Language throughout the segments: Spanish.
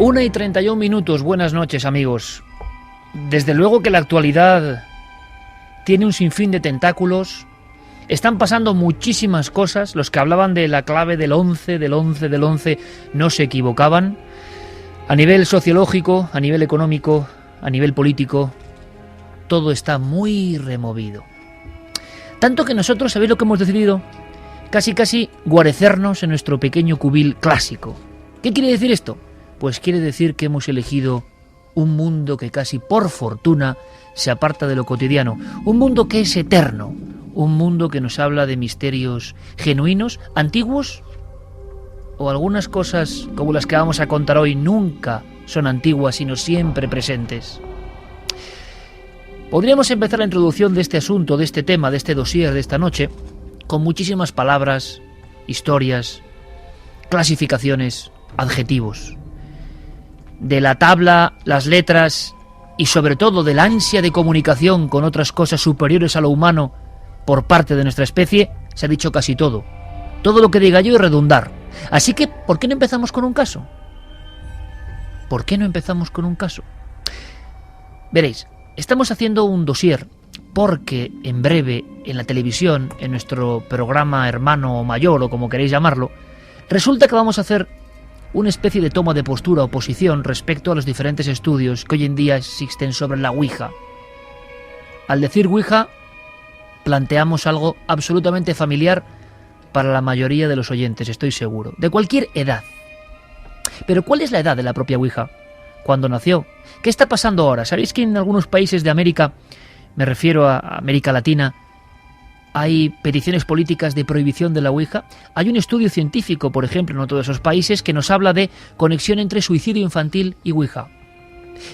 1:31, buenas noches amigos. Desde luego que la actualidad tiene un sinfín de tentáculos, están pasando muchísimas cosas, los que hablaban de la clave del 11 no se equivocaban, a nivel sociológico, a nivel económico, a nivel político, todo está muy removido. Tanto que nosotros, ¿sabéis lo que hemos decidido? Casi guarecernos en nuestro pequeño cubil clásico. ¿Qué quiere decir esto? Pues quiere decir que hemos elegido un mundo que casi por fortuna se aparta de lo cotidiano, un mundo que es eterno, un mundo que nos habla de misterios genuinos, antiguos, o algunas cosas como las que vamos a contar hoy nunca son antiguas, sino siempre presentes. Podríamos empezar la introducción de este asunto, de este tema, de este dossier de esta noche, con muchísimas palabras, historias, clasificaciones, adjetivos. De la tabla, las letras y sobre todo de la ansia de comunicación con otras cosas superiores a lo humano por parte de nuestra especie, se ha dicho casi todo. Todo lo que diga yo es redundar. Así que, ¿por qué no empezamos con un caso? ¿Por qué no empezamos con un caso? Veréis, estamos haciendo un dossier porque en breve, en la televisión, en nuestro programa hermano o mayor o como queréis llamarlo, resulta que vamos a hacer una especie de toma de postura o posición respecto a los diferentes estudios que hoy en día existen sobre la Ouija. Al decir Ouija, planteamos algo absolutamente familiar para la mayoría de los oyentes, estoy seguro, de cualquier edad. Pero ¿cuál es la edad de la propia Ouija? ¿Cuándo nació? ¿Qué está pasando ahora? ¿Sabéis que en algunos países de América, me refiero a América Latina, hay peticiones políticas de prohibición de la Ouija? Hay un estudio científico, por ejemplo, en todos esos países, que nos habla de conexión entre suicidio infantil y Ouija.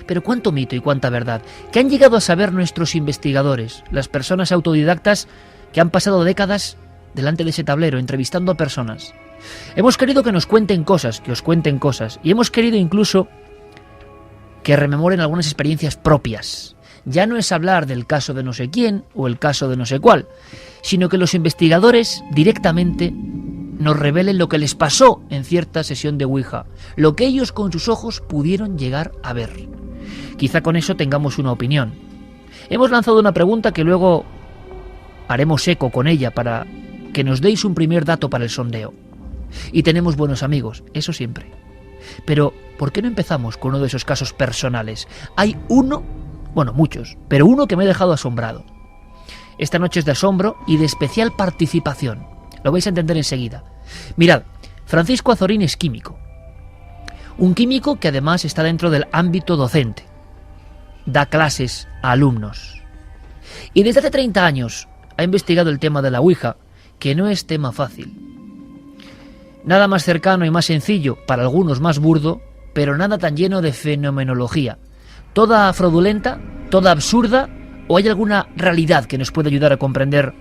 Pero cuánto mito y cuánta verdad. ¿Qué han llegado a saber nuestros investigadores, las personas autodidactas que han pasado décadas delante de ese tablero, entrevistando a personas? Hemos querido que nos cuenten cosas, que os cuenten cosas, y hemos querido incluso que rememoren algunas experiencias propias. Ya no es hablar del caso de no sé quién o el caso de no sé cuál, sino que los investigadores directamente nos revelen lo que les pasó en cierta sesión de Ouija, lo que ellos con sus ojos pudieron llegar a ver. Quizá con eso tengamos una opinión. Hemos lanzado una pregunta que luego haremos eco con ella para que nos deis un primer dato para el sondeo. Y tenemos buenos amigos, eso siempre. Pero, ¿por qué no empezamos con uno de esos casos personales? Hay uno, bueno, muchos, pero uno que me ha dejado asombrado. Esta noche es de asombro y de especial participación. Lo vais a entender enseguida. Mirad, Francisco Azorín es químico. Un químico que además está dentro del ámbito docente. Da clases a alumnos. Y desde hace 30 años ha investigado el tema de la Ouija, que no es tema fácil. Nada más cercano y más sencillo, para algunos más burdo, pero nada tan lleno de fenomenología. Toda fraudulenta, toda absurda, o hay alguna realidad que nos puede ayudar a comprender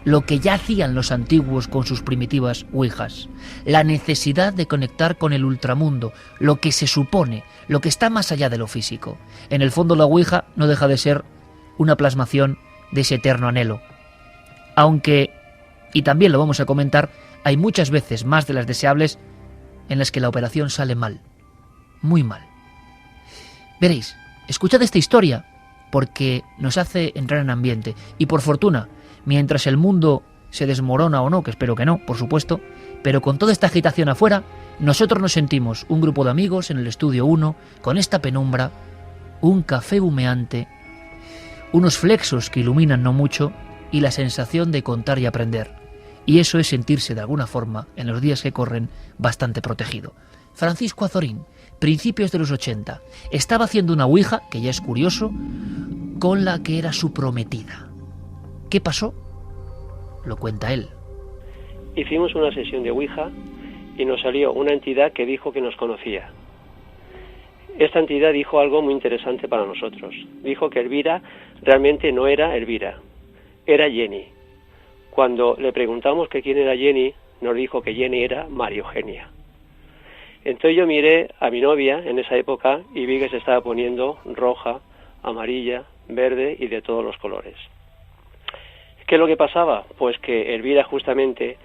lo que ya hacían los antiguos con sus primitivas ouijas, la necesidad de conectar con el ultramundo, lo que se supone, lo que está más allá de lo físico. En el fondo la ouija no deja de ser una plasmación de ese eterno anhelo. Aunque, y también lo vamos a comentar, hay muchas veces más de las deseables en las que la operación sale mal, muy mal. Veréis, escuchad esta historia porque nos hace entrar en ambiente y por fortuna, mientras el mundo se desmorona o no, que espero que no, por supuesto, pero con toda esta agitación afuera, nosotros nos sentimos un grupo de amigos en el estudio 1, con esta penumbra, un café humeante, unos flexos que iluminan no mucho y la sensación de contar y aprender. Y eso es sentirse de alguna forma, en los días que corren, bastante protegido. Francisco Azorín, principios de los 80, estaba haciendo una ouija, que ya es curioso, con la que era su prometida. ¿Qué pasó? Lo cuenta él. Hicimos una sesión de ouija y nos salió una entidad que dijo que nos conocía. Esta entidad dijo algo muy interesante para nosotros. Dijo que Elvira realmente no era Elvira, era Jenny. Cuando le preguntamos que quién era Jenny, nos dijo que Jenny era María Eugenia. Entonces yo miré a mi novia en esa época y vi que se estaba poniendo roja, amarilla, verde y de todos los colores. ¿Qué es lo que pasaba? Pues que Elvira justamente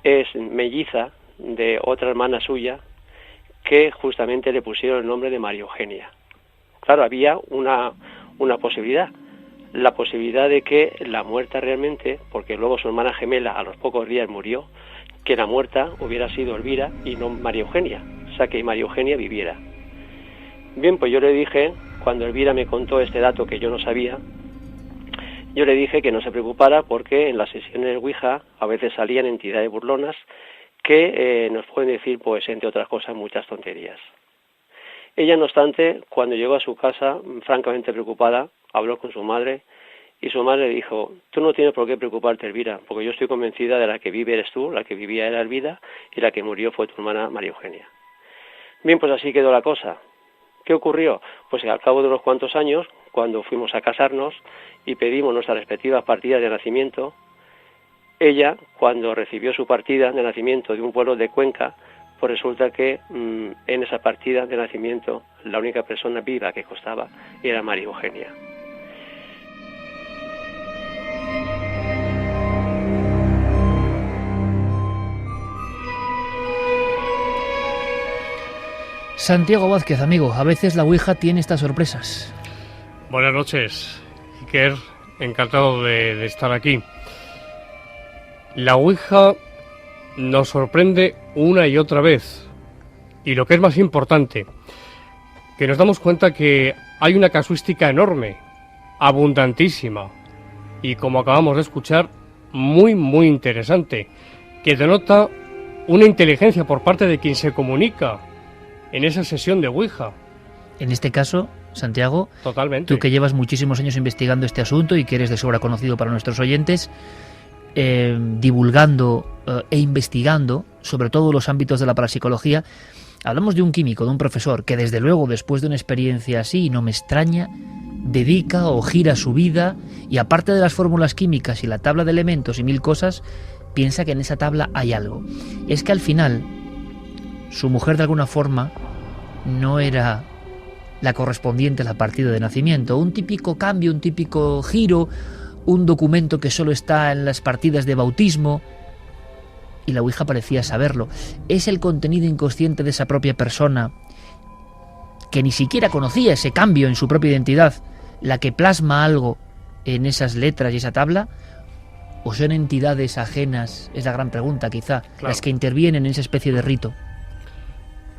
es melliza de otra hermana suya que justamente le pusieron el nombre de María Eugenia. Claro, había una posibilidad, la posibilidad de que la muerta realmente, porque luego su hermana gemela a los pocos días murió, que la muerta hubiera sido Elvira y no María Eugenia, o sea, que María Eugenia viviera. Bien, pues yo le dije, cuando Elvira me contó este dato que yo no sabía, yo le dije que no se preocupara porque en las sesiones de Ouija a veces salían entidades burlonas que nos pueden decir, pues entre otras cosas, muchas tonterías. Ella, no obstante, cuando llegó a su casa, francamente preocupada, habló con su madre y su madre dijo, tú no tienes por qué preocuparte, Elvira, porque yo estoy convencida de la que vive eres tú, la que vivía era Elvira y la que murió fue tu hermana María Eugenia. Bien, pues así quedó la cosa. ¿Qué ocurrió? Pues al cabo de unos cuantos años, cuando fuimos a casarnos y pedimos nuestras respectivas partidas de nacimiento, ella, cuando recibió su partida de nacimiento de un pueblo de Cuenca, pues resulta que en esa partida de nacimiento la única persona viva que constaba era María Eugenia. Santiago Vázquez, amigo, a veces la Ouija tiene estas sorpresas. Buenas noches, Iker, encantado de estar aquí. La Ouija nos sorprende una y otra vez, y lo que es más importante, que nos damos cuenta que hay una casuística enorme, abundantísima, y como acabamos de escuchar, muy interesante, que denota una inteligencia por parte de quien se comunica en esa sesión de Ouija. En este caso, Santiago, totalmente. Tú que llevas muchísimos años investigando este asunto y que eres de sobra conocido para nuestros oyentes, divulgando e investigando sobre todos los ámbitos de la parapsicología, hablamos de un químico, de un profesor, que desde luego, después de una experiencia así, y no me extraña, dedica o gira su vida y aparte de las fórmulas químicas y la tabla de elementos y mil cosas, piensa que en esa tabla hay algo. Es que al final, su mujer de alguna forma no era la correspondiente a la partida de nacimiento. Un típico cambio, un típico giro, un documento que solo está en las partidas de bautismo, y la Ouija parecía saberlo. Es el contenido inconsciente de esa propia persona, que ni siquiera conocía ese cambio en su propia identidad, la que plasma algo en esas letras y esa tabla, o son entidades ajenas, es la gran pregunta quizá, claro, las que intervienen en esa especie de rito.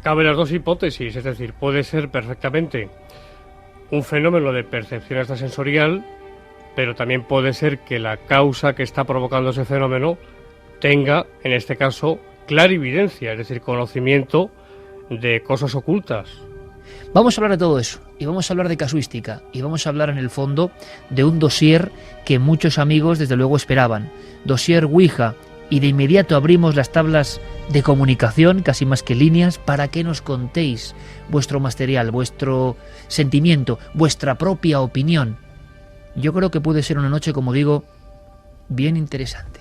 Cabe las dos hipótesis, es decir, puede ser perfectamente un fenómeno de percepción extrasensorial, pero también puede ser que la causa que está provocando ese fenómeno tenga, en este caso, clarividencia, es decir, conocimiento de cosas ocultas. Vamos a hablar de todo eso, y vamos a hablar de casuística, y vamos a hablar en el fondo de un dossier que muchos amigos desde luego esperaban, dossier Ouija, y de inmediato abrimos las tablas de comunicación, casi más que líneas, para que nos contéis vuestro material, vuestro sentimiento, vuestra propia opinión. Yo creo que puede ser una noche, como digo, bien interesante.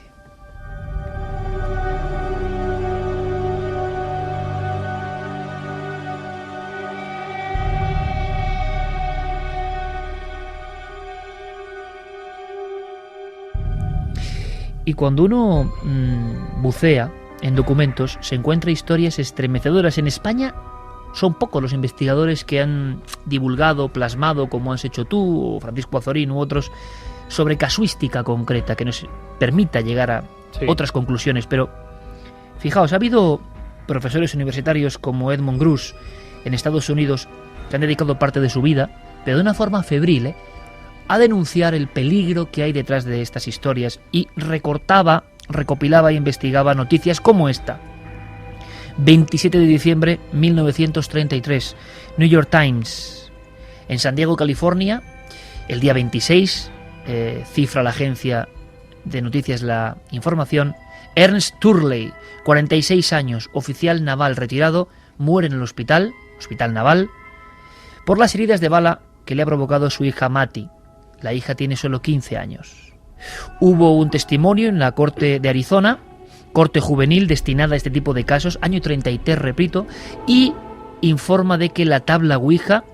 Y cuando uno bucea en documentos, se encuentra historias estremecedoras. En España son pocos los investigadores que han divulgado, plasmado, como has hecho tú, o Francisco Azorín u otros, sobre casuística concreta, que nos permita llegar a otras conclusiones. Pero, fijaos, ha habido profesores universitarios como Edmund Gruss en Estados Unidos que han dedicado parte de su vida, pero de una forma febril, a denunciar el peligro que hay detrás de estas historias, y recopilaba e investigaba noticias como esta. 27 de diciembre 1933, New York Times. En San Diego, California, el día 26, cifra la agencia de noticias la información, Ernst Turley, 46 años, oficial naval retirado, muere en el hospital naval, por las heridas de bala que le ha provocado su hija Mattie. La hija tiene solo 15 años. Hubo un testimonio en la corte de Arizona, corte juvenil destinada a este tipo de casos, año 33, repito, y informa de que la tabla Ouija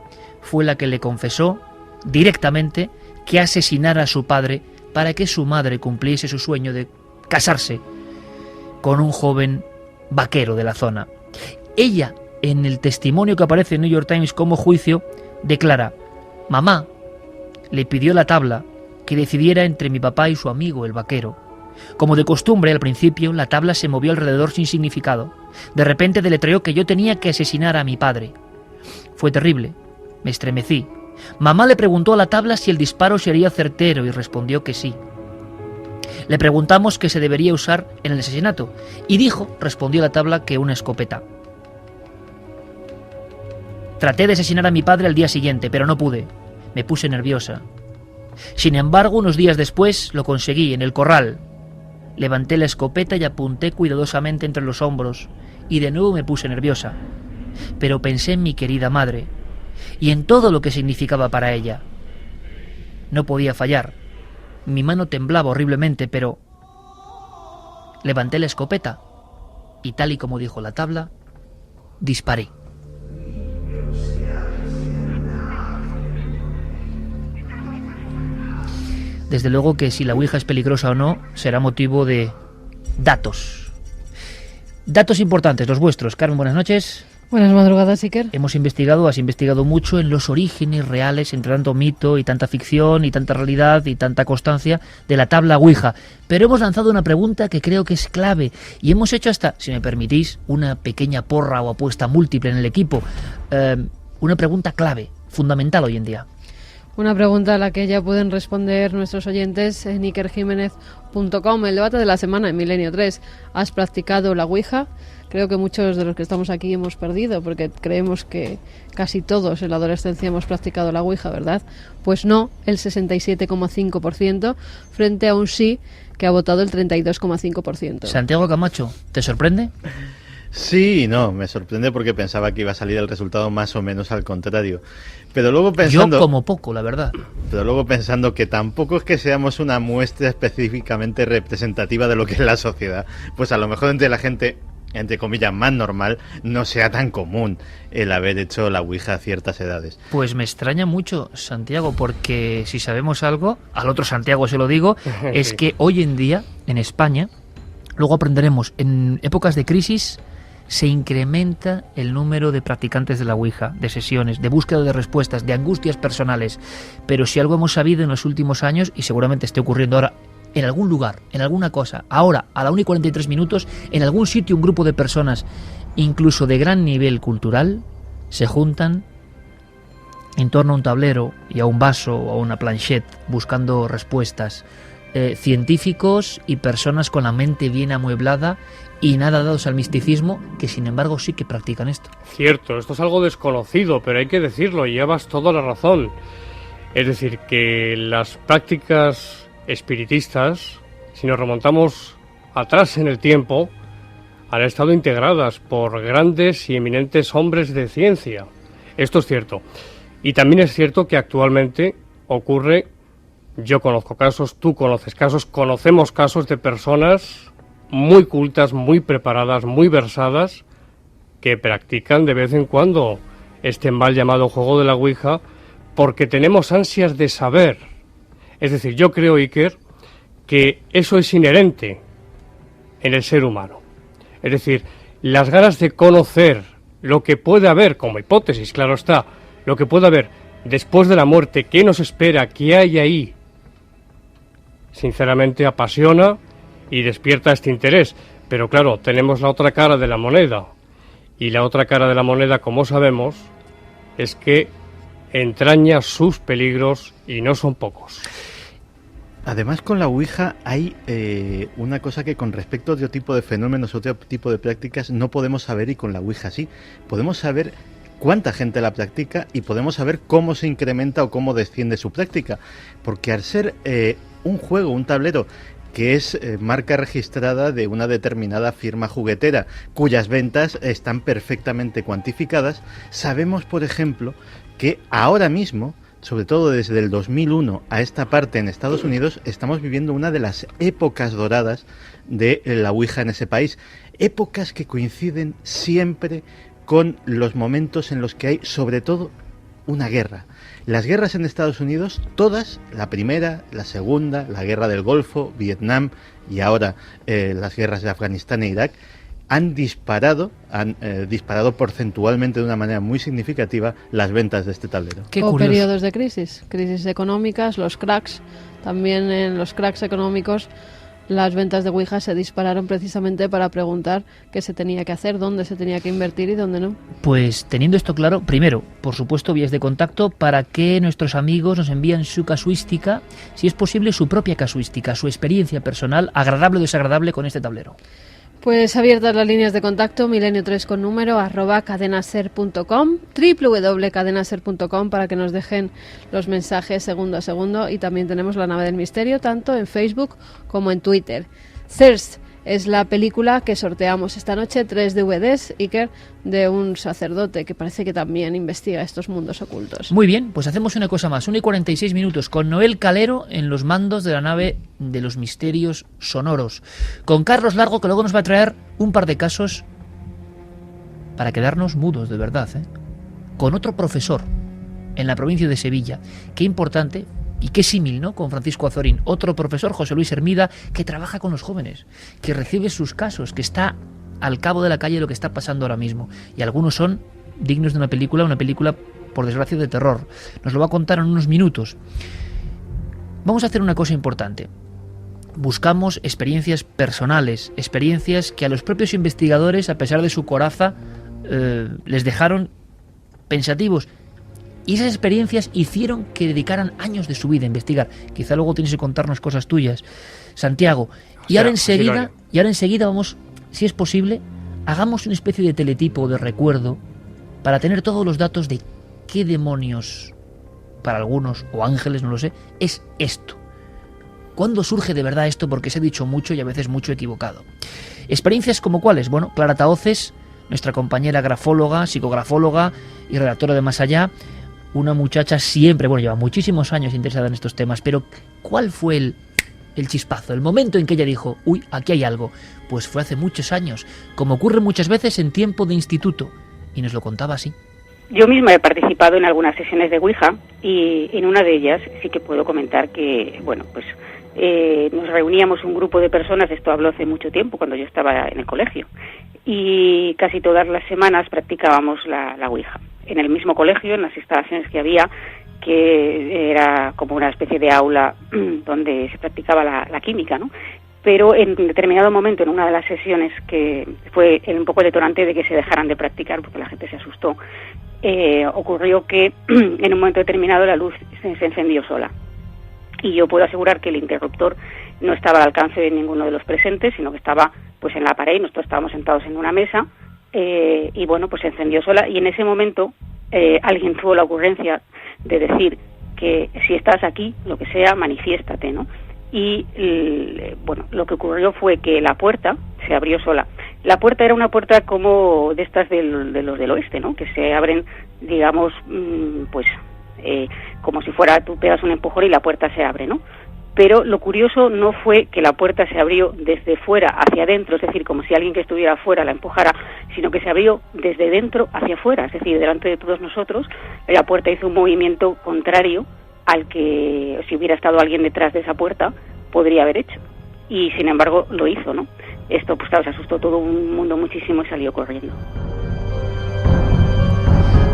fue la que le confesó directamente que asesinara a su padre para que su madre cumpliese su sueño de casarse con un joven vaquero de la zona. Ella en el testimonio que aparece en New York Times como juicio, declara: mamá le pidió la tabla que decidiera entre mi papá y su amigo, el vaquero. Como de costumbre, al principio, la tabla se movió alrededor sin significado. De repente deletreó que yo tenía que asesinar a mi padre. Fue terrible. Me estremecí. Mamá le preguntó a la tabla si el disparo sería certero y respondió que sí. Le preguntamos qué se debería usar en el asesinato y dijo, respondió la tabla, que una escopeta. Traté de asesinar a mi padre al día siguiente, pero no pude. Me puse nerviosa. Sin embargo, unos días después lo conseguí en el corral. Levanté la escopeta y apunté cuidadosamente entre los hombros, y de nuevo me puse nerviosa. Pero pensé en mi querida madre, y en todo lo que significaba para ella. No podía fallar. Mi mano temblaba horriblemente, pero levanté la escopeta, y tal y como dijo la tabla, disparé. Desde luego que si la Ouija es peligrosa o no, será motivo de datos. Datos importantes, los vuestros. Carmen, buenas noches. Buenas madrugadas, Iker. Has investigado mucho en los orígenes reales, entre tanto mito y tanta ficción y tanta realidad y tanta constancia de la tabla Ouija. Pero hemos lanzado una pregunta que creo que es clave y hemos hecho hasta, si me permitís, una pequeña porra o apuesta múltiple en el equipo. Una pregunta clave, fundamental hoy en día. Una pregunta a la que ya pueden responder nuestros oyentes en ikerjimenez.com. El debate de la semana en Milenio 3. ¿Has practicado la Ouija? Creo que muchos de los que estamos aquí hemos perdido, porque creemos que casi todos en la adolescencia hemos practicado la Ouija, ¿verdad? Pues no, el 67,5%, frente a un sí que ha votado el 32,5%. Santiago Camacho, ¿te sorprende? Sí y no, me sorprende porque pensaba que iba a salir el resultado más o menos al contrario. Pero luego pensando... Yo como poco, la verdad. Pero luego pensando que tampoco es que seamos una muestra específicamente representativa de lo que es la sociedad, pues a lo mejor entre la gente, entre comillas, más normal, no sea tan común el haber hecho la Ouija a ciertas edades. Pues me extraña mucho, Santiago, porque si sabemos algo, al otro Santiago se lo digo, es que hoy en día, en España, luego aprenderemos, en épocas de crisis, se incrementa el número de practicantes de la Ouija, de sesiones, de búsqueda de respuestas, de angustias personales. Pero si algo hemos sabido en los últimos años, y seguramente esté ocurriendo ahora, en algún lugar, en alguna cosa, ahora, a la 1:43, en algún sitio, un grupo de personas, incluso de gran nivel cultural, se juntan en torno a un tablero y a un vaso o a una planchette buscando respuestas. Científicos y personas con la mente bien amueblada y nada dados al misticismo, que sin embargo sí que practican esto. Cierto, esto es algo desconocido, pero hay que decirlo, y llevas toda la razón. Es decir, que las prácticas espiritistas, si nos remontamos atrás en el tiempo, han estado integradas por grandes y eminentes hombres de ciencia. Esto es cierto. Y también es cierto que actualmente ocurre, yo conozco casos, tú conoces casos, conocemos casos de personas muy cultas, muy preparadas, muy versadas, que practican de vez en cuando este mal llamado juego de la Ouija, porque tenemos ansias de saber. Es decir, yo creo, Iker, que eso es inherente en el ser humano. Es decir, las ganas de conocer lo que puede haber, como hipótesis, claro está, lo que puede haber después de la muerte, qué nos espera, qué hay ahí, sinceramente apasiona y despierta este interés. Pero claro, tenemos la otra cara de la moneda, y la otra cara de la moneda, como sabemos, es que entraña sus peligros y no son pocos. Además, con la Ouija hay una cosa que con respecto a otro tipo de fenómenos, otro tipo de prácticas, no podemos saber, y con la Ouija sí. Podemos saber cuánta gente la practica y podemos saber cómo se incrementa o cómo desciende su práctica. Porque al ser un juego, un tablero, que es marca registrada de una determinada firma juguetera, cuyas ventas están perfectamente cuantificadas, sabemos, por ejemplo, que ahora mismo, sobre todo desde el 2001 a esta parte en Estados Unidos, estamos viviendo una de las épocas doradas de la Ouija en ese país. Épocas que coinciden siempre con los momentos en los que hay, sobre todo, una guerra. Las guerras en Estados Unidos, todas, la primera, la segunda, la guerra del Golfo, Vietnam y ahora las guerras de Afganistán e Irak, han disparado porcentualmente de una manera muy significativa las ventas de este tablero. Qué o curioso. periodos de crisis económicas, los cracks, también en los cracks económicos las ventas de Ouija se dispararon precisamente para preguntar qué se tenía que hacer, dónde se tenía que invertir y dónde no. Pues teniendo esto claro, primero, por supuesto, vías de contacto para que nuestros amigos nos envíen su casuística, si es posible su propia casuística, su experiencia personal, agradable o desagradable con este tablero. Pues abiertas las líneas de contacto, milenio3 con número, @cadenaser.com, www.cadenaser.com para que nos dejen los mensajes segundo a segundo, y también tenemos La Nave del Misterio, tanto en Facebook como en Twitter. Thirst es la película que sorteamos esta noche, 3 DVDs, Iker, de un sacerdote que parece que también investiga estos mundos ocultos. Muy bien, pues hacemos una cosa más, 1:46 con Noel Calero en los mandos de La Nave de los Misterios Sonoros, con Carlos Largo, que luego nos va a traer un par de casos para quedarnos mudos de verdad, con otro profesor en la provincia de Sevilla. Qué importante y qué símil, ¿no?, con Francisco Azorín, otro profesor, José Luis Hermida, que trabaja con los jóvenes, que recibe sus casos, que está al cabo de la calle lo que está pasando ahora mismo, y algunos son dignos de una película por desgracia de terror. Nos lo va a contar en unos minutos. Vamos a hacer una cosa importante. Buscamos experiencias personales, experiencias que a los propios investigadores, a pesar de su coraza, les dejaron pensativos. Y esas experiencias hicieron que dedicaran años de su vida a investigar. Quizá luego tienes que contarnos cosas tuyas, Santiago. Y ahora enseguida vamos, si es posible, hagamos una especie de teletipo, de recuerdo, para tener todos los datos de qué demonios, para algunos, o ángeles, no lo sé, es esto. ¿Cuándo surge de verdad esto? Porque se ha dicho mucho y a veces mucho equivocado. Experiencias como cuáles. Bueno, Clara Tahoces, nuestra compañera grafóloga, psicografóloga y redactora de Más Allá, una muchacha siempre, lleva muchísimos años interesada en estos temas, pero ¿cuál fue el chispazo, el momento en que ella dijo, uy, aquí hay algo? Pues fue hace muchos años, como ocurre muchas veces en tiempo de instituto, y nos lo contaba así. Yo misma he participado en algunas sesiones de Ouija, y en una de ellas sí que puedo comentar que, nos reuníamos un grupo de personas, esto habló hace mucho tiempo, cuando yo estaba en el colegio, y casi todas las semanas practicábamos la Ouija. En el mismo colegio, en las instalaciones que había, que era como una especie de aula donde se practicaba la química, ¿no? Pero en determinado momento, en una de las sesiones, que fue un poco detonante de que se dejaran de practicar, porque la gente se asustó, ocurrió que en un momento determinado la luz se encendió sola. Y yo puedo asegurar que el interruptor no estaba al alcance de ninguno de los presentes, sino que estaba pues en la pared, nosotros estábamos sentados en una mesa, y se encendió sola, y en ese momento alguien tuvo la ocurrencia de decir que si estás aquí, lo que sea, manifiéstate, ¿no? Y lo que ocurrió fue que la puerta se abrió sola. La puerta era una puerta como de estas de los del oeste, ¿no?, que se abren, digamos, como si fuera, tú pegas un empujón y la puerta se abre, ¿no? Pero lo curioso no fue que la puerta se abrió desde fuera hacia adentro, es decir, como si alguien que estuviera afuera la empujara, sino que se abrió desde dentro hacia afuera, es decir, delante de todos nosotros. La puerta hizo un movimiento contrario al que, si hubiera estado alguien detrás de esa puerta, podría haber hecho. Y sin embargo lo hizo, ¿no? Esto, pues claro, se asustó todo un mundo muchísimo y salió corriendo.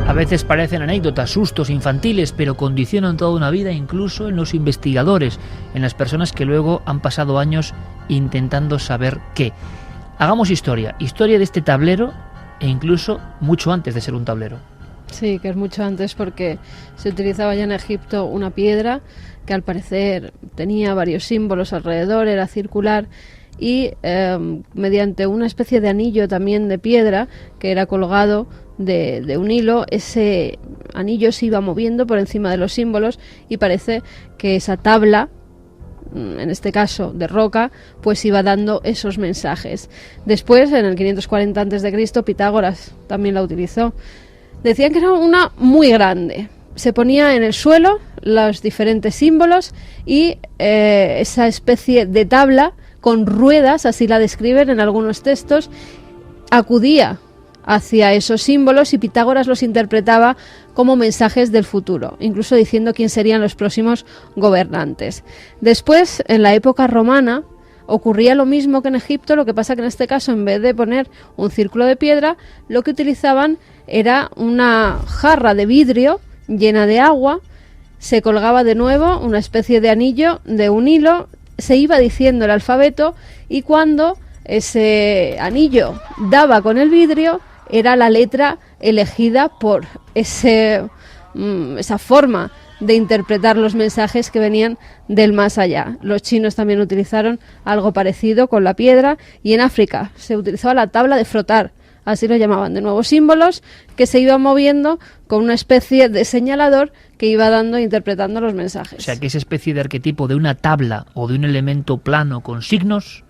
A veces parecen anécdotas, sustos infantiles, pero condicionan toda una vida, incluso en los investigadores, en las personas que luego han pasado años intentando saber qué. Hagamos historia de este tablero, e incluso mucho antes de ser un tablero. Sí, que es mucho antes, porque se utilizaba ya en Egipto una piedra que al parecer tenía varios símbolos alrededor, era circular, y mediante una especie de anillo también de piedra que era colgado de un hilo, ese anillo se iba moviendo por encima de los símbolos, y parece que esa tabla, en este caso de roca, pues iba dando esos mensajes. Después, en el 540 a.C., Pitágoras también la utilizó. Decían que era una muy grande. Se ponía en el suelo los diferentes símbolos y esa especie de tabla con ruedas, así la describen en algunos textos, acudía hacia esos símbolos y Pitágoras los interpretaba como mensajes del futuro, incluso diciendo quién serían los próximos gobernantes. Después, en la época romana, Ocurría lo mismo que en Egipto, lo que pasa que en este caso, en vez de poner un círculo de piedra, lo que utilizaban era una jarra de vidrio llena de agua, se colgaba de nuevo una especie de anillo de un hilo, se iba diciendo el alfabeto, y cuando ese anillo daba con el vidrio, era la letra elegida por esa forma de interpretar los mensajes que venían del más allá. Los chinos también utilizaron algo parecido con la piedra, y en África se utilizaba la tabla de frotar, así lo llamaban, de nuevo símbolos que se iban moviendo con una especie de señalador que iba dando e interpretando los mensajes. O sea que esa especie de arquetipo de una tabla o de un elemento plano con signos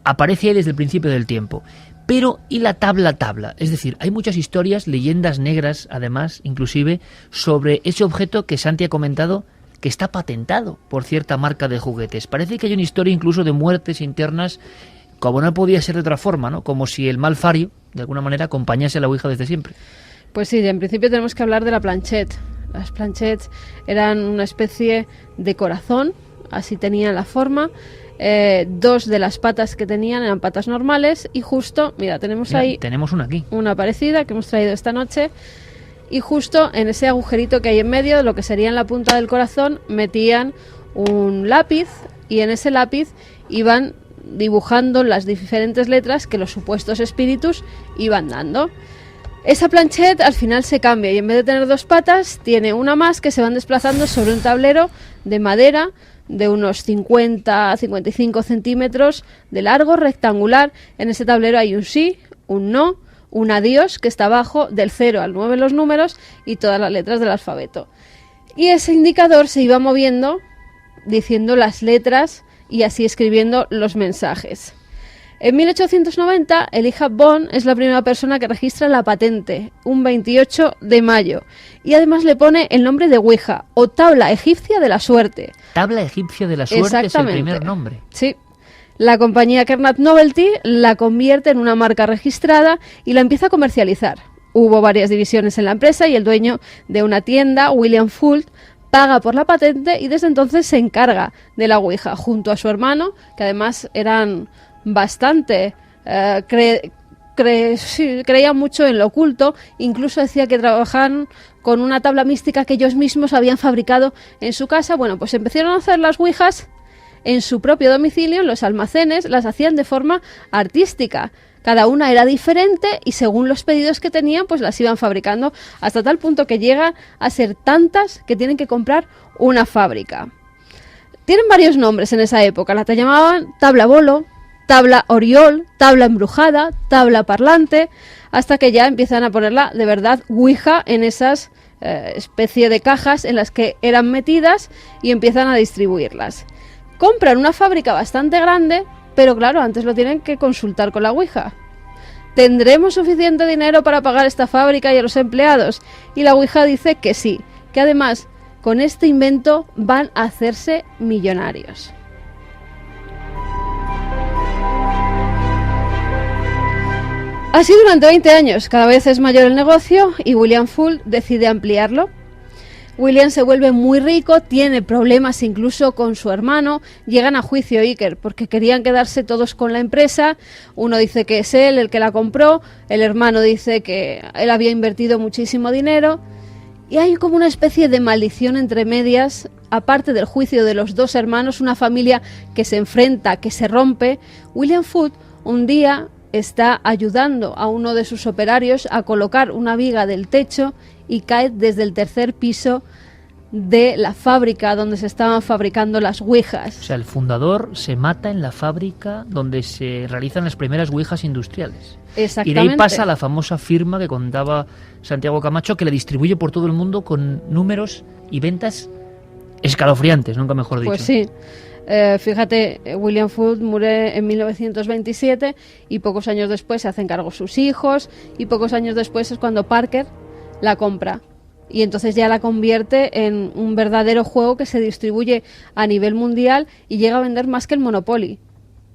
aparece ahí desde el principio del tiempo. Pero, ¿y la tabla? Es decir, hay muchas historias, leyendas negras, además, inclusive, sobre ese objeto que Santi ha comentado que está patentado por cierta marca de juguetes. Parece que hay una historia incluso de muertes internas, como no podía ser de otra forma, ¿no? Como si el mal fario, de alguna manera, acompañase a la Ouija desde siempre. Pues sí, en principio tenemos que hablar de la planchette. Las planchettes eran una especie de corazón, así tenían la forma. Dos de las patas que tenían eran patas normales, y justo, mira, tenemos una aquí, una parecida que hemos traído esta noche, y justo en ese agujerito que hay en medio, lo que sería en la punta del corazón, metían un lápiz, y en ese lápiz iban dibujando las diferentes letras que los supuestos espíritus iban dando. Esa planchette al final se cambia, y en vez de tener dos patas, tiene una más, que se van desplazando sobre un tablero de madera de unos 50-55 centímetros de largo, rectangular. En ese tablero hay un sí, un no, un adiós, que está abajo, del 0 al 9 los números y todas las letras del alfabeto. Y ese indicador se iba moviendo diciendo las letras y así escribiendo los mensajes. En 1890, Elijah Bond es la primera persona que registra la patente, un 28 de mayo, y además le pone el nombre de Ouija, o tabla egipcia de la suerte. Tabla egipcia de la suerte es el primer nombre. Sí. La compañía Kernat Novelty la convierte en una marca registrada y la empieza a comercializar. Hubo varias divisiones en la empresa, y el dueño de una tienda, William Fult, paga por la patente y desde entonces se encarga de la Ouija, junto a su hermano, que además eran bastante creían mucho en lo oculto. Incluso decía que trabajaban con una tabla mística que ellos mismos habían fabricado en su casa. Bueno, pues empezaron a hacer las ouijas en su propio domicilio, en los almacenes, las hacían de forma artística. Cada una era diferente y según los pedidos que tenían, pues las iban fabricando, hasta tal punto que llega a ser tantas que tienen que comprar una fábrica. Tienen varios nombres en esa época. La llamaban tabla bolo, tabla oriol, tabla embrujada, tabla parlante, hasta que ya empiezan a ponerla de verdad Ouija en esas especie de cajas en las que eran metidas, y empiezan a distribuirlas. Compran una fábrica bastante grande, pero claro, antes lo tienen que consultar con la Ouija. ¿Tendremos suficiente dinero para pagar esta fábrica y a los empleados? Y la Ouija dice que sí, que además con este invento van a hacerse millonarios. Así durante 20 años, cada vez es mayor el negocio y William Fult decide ampliarlo. William se vuelve muy rico, tiene problemas incluso con su hermano, llegan a juicio Iker porque querían quedarse todos con la empresa. Uno dice que es él el que la compró, el hermano dice que él había invertido muchísimo dinero, y hay como una especie de maldición entre medias. Aparte del juicio de los dos hermanos, una familia que se enfrenta, que se rompe. William Fult un día está ayudando a uno de sus operarios a colocar una viga del techo y cae desde el tercer piso de la fábrica donde se estaban fabricando las ouijas. O sea, el fundador se mata en la fábrica donde se realizan las primeras ouijas industriales. Exactamente. Y de ahí pasa la famosa firma que contaba Santiago Camacho, que la distribuye por todo el mundo con números y ventas escalofriantes, nunca mejor dicho. Pues sí. Fíjate, William Fult muere en 1927 y pocos años después se hacen cargo sus hijos, y pocos años después es cuando Parker la compra, y entonces ya la convierte en un verdadero juego que se distribuye a nivel mundial y llega a vender más que el Monopoly.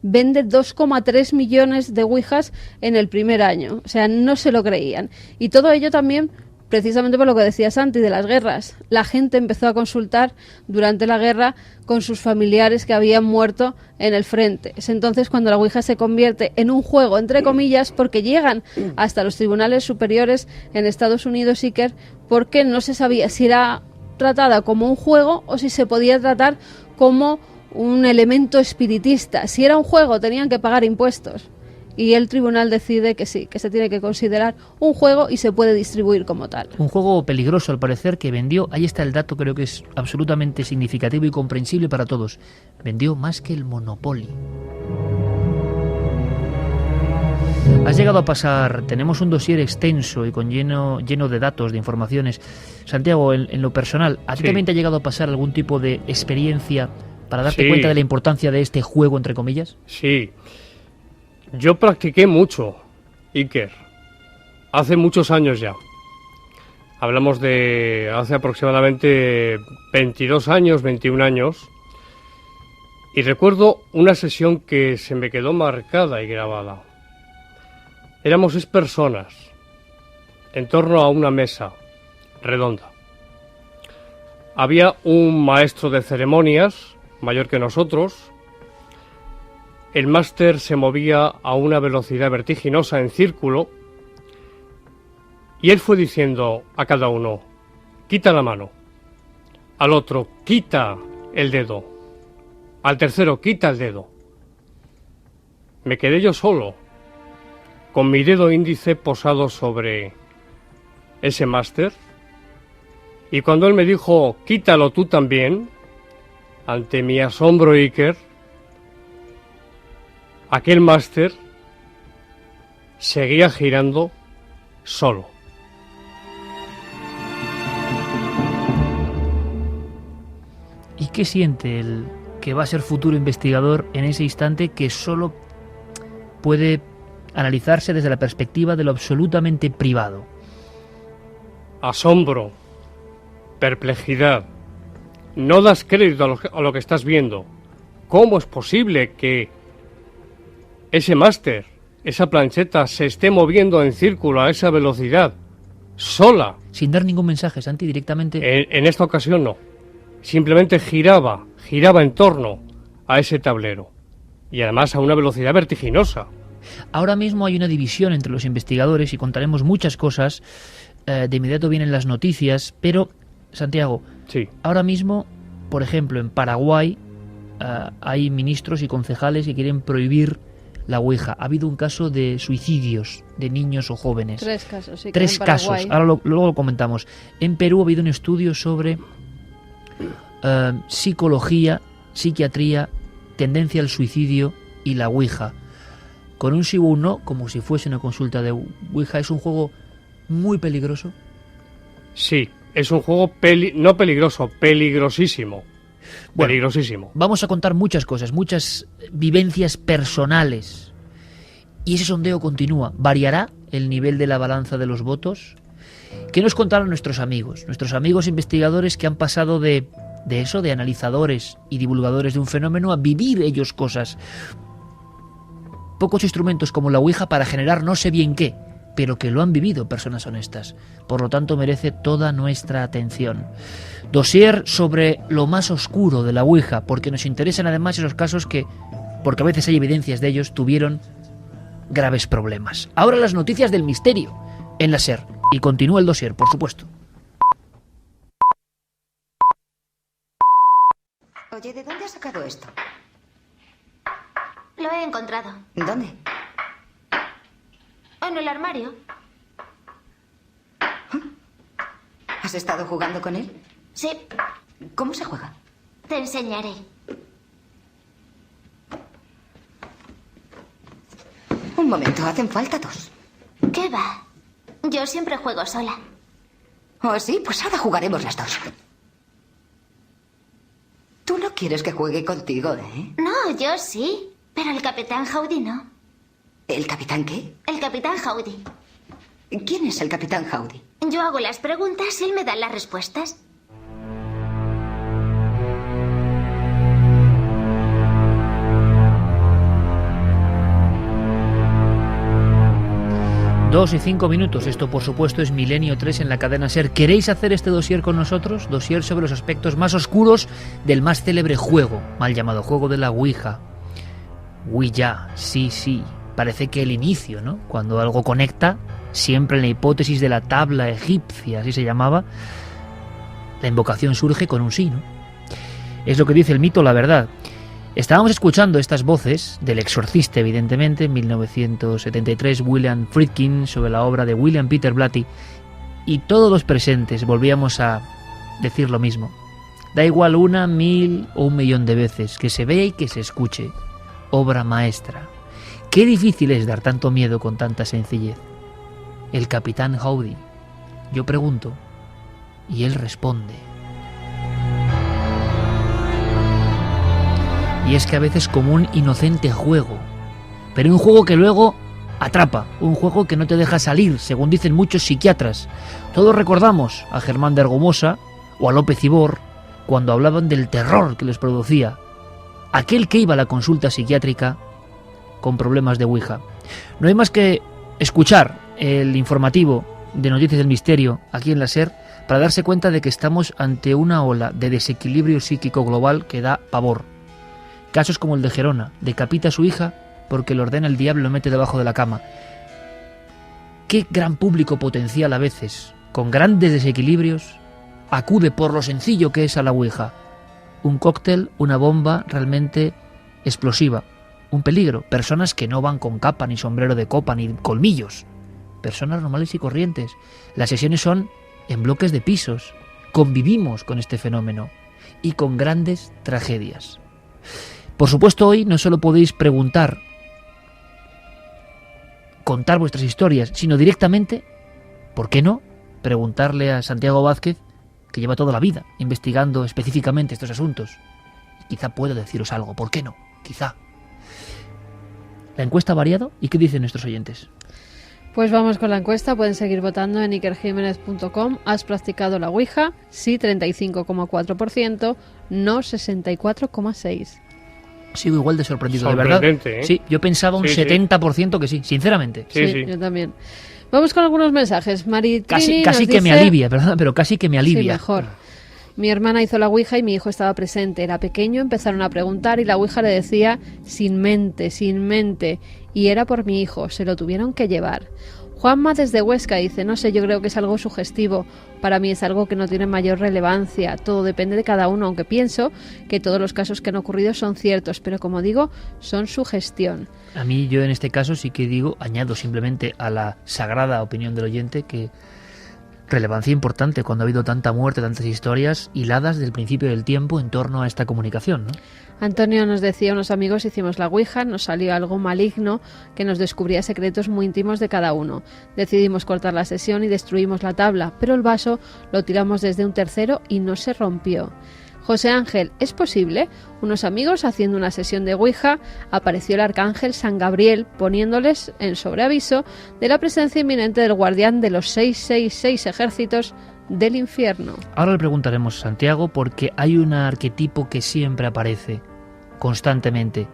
Vende 2,3 millones de ouijas en el primer año, o sea, no se lo creían, y todo ello también precisamente por lo que decía Santi de las guerras. La gente empezó a consultar durante la guerra con sus familiares que habían muerto en el frente. Es entonces cuando la Ouija se convierte en un juego, entre comillas, porque llegan hasta los tribunales superiores en Estados Unidos, Iker, porque no se sabía si era tratada como un juego o si se podía tratar como un elemento espiritista. Si era un juego tenían que pagar impuestos. Y el tribunal decide que sí, que se tiene que considerar un juego y se puede distribuir como tal. Un juego peligroso, al parecer, que vendió, ahí está el dato, creo que es absolutamente significativo y comprensible para todos. Vendió más que el Monopoly. Has llegado a pasar, tenemos un dossier extenso y con lleno de datos, de informaciones. Santiago, en lo personal, ¿a ti también te ha llegado a pasar algún tipo de experiencia para darte cuenta de la importancia de este juego, entre comillas? Sí. Yo practiqué mucho, Iker, hace muchos años ya. Hablamos de hace aproximadamente 22 años, 21 años. Y recuerdo una sesión que se me quedó marcada y grabada. Éramos 6 personas en torno a una mesa redonda. Había un maestro de ceremonias, mayor que nosotros. El máster se movía a una velocidad vertiginosa en círculo y él fue diciendo a cada uno, quita la mano, al otro, quita el dedo, al tercero, quita el dedo. Me quedé yo solo, con mi dedo índice posado sobre ese máster, y cuando él me dijo, quítalo tú también, ante mi asombro, Iker, aquel máster seguía girando solo. ¿Y qué siente el que va a ser futuro investigador en ese instante que solo puede analizarse desde la perspectiva de lo absolutamente privado? Asombro, perplejidad. No das crédito a lo que estás viendo. ¿Cómo es posible que ese máster, esa plancheta, se esté moviendo en círculo a esa velocidad, sola? Sin dar ningún mensaje, Santi, directamente. En esta ocasión no. Simplemente giraba en torno a ese tablero. Y además a una velocidad vertiginosa. Ahora mismo hay una división entre los investigadores y contaremos muchas cosas. De inmediato vienen las noticias, pero, Santiago, sí. Ahora mismo, por ejemplo, en Paraguay hay ministros y concejales que quieren prohibir la Ouija. Ha habido un caso de suicidios de niños o jóvenes. 3 casos, sí. 3 casos, ahora luego lo comentamos. En Perú ha habido un estudio sobre psicología, psiquiatría, tendencia al suicidio y la Ouija. Con un sí o un no, como si fuese una consulta de Ouija, es un juego muy peligroso. Sí, es un juego no peligroso, peligrosísimo. Bueno, peligrosísimo. Vamos a contar muchas cosas, muchas vivencias personales. Y ese sondeo continúa. ¿Variará el nivel de la balanza de los votos? ¿Qué nos contaron nuestros amigos investigadores que han pasado de eso, de analizadores y divulgadores de un fenómeno, a vivir ellos cosas? Pocos instrumentos como la Ouija para generar no sé bien qué, pero que lo han vivido personas honestas. Por lo tanto, merece toda nuestra atención. Dossier sobre lo más oscuro de la Ouija, porque nos interesan además esos casos que, porque a veces hay evidencias de ellos, tuvieron graves problemas. Ahora las noticias del misterio en la SER. Y continúa el dossier, por supuesto. Oye, ¿de dónde has sacado esto? Lo he encontrado. ¿Dónde? En el armario. ¿Has estado jugando con él? Sí. ¿Cómo se juega? Te enseñaré. Un momento, hacen falta 2. ¿Qué va? Yo siempre juego sola. ¿Oh, sí? Pues ahora jugaremos las 2. Tú no quieres que juegue contigo, ¿eh? No, yo sí. Pero el capitán Howdy no. ¿El capitán qué? El capitán Howdy. ¿Quién es el capitán Howdy? Yo hago las preguntas y él me da las respuestas. 2 y 5 minutos. Esto, por supuesto, es Milenio 3 en la cadena SER. ¿Queréis hacer este dossier con nosotros? Dossier sobre los aspectos más oscuros del más célebre juego, mal llamado juego de la Ouija. Ouija, sí. Parece que el inicio, ¿no? Cuando algo conecta, siempre en la hipótesis de la tabla egipcia, así se llamaba, la invocación surge con un sí, ¿no? Es lo que dice el mito, la verdad. Estábamos escuchando estas voces del exorcista, evidentemente, en 1973, William Friedkin, sobre la obra de William Peter Blatty, y todos los presentes volvíamos a decir lo mismo. Da igual 1, 1000 o 1.000.000 de veces, que se vea y que se escuche. Obra maestra. Qué difícil es dar tanto miedo con tanta sencillez. El capitán Howdy. Yo pregunto, y él responde. Y es que a veces como un inocente juego, pero un juego que luego atrapa, un juego que no te deja salir, según dicen muchos psiquiatras. Todos recordamos a Germán de Argumosa o a López Ibor cuando hablaban del terror que les producía aquel que iba a la consulta psiquiátrica con problemas de Ouija. No hay más que escuchar el informativo de Noticias del Misterio aquí en la SER para darse cuenta de que estamos ante una ola de desequilibrio psíquico global que da pavor. Casos como el de Gerona, decapita a su hija porque le ordena el diablo y lo mete debajo de la cama. Qué gran público potencial a veces, con grandes desequilibrios, acude por lo sencillo que es a la Ouija. Un cóctel, una bomba realmente explosiva, un peligro. Personas que no van con capa, ni sombrero de copa, ni colmillos. Personas normales y corrientes. Las sesiones son en bloques de pisos. Convivimos con este fenómeno y con grandes tragedias. Por supuesto, hoy no solo podéis preguntar, contar vuestras historias, sino directamente, ¿por qué no?, preguntarle a Santiago Vázquez, que lleva toda la vida investigando específicamente estos asuntos. Y quizá pueda deciros algo, ¿por qué no? Quizá. ¿La encuesta ha variado? ¿Y qué dicen nuestros oyentes? Pues vamos con la encuesta, pueden seguir votando en ikerjimenez.com. ¿Has practicado la Ouija? Sí, 35,4%, no 64,6%. Sigo igual de sorprendido, de verdad. ¿Eh? Sí, yo pensaba un 70% que sí, sinceramente. Sí, yo también. Vamos con algunos mensajes. Casi que me alivia, perdón, pero casi que me alivia. Sí, mejor. Mi hermana hizo la Ouija y mi hijo estaba presente. Era pequeño, empezaron a preguntar y la Ouija le decía sin mente, y era por mi hijo, se lo tuvieron que llevar. Juanma desde Huesca dice, no sé, yo creo que es algo sugestivo. Para mí es algo que no tiene mayor relevancia. Todo depende de cada uno, aunque pienso que todos los casos que han ocurrido son ciertos, pero como digo, son sugestión. A mí, yo en este caso sí que digo, añado simplemente a la sagrada opinión del oyente que relevancia importante cuando ha habido tanta muerte, tantas historias hiladas desde el principio del tiempo en torno a esta comunicación, ¿no? Antonio nos decía, unos amigos hicimos la Ouija, nos salió algo maligno que nos descubría secretos muy íntimos de cada uno. Decidimos cortar la sesión y destruimos la tabla, pero el vaso lo tiramos desde un tercero y no se rompió. José Ángel, ¿es posible? Unos amigos haciendo una sesión de Ouija, apareció el arcángel San Gabriel poniéndoles en sobreaviso de la presencia inminente del guardián de los 666 ejércitos del infierno. Ahora le preguntaremos a Santiago porque hay un arquetipo que siempre aparece constantemente.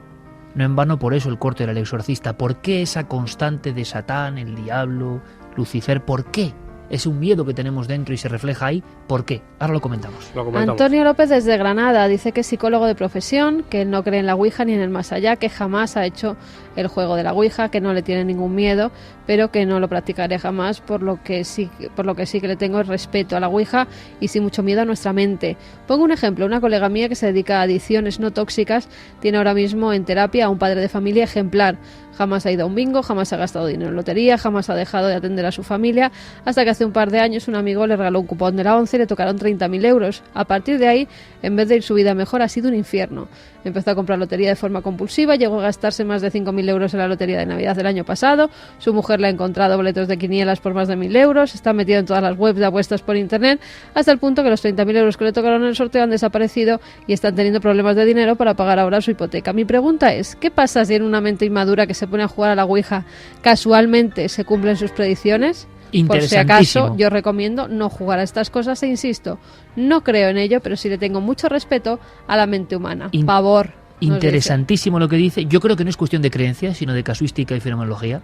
No en vano por eso el corte del exorcista. ¿Por qué esa constante de Satán, el diablo, Lucifer? ¿Por qué? Es un miedo que tenemos dentro y se refleja ahí. ¿Por qué? Ahora lo comentamos. Antonio López desde Granada dice que es psicólogo de profesión, que él no cree en la Ouija ni en el más allá, que jamás ha hecho el juego de la Ouija, que no le tiene ningún miedo, pero que no lo practicaré jamás, por lo que sí que le tengo respeto a la Ouija y sí mucho miedo a nuestra mente. Pongo un ejemplo, una colega mía que se dedica a adicciones no tóxicas tiene ahora mismo en terapia a un padre de familia ejemplar. Jamás ha ido a un bingo, jamás ha gastado dinero en lotería, jamás ha dejado de atender a su familia, hasta que hace un par de años un amigo le regaló un cupón de la ONCE y le tocaron 30.000 euros. A partir de ahí, en vez de ir su vida mejor, ha sido un infierno. Empezó a comprar lotería de forma compulsiva, llegó a gastarse más de 5.000 euros en la lotería de Navidad del año pasado, su mujer le ha encontrado boletos de quinielas por más de 1.000 euros, está metido en todas las webs de apuestas por internet, hasta el punto que los 30.000 euros que le tocaron en el sorteo han desaparecido y están teniendo problemas de dinero para pagar ahora su hipoteca. Mi pregunta es, ¿qué pasa si en una mente inmadura que se pone a jugar a la Ouija casualmente se cumplen sus predicciones? Por si acaso, yo recomiendo no jugar a estas cosas e insisto, no creo en ello, pero sí le tengo mucho respeto a la mente humana. Pavor. Interesantísimo lo que dice. Yo creo que no es cuestión de creencia, sino de casuística y fenomenología.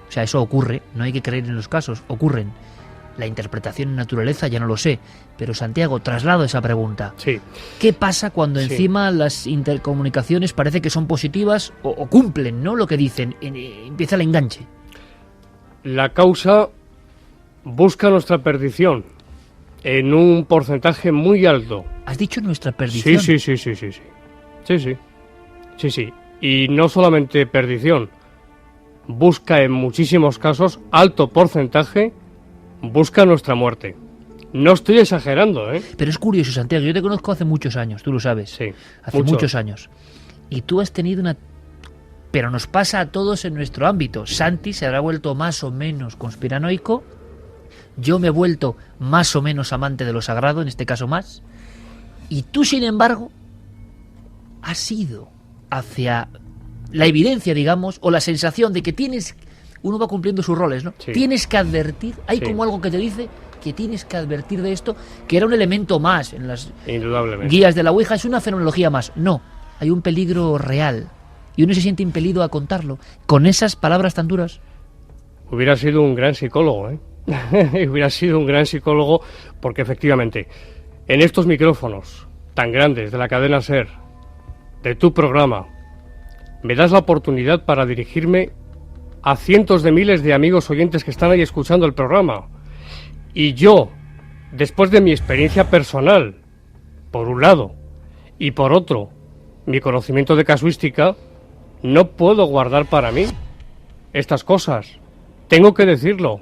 O sea, eso ocurre, no hay que creer en los casos, ocurren. La interpretación en naturaleza ya no lo sé, pero Santiago, traslado esa pregunta. Sí. ¿Qué pasa cuando encima las intercomunicaciones parece que son positivas o cumplen, ¿no?, lo que dicen? Empieza el enganche. La causa busca nuestra perdición en un porcentaje muy alto. ¿Has dicho nuestra perdición? Sí. Y no solamente perdición, busca en muchísimos casos, alto porcentaje, busca nuestra muerte. No estoy exagerando, ¿eh? Pero es curioso, Santiago, yo te conozco hace muchos años, tú lo sabes. Sí. Hace muchos años. Y tú has tenido una... Pero nos pasa a todos en nuestro ámbito. Santi se habrá vuelto más o menos conspiranoico. Yo me he vuelto más o menos amante de lo sagrado, en este caso más. Y tú, sin embargo, has ido hacia la evidencia, digamos, o la sensación de que tienes... Uno va cumpliendo sus roles, ¿no? Sí. Tienes que advertir. Hay como algo que te dice que tienes que advertir de esto, que era un elemento más en las Indudablemente. guías de la Ouija. Es una fenomenología más. No, hay un peligro real. Y uno se siente impelido a contarlo. Con esas palabras tan duras. Hubiera sido un gran psicólogo, ¿eh? Hubiera sido un gran psicólogo, porque efectivamente, en estos micrófonos tan grandes de la cadena SER, de tu programa, me das la oportunidad para dirigirme a cientos de miles de amigos oyentes que están ahí escuchando el programa. Y yo, después de mi experiencia personal, por un lado, y por otro, mi conocimiento de casuística, no puedo guardar para mí estas cosas. Tengo que decirlo.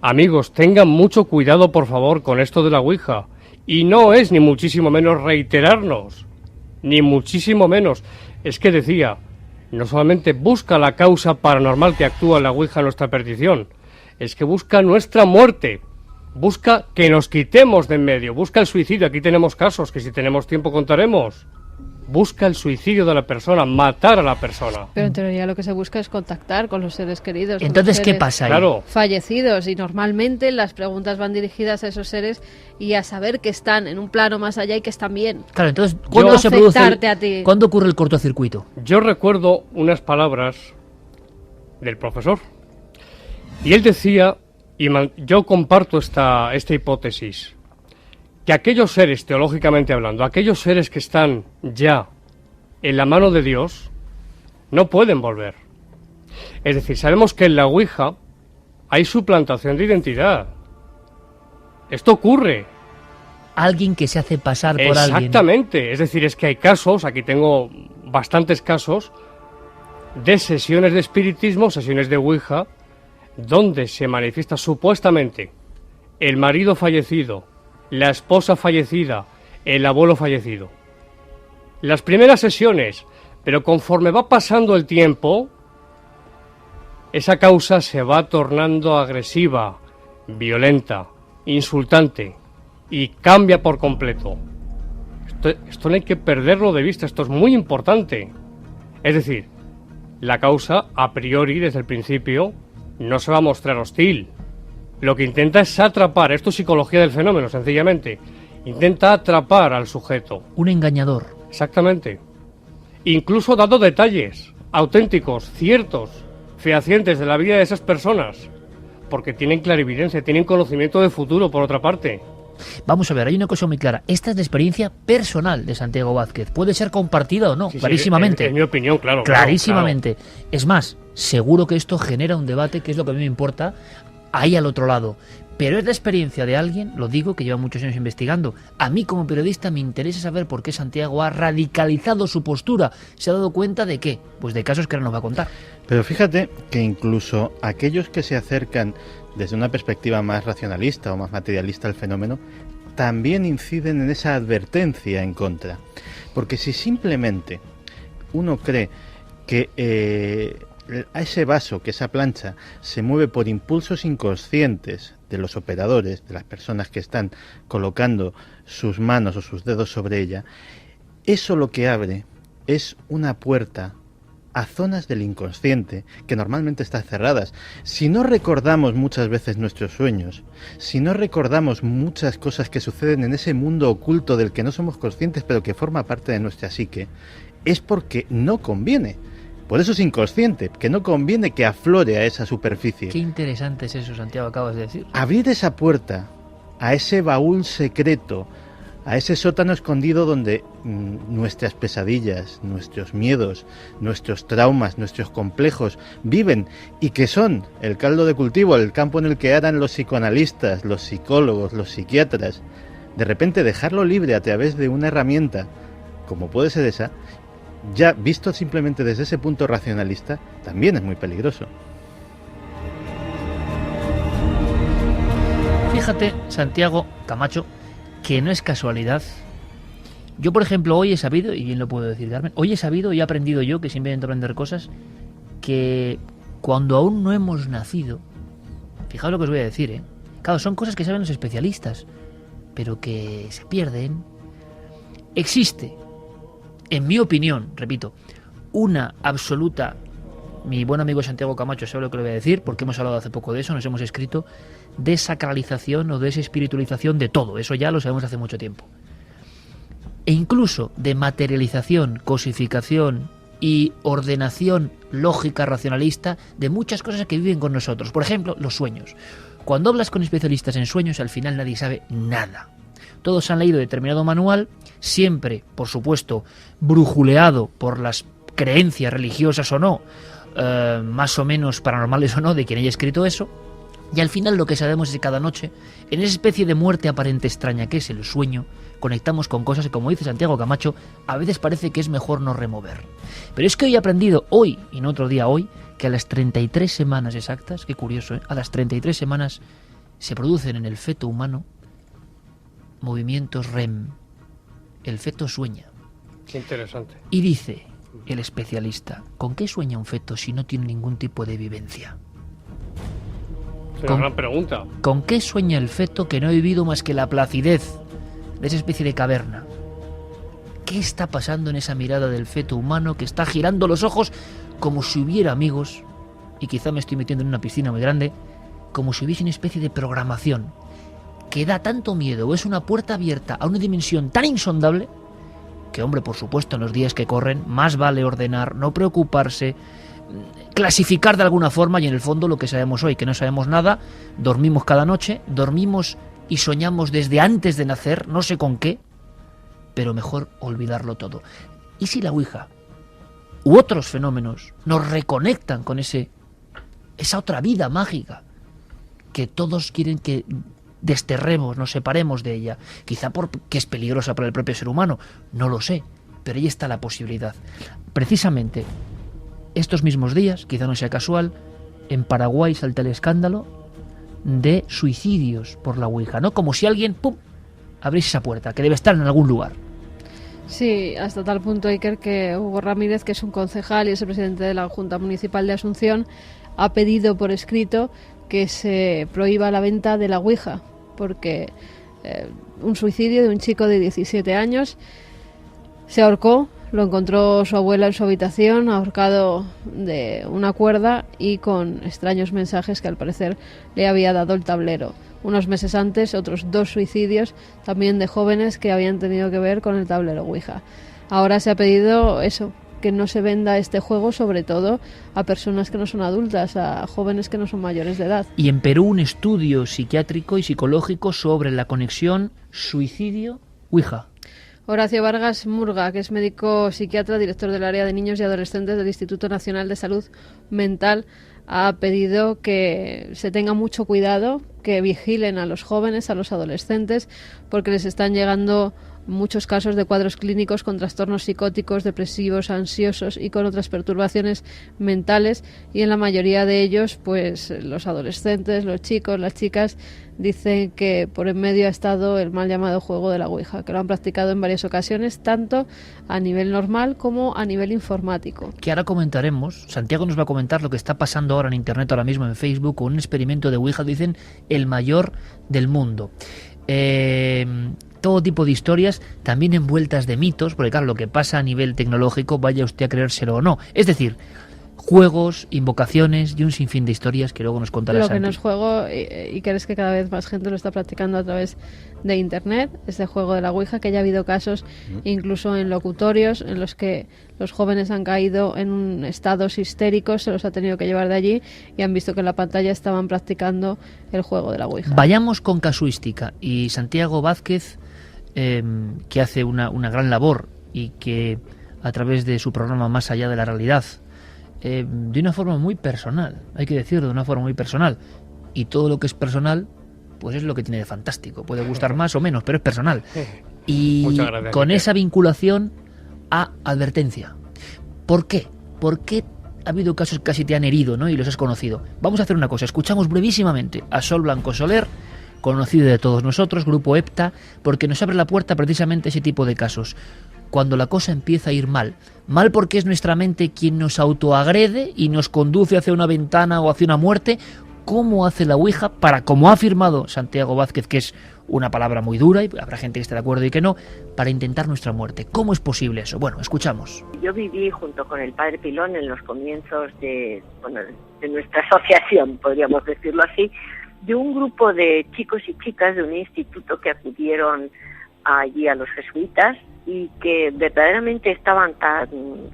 Amigos, tengan mucho cuidado, por favor, con esto de la Ouija. Y no es ni muchísimo menos reiterarnos, ni muchísimo menos. Es que decía, no solamente busca la causa paranormal que actúa en la Ouija en nuestra perdición, es que busca nuestra muerte, busca que nos quitemos de en medio, busca el suicidio. Aquí tenemos casos que si tenemos tiempo contaremos. Busca el suicidio de la persona, matar a la persona. Pero en teoría lo que se busca es contactar con los seres queridos. Entonces, los ¿qué seres pasa ahí? Claro. fallecidos, y normalmente las preguntas van dirigidas a esos seres y a saber que están en un plano más allá y que están bien. Claro, entonces, ¿cuándo se produce afectarte a ti. ¿Cuándo ocurre el cortocircuito? Yo recuerdo unas palabras del profesor. Y él decía, y yo comparto esta hipótesis, que aquellos seres, teológicamente hablando, aquellos seres que están ya en la mano de Dios, no pueden volver. Es decir, sabemos que en la Ouija hay suplantación de identidad. Esto ocurre. Alguien que se hace pasar por alguien. Exactamente. Es decir, es que hay casos, aquí tengo bastantes casos, de sesiones de espiritismo, sesiones de Ouija, donde se manifiesta supuestamente el marido fallecido, la esposa fallecida, el abuelo fallecido. Las primeras sesiones, pero conforme va pasando el tiempo, esa causa se va tornando agresiva, violenta, insultante, y cambia por completo. Esto no hay que perderlo de vista, esto es muy importante. Es decir, la causa, a priori, desde el principio, no se va a mostrar hostil. Lo que intenta es atrapar, esto es psicología del fenómeno, sencillamente. Intenta atrapar al sujeto. Un engañador. Exactamente. Incluso dando detalles auténticos, ciertos, fehacientes de la vida de esas personas. Porque tienen clarividencia, tienen conocimiento de futuro, por otra parte. Vamos a ver, hay una cosa muy clara. Esta es la experiencia personal de Santiago Vázquez. Puede ser compartida o no, Sí, clarísimamente. En mi opinión, claro. Clarísimamente. Claro. Es más, seguro que esto genera un debate, que es lo que a mí me importa, ahí al otro lado. Pero es la experiencia de alguien, lo digo, que lleva muchos años investigando. A mí como periodista me interesa saber por qué Santiago ha radicalizado su postura. ¿Se ha dado cuenta de qué? Pues de casos que ahora nos va a contar. Pero fíjate que incluso aquellos que se acercan desde una perspectiva más racionalista o más materialista al fenómeno, también inciden en esa advertencia en contra. Porque si simplemente uno cree que a ese vaso, que esa plancha, se mueve por impulsos inconscientes de los operadores, de las personas que están colocando sus manos o sus dedos sobre ella, eso lo que abre es una puerta a zonas del inconsciente que normalmente están cerradas. Si no recordamos muchas veces nuestros sueños, si no recordamos muchas cosas que suceden en ese mundo oculto del que no somos conscientes pero que forma parte de nuestra psique, es porque no conviene. Por eso es inconsciente, que no conviene que aflore a esa superficie. Qué interesante es eso, Santiago, acabas de decir. Abrir esa puerta a ese baúl secreto, a ese sótano escondido donde nuestras pesadillas, nuestros miedos, nuestros traumas, nuestros complejos viven y que son el caldo de cultivo, el campo en el que aran los psicoanalistas, los psicólogos, los psiquiatras. De repente dejarlo libre a través de una herramienta como puede ser esa, ya visto simplemente desde ese punto racionalista, también es muy peligroso. Fíjate, Santiago Camacho, que no es casualidad. Yo, por ejemplo, hoy he sabido, y bien lo puedo decir, Carmen, hoy he sabido y he aprendido yo, que siempre intento aprender cosas, que cuando aún no hemos nacido, fijaos lo que os voy a decir, ¿eh? Claro, son cosas que saben los especialistas, pero que se pierden. Existe, en mi opinión, repito, una absoluta, mi buen amigo Santiago Camacho sabe lo que le voy a decir, porque hemos hablado hace poco de eso, nos hemos escrito, desacralización o desespiritualización de todo, eso ya lo sabemos hace mucho tiempo. E incluso de materialización, cosificación y ordenación lógica, racionalista de muchas cosas que viven con nosotros. Por ejemplo, los sueños. Cuando hablas con especialistas en sueños, al final nadie sabe nada. Todos han leído determinado manual, siempre, por supuesto, brujuleado por las creencias religiosas o no, más o menos paranormales o no, de quien haya escrito eso. Y al final lo que sabemos es que cada noche, en esa especie de muerte aparente extraña que es el sueño, conectamos con cosas que, como dice Santiago Camacho, a veces parece que es mejor no remover. Pero es que hoy he aprendido, hoy y no otro día hoy, que a las 33 semanas exactas, qué curioso, ¿eh? A las 33 semanas se producen en el feto humano movimientos REM. El feto sueña. Qué interesante. Y dice el especialista, ¿con qué sueña un feto si no tiene ningún tipo de vivencia? Es una gran pregunta. ¿Con qué sueña el feto que no ha vivido más que la placidez de esa especie de caverna? ¿Qué está pasando en esa mirada del feto humano que está girando los ojos como si hubiera amigos, y quizá me estoy metiendo en una piscina muy grande, como si hubiese una especie de programación que da tanto miedo o es una puerta abierta a una dimensión tan insondable que, hombre, por supuesto, en los días que corren más vale ordenar, no preocuparse, clasificar de alguna forma, y en el fondo lo que sabemos hoy, que no sabemos nada, dormimos cada noche, dormimos y soñamos desde antes de nacer, no sé con qué, pero mejor olvidarlo todo. ¿Y si la Ouija u otros fenómenos nos reconectan con esa otra vida mágica que todos quieren que desterremos, nos separemos de ella? Quizá porque es peligrosa para el propio ser humano, no lo sé, pero ahí está la posibilidad. Precisamente estos mismos días, quizá no sea casual, en Paraguay salta el escándalo de suicidios por la Ouija, ¿no? Como si alguien, ¡pum!, abriese esa puerta, que debe estar en algún lugar. Sí, hasta tal punto, Iker, que Hugo Ramírez, que es un concejal y es el presidente de la Junta Municipal de Asunción, ha pedido por escrito que se prohíba la venta de la Ouija, porque un suicidio de un chico de 17 años se ahorcó, lo encontró su abuela en su habitación, ahorcado de una cuerda y con extraños mensajes que al parecer le había dado el tablero. Unos meses antes, otros 2 suicidios, también de jóvenes que habían tenido que ver con el tablero Ouija. Ahora se ha pedido eso, que no se venda este juego, sobre todo a personas que no son adultas, a jóvenes que no son mayores de edad. Y en Perú un estudio psiquiátrico y psicológico sobre la conexión suicidio-Ouija. Horacio Vargas Murga, que es médico psiquiatra, director del área de niños y adolescentes del Instituto Nacional de Salud Mental, ha pedido que se tenga mucho cuidado, que vigilen a los jóvenes, a los adolescentes, porque les están llegando muchos casos de cuadros clínicos con trastornos psicóticos, depresivos, ansiosos y con otras perturbaciones mentales, y en la mayoría de ellos, pues los adolescentes, los chicos, las chicas, dicen que por en medio ha estado el mal llamado juego de la Ouija, que lo han practicado en varias ocasiones, tanto a nivel normal como a nivel informático. Que ahora comentaremos, Santiago nos va a comentar lo que está pasando ahora en internet, ahora mismo en Facebook, con un experimento de Ouija, dicen el mayor del mundo. Todo tipo de historias, también envueltas de mitos, porque claro, lo que pasa a nivel tecnológico, vaya usted a creérselo o no. Es decir, juegos, invocaciones y un sinfín de historias que luego nos contará Lo Santi. que no es juego, y crees que cada vez más gente lo está practicando a través de internet, este juego de la Ouija, que ya ha habido casos incluso en locutorios en los que los jóvenes han caído en estados histéricos, se los ha tenido que llevar de allí y han visto que en la pantalla estaban practicando el juego de la Ouija. Vayamos con casuística, y Santiago Vázquez, que hace una gran labor y que a través de su programa Más allá de la realidad, de una forma muy personal, hay que decirlo, de una forma muy personal, y todo lo que es personal pues es lo que tiene de fantástico, puede gustar más o menos, pero es personal, y Muchas gracias, con Iker. esa vinculación a advertencia. ¿Por qué? ¿Por qué ha habido casos que casi te han herido, ¿no? Y los has conocido? Vamos a hacer una cosa, escuchamos brevísimamente a Sol Blanco Soler, conocido de todos nosotros, Grupo EPTA, porque nos abre la puerta precisamente ese tipo de casos. Cuando la cosa empieza a ir mal. Mal porque es nuestra mente quien nos autoagrede y nos conduce hacia una ventana o hacia una muerte. ¿Cómo hace la Ouija para, como ha afirmado Santiago Vázquez, que es una palabra muy dura, y habrá gente que esté de acuerdo y que no, para intentar nuestra muerte? ¿Cómo es posible eso? Bueno, escuchamos. Yo viví junto con el padre Pilón en los comienzos de nuestra asociación, podríamos decirlo así, de un grupo de chicos y chicas de un instituto que acudieron allí a los jesuitas y que verdaderamente estaban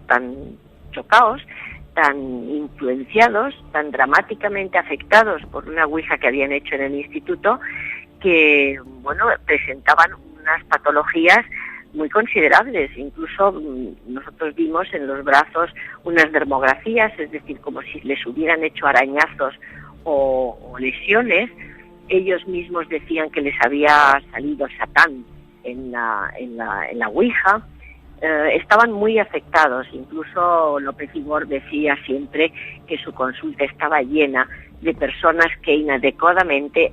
tan chocados, tan influenciados, tan dramáticamente afectados por una Ouija que habían hecho en el instituto, que presentaban unas patologías muy considerables. Incluso nosotros vimos en los brazos unas dermografías, es decir, como si les hubieran hecho arañazos o lesiones. Ellos mismos decían que les había salido Satán en la Ouija. Estaban muy afectados. Incluso López Igor decía siempre que su consulta estaba llena de personas que inadecuadamente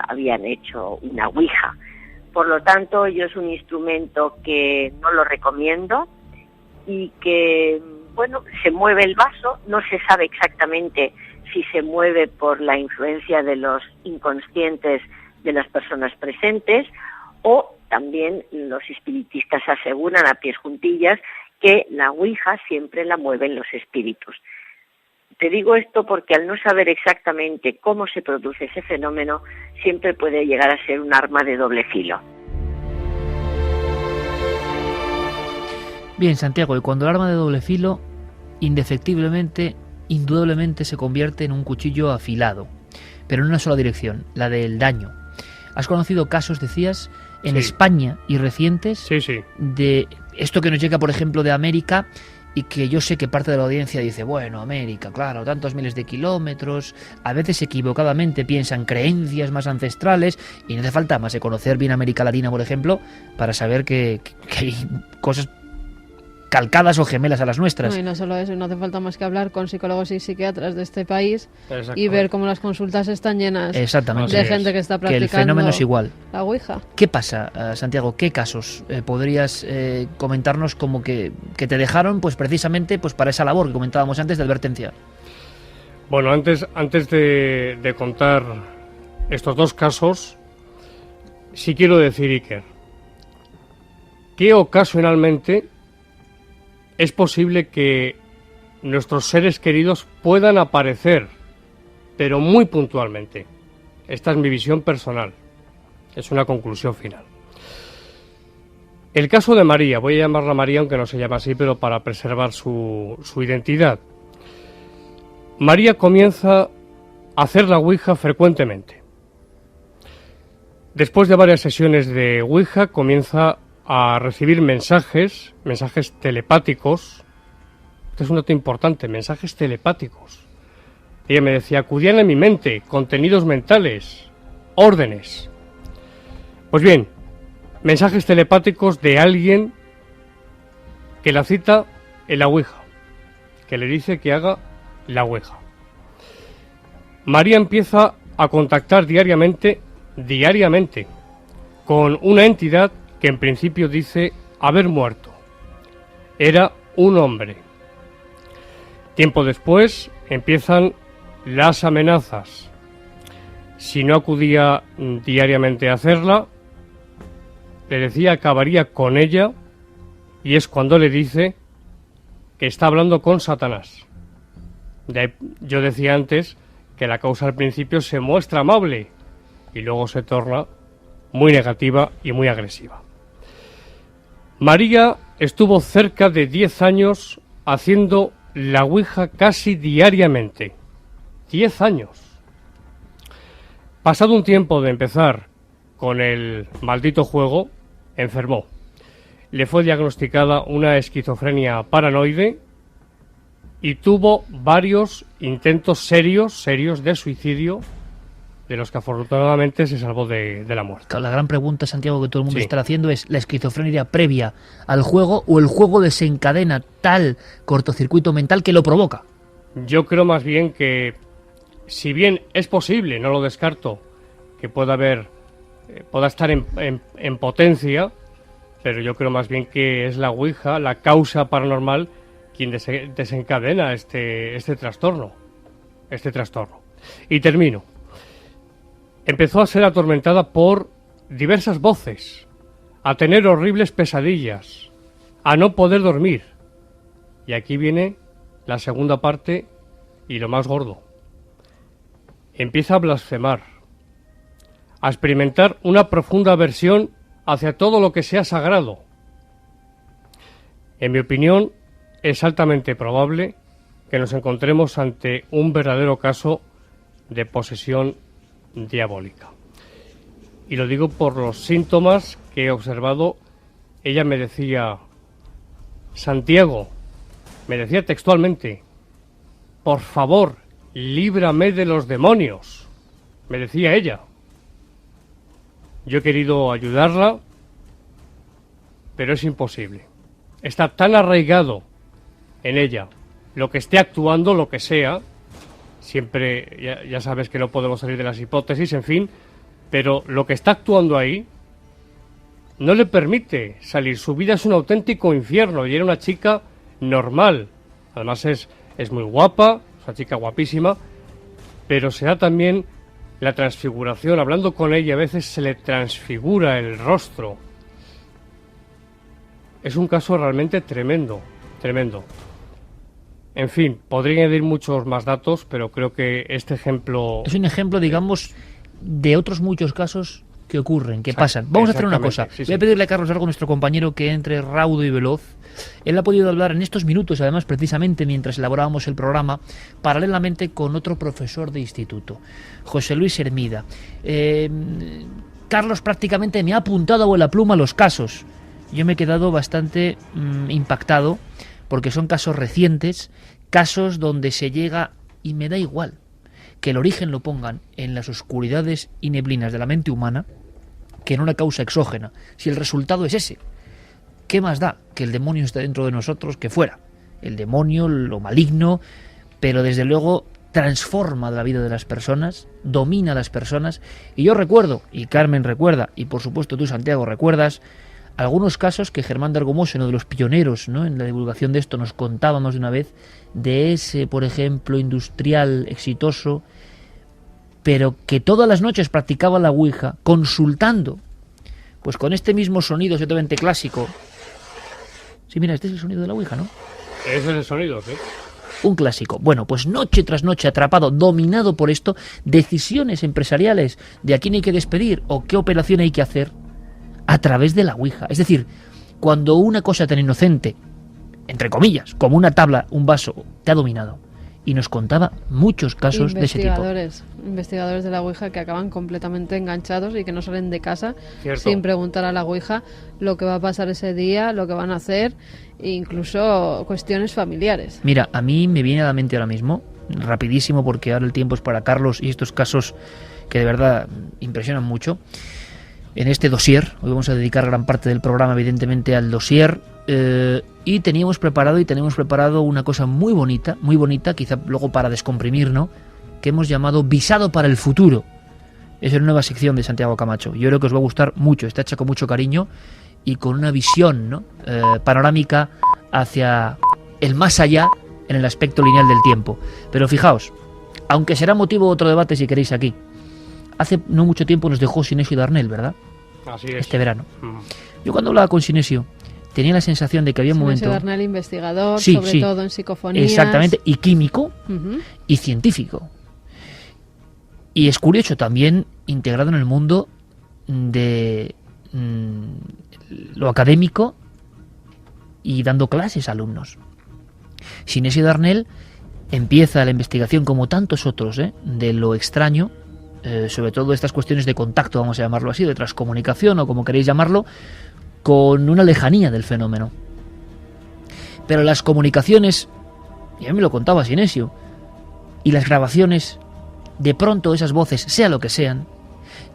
habían hecho una Ouija. Por lo tanto, yo es un instrumento que no lo recomiendo y que, se mueve el vaso, no se sabe exactamente si se mueve por la influencia de los inconscientes de las personas presentes, o también los espiritistas aseguran a pies juntillas que la Ouija siempre la mueven los espíritus. Te digo esto porque al no saber exactamente cómo se produce ese fenómeno, siempre puede llegar a ser un arma de doble filo. Bien, Santiago, y cuando el arma de doble filo, indefectiblemente, indudablemente se convierte en un cuchillo afilado, pero en una sola dirección, la del daño. ¿Has conocido casos, decías, en España y recientes de esto que nos llega, por ejemplo, de América, y que yo sé que parte de la audiencia dice, bueno, América, claro, tantos miles de kilómetros, a veces equivocadamente piensan creencias más ancestrales, y no hace falta más de conocer bien América Latina, por ejemplo, para saber que hay cosas calcadas o gemelas a las nuestras. No, y no solo eso, no hace falta más que hablar con psicólogos y psiquiatras de este país y ver cómo las consultas están llenas de gente que está practicando que el fenómeno es igual. La Ouija. ¿Qué pasa, Santiago? ¿Qué casos podrías comentarnos como que te dejaron pues precisamente pues para esa labor que comentábamos antes de advertencia? Bueno, antes de contar estos dos casos, sí quiero decir, Iker, que ocasionalmente es posible que nuestros seres queridos puedan aparecer, pero muy puntualmente. Esta es mi visión personal. Es una conclusión final. El caso de María, voy a llamarla María, aunque no se llama así, pero para preservar su identidad. María comienza a hacer la Ouija frecuentemente. Después de varias sesiones de Ouija, comienza a recibir mensajes telepáticos. Este es un dato importante, mensajes telepáticos. Ella me decía, acudían en mi mente, contenidos mentales, órdenes. Pues bien, mensajes telepáticos de alguien que la cita en la Ouija, que le dice que haga la Ouija. María empieza a contactar diariamente, con una entidad que en principio dice haber muerto. Era un hombre. Tiempo después empiezan las amenazas. Si no acudía diariamente a hacerla, le decía que acabaría con ella, y es cuando le dice que está hablando con Satanás. Yo decía antes que la causa al principio se muestra amable y luego se torna muy negativa y muy agresiva. María estuvo cerca de 10 años haciendo la Ouija casi diariamente. 10 años. Pasado un tiempo de empezar con el maldito juego, enfermó. Le fue diagnosticada una esquizofrenia paranoide y tuvo varios intentos serios de suicidio, de los que afortunadamente se salvó de la muerte. La gran pregunta, Santiago, que todo el mundo está haciendo es: ¿la esquizofrenia previa al juego o el juego desencadena tal cortocircuito mental que lo provoca? Yo creo más bien que, si bien es posible, no lo descarto, que pueda estar en potencia, pero yo creo más bien que es la Ouija, la causa paranormal, quien desencadena este trastorno. Y termino. Empezó a ser atormentada por diversas voces, a tener horribles pesadillas, a no poder dormir. Y aquí viene la segunda parte y lo más gordo. Empieza a blasfemar, a experimentar una profunda aversión hacia todo lo que sea sagrado. En mi opinión, es altamente probable que nos encontremos ante un verdadero caso de posesión diabólica. Y lo digo por los síntomas que he observado. Ella me decía: Santiago, me decía textualmente, por favor, líbrame de los demonios, me decía ella. Yo he querido ayudarla, pero es imposible. Está tan arraigado en ella lo que esté actuando, lo que sea. Siempre, ya sabes que no podemos salir de las hipótesis, en fin, pero lo que está actuando ahí no le permite salir. Su vida es un auténtico infierno y era una chica normal. Además es muy guapa, es una chica guapísima, pero se da también la transfiguración. Hablando con ella a veces se le transfigura el rostro. Es un caso realmente tremendo. En fin, podría añadir muchos más datos, pero creo que este ejemplo... Es un ejemplo, digamos, de otros muchos casos que ocurren, que pasan. Vamos a hacer una cosa. Voy a pedirle a Carlos Largo, nuestro compañero, que entre raudo y veloz. Él ha podido hablar en estos minutos, además, precisamente mientras elaborábamos el programa, paralelamente con otro profesor de instituto, José Luis Hermida. Carlos prácticamente me ha apuntado a vuela pluma los casos. Yo me he quedado bastante impactado, porque son casos recientes, casos donde se llega, y me da igual que el origen lo pongan en las oscuridades y neblinas de la mente humana, que en una causa exógena. Si el resultado es ese, ¿qué más da que el demonio esté dentro de nosotros que fuera? El demonio, lo maligno, pero desde luego transforma la vida de las personas, domina a las personas. Y yo recuerdo, y Carmen recuerda, y por supuesto tú, Santiago, recuerdas algunos casos que Germán de Argomós, uno de los pioneros, ¿no?, en la divulgación de esto, nos contábamos de una vez, de ese, por ejemplo, industrial exitoso, pero que todas las noches practicaba la Ouija, consultando, pues con este mismo sonido ciertamente clásico. Sí, mira, este es el sonido de la Ouija, ¿no? Ese es el sonido, sí. Un clásico. Bueno, pues noche tras noche atrapado, dominado por esto, decisiones empresariales de a quién hay que despedir o qué operación hay que hacer, a través de la Ouija. Es decir, cuando una cosa tan inocente, entre comillas, como una tabla, un vaso, te ha dominado. Y nos contaba muchos casos de ese tipo. Investigadores de la Ouija que acaban completamente enganchados y que no salen de casa Cierto. sin preguntar a la Ouija lo que va a pasar ese día, lo que van a hacer, e incluso cuestiones familiares. Mira, a mí me viene a la mente ahora mismo, rapidísimo, porque ahora el tiempo es para Carlos y estos casos que de verdad impresionan mucho. En este dossier, hoy vamos a dedicar gran parte del programa evidentemente al dossier, y tenemos preparado una cosa muy bonita, quizá luego para descomprimir, ¿no?, que hemos llamado Visado para el Futuro. Es una nueva sección de Santiago Camacho. Yo creo que os va a gustar mucho, está hecha con mucho cariño y con una visión, ¿no?, panorámica hacia el más allá en el aspecto lineal del tiempo. Pero fijaos, aunque será motivo de otro debate si queréis aquí, hace no mucho tiempo nos dejó Sinesio Darnell, ¿verdad? Así es. Este verano. Yo cuando hablaba con Sinesio tenía la sensación de que había un momento... Darnell, investigador, sí, sobre sí, todo en psicofonías. exactamente, y químico y científico. Y es curioso también integrado en el mundo de lo académico y dando clases a alumnos. Sinesio Darnell empieza la investigación, como tantos otros, de lo extraño, sobre todo estas cuestiones de contacto, vamos a llamarlo así, de transcomunicación o como queréis llamarlo, con una lejanía del fenómeno. Pero las comunicaciones, y a mí me lo contaba Sinesio, y las grabaciones, de pronto esas voces, sea lo que sean,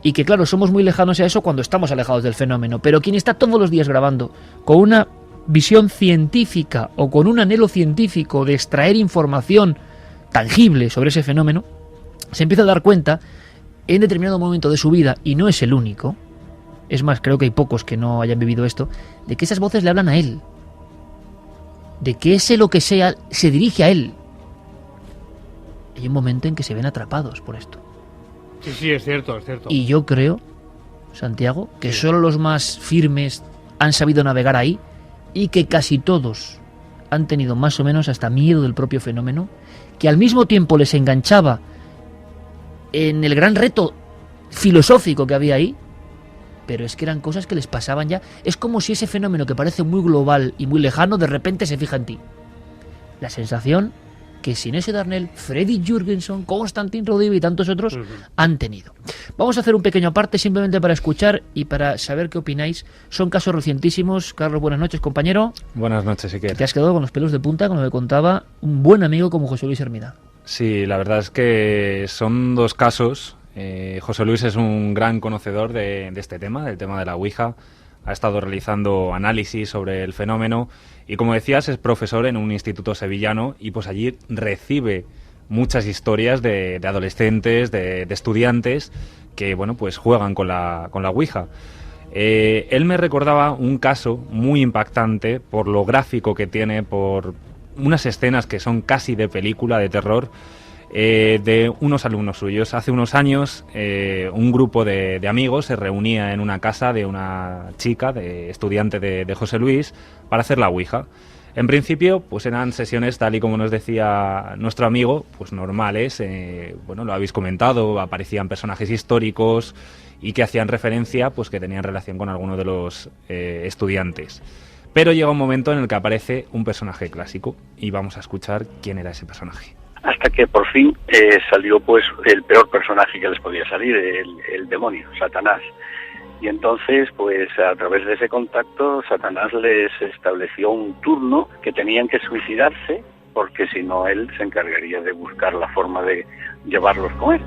y que claro, somos muy lejanos a eso cuando estamos alejados del fenómeno, pero quien está todos los días grabando con una visión científica o con un anhelo científico de extraer información tangible sobre ese fenómeno, se empieza a dar cuenta en determinado momento de su vida, y no es el único, es más, creo que hay pocos que no hayan vivido esto, de que esas voces le hablan a él, de que ese lo que sea se dirige a él. Hay un momento en que se ven atrapados por esto. Sí, es cierto, es cierto. Y yo creo, Santiago, que solo los más firmes han sabido navegar ahí, y que casi todos han tenido más o menos hasta miedo del propio fenómeno, que al mismo tiempo les enganchaba en el gran reto filosófico que había ahí, pero es que eran cosas que les pasaban ya. Es como si ese fenómeno que parece muy global y muy lejano de repente se fija en ti. La sensación que Sinesio Darnell, Freddy Jurgenson, Konstantin Rodiva y tantos otros han tenido. Vamos a hacer un pequeño aparte simplemente para escuchar y para saber qué opináis. Son casos recientísimos. Carlos, buenas noches, compañero. Buenas noches, Iker. Te has quedado con los pelos de punta con lo que contaba un buen amigo como José Luis Hermida. Sí, la verdad es que son dos casos. José Luis es un gran conocedor de este tema, del tema de la Ouija. Ha estado realizando análisis sobre el fenómeno y, como decías, es profesor en un instituto sevillano y pues allí recibe muchas historias de adolescentes, de estudiantes que, bueno, pues juegan con la Ouija. Él me recordaba un caso muy impactante por lo gráfico que tiene, por unas escenas que son casi de película, de terror, de unos alumnos suyos. Hace unos años un grupo de amigos se reunía en una casa de una chica, de estudiante de José Luis, para hacer la Ouija. En principio, pues eran sesiones, tal y como nos decía nuestro amigo, pues normales. Bueno, lo habéis comentado, aparecían personajes históricos y que hacían referencia, pues que tenían relación con alguno de los estudiantes. Pero llega un momento en el que aparece un personaje clásico y vamos a escuchar quién era ese personaje. Hasta que por fin salió pues el peor personaje que les podía salir, el demonio, Satanás. Y entonces, pues a través de ese contacto, Satanás les estableció un turno que tenían que suicidarse, porque si no él se encargaría de buscar la forma de llevarlos con él.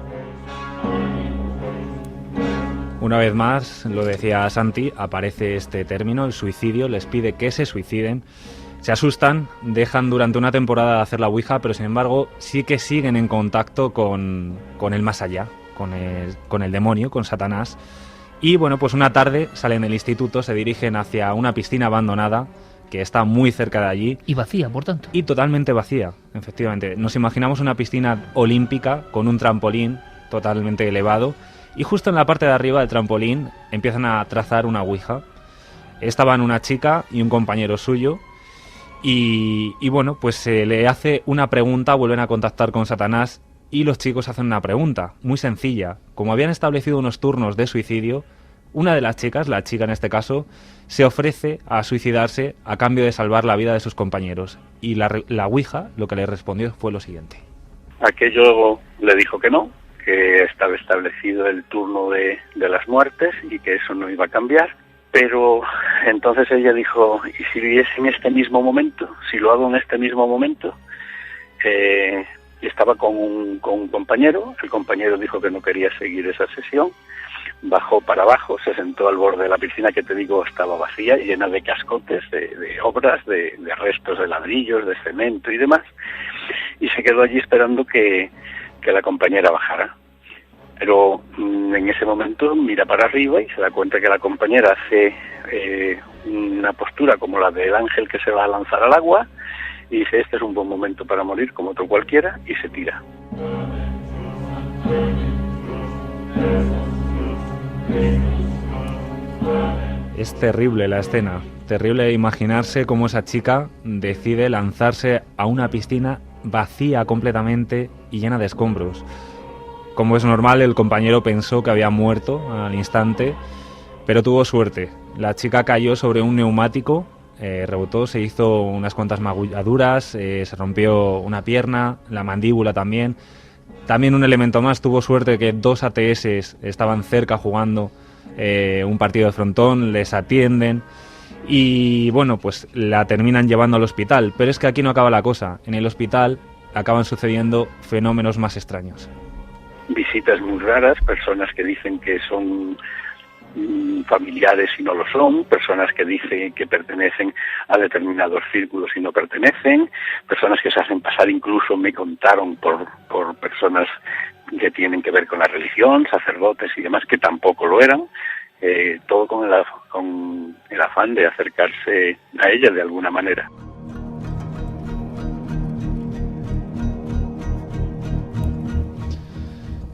Una vez más, lo decía Santi, aparece este término, el suicidio, les pide que se suiciden. Se asustan, dejan durante una temporada de hacer la Ouija, pero sin embargo sí que siguen en contacto con el más allá, con el demonio, con Satanás. Y bueno, pues una tarde salen del instituto, se dirigen hacia una piscina abandonada que está muy cerca de allí. Y vacía, por tanto. Y totalmente vacía, efectivamente. Nos imaginamos una piscina olímpica con un trampolín totalmente elevado y justo en la parte de arriba del trampolín empiezan a trazar una Ouija. Estaban una chica y un compañero suyo. Y bueno, pues se le hace una pregunta, vuelven a contactar con Satanás y los chicos hacen una pregunta muy sencilla. Como habían establecido unos turnos de suicidio, una de las chicas, la chica en este caso, se ofrece a suicidarse a cambio de salvar la vida de sus compañeros. Y la Ouija lo que le respondió fue lo siguiente. Aquello le dijo que no, que estaba establecido el turno de las muertes y que eso no iba a cambiar. Pero entonces ella dijo, ¿y si es en este mismo momento? Si lo hago en este mismo momento. Estaba con un compañero, el compañero dijo que no quería seguir esa sesión, bajó para abajo, se sentó al borde de la piscina, que te digo estaba vacía, llena de cascotes, de obras, de restos de ladrillos, de cemento y demás, y se quedó allí esperando que la compañera bajara. Pero en ese momento mira para arriba y se da cuenta que la compañera hace una postura como la del ángel que se va a lanzar al agua y dice, este es un buen momento para morir como otro cualquiera, y se tira. Es terrible la escena, terrible imaginarse cómo esa chica decide lanzarse a una piscina vacía completamente y llena de escombros. Como es normal, el compañero pensó que había muerto al instante, pero tuvo suerte. La chica cayó sobre un neumático, rebotó, se hizo unas cuantas magulladuras, se rompió una pierna, la mandíbula también. También un elemento más, tuvo suerte que 2 ATS estaban cerca jugando un partido de frontón, les atienden y bueno, pues la terminan llevando al hospital. Pero es que aquí no acaba la cosa. En el hospital acaban sucediendo fenómenos más extraños. Visitas muy raras, personas que dicen que son familiares y no lo son, personas que dicen que pertenecen a determinados círculos y no pertenecen, personas que se hacen pasar, incluso me contaron por personas que tienen que ver con la religión, sacerdotes y demás, que tampoco lo eran, todo con el afán de acercarse a ella de alguna manera.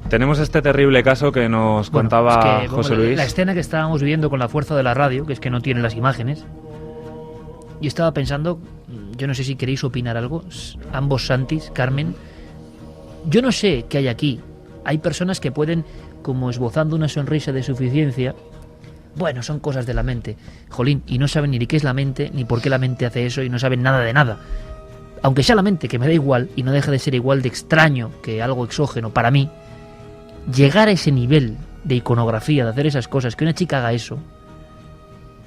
Tenemos este terrible caso que nos contaba José Luis. La escena que estábamos viendo con la fuerza de la radio, que es que no tiene las imágenes. Yo estaba pensando, yo no sé si queréis opinar algo, ambos Santis, Carmen. Yo no sé qué hay aquí. Hay personas que pueden, como esbozando una sonrisa de suficiencia, bueno, son cosas de la mente. Jolín, y no saben ni de qué es la mente, ni por qué la mente hace eso, y no saben nada de nada. Aunque sea la mente, que me da igual, y no deja de ser igual de extraño que algo exógeno para mí, llegar a ese nivel de iconografía, de hacer esas cosas, que una chica haga eso,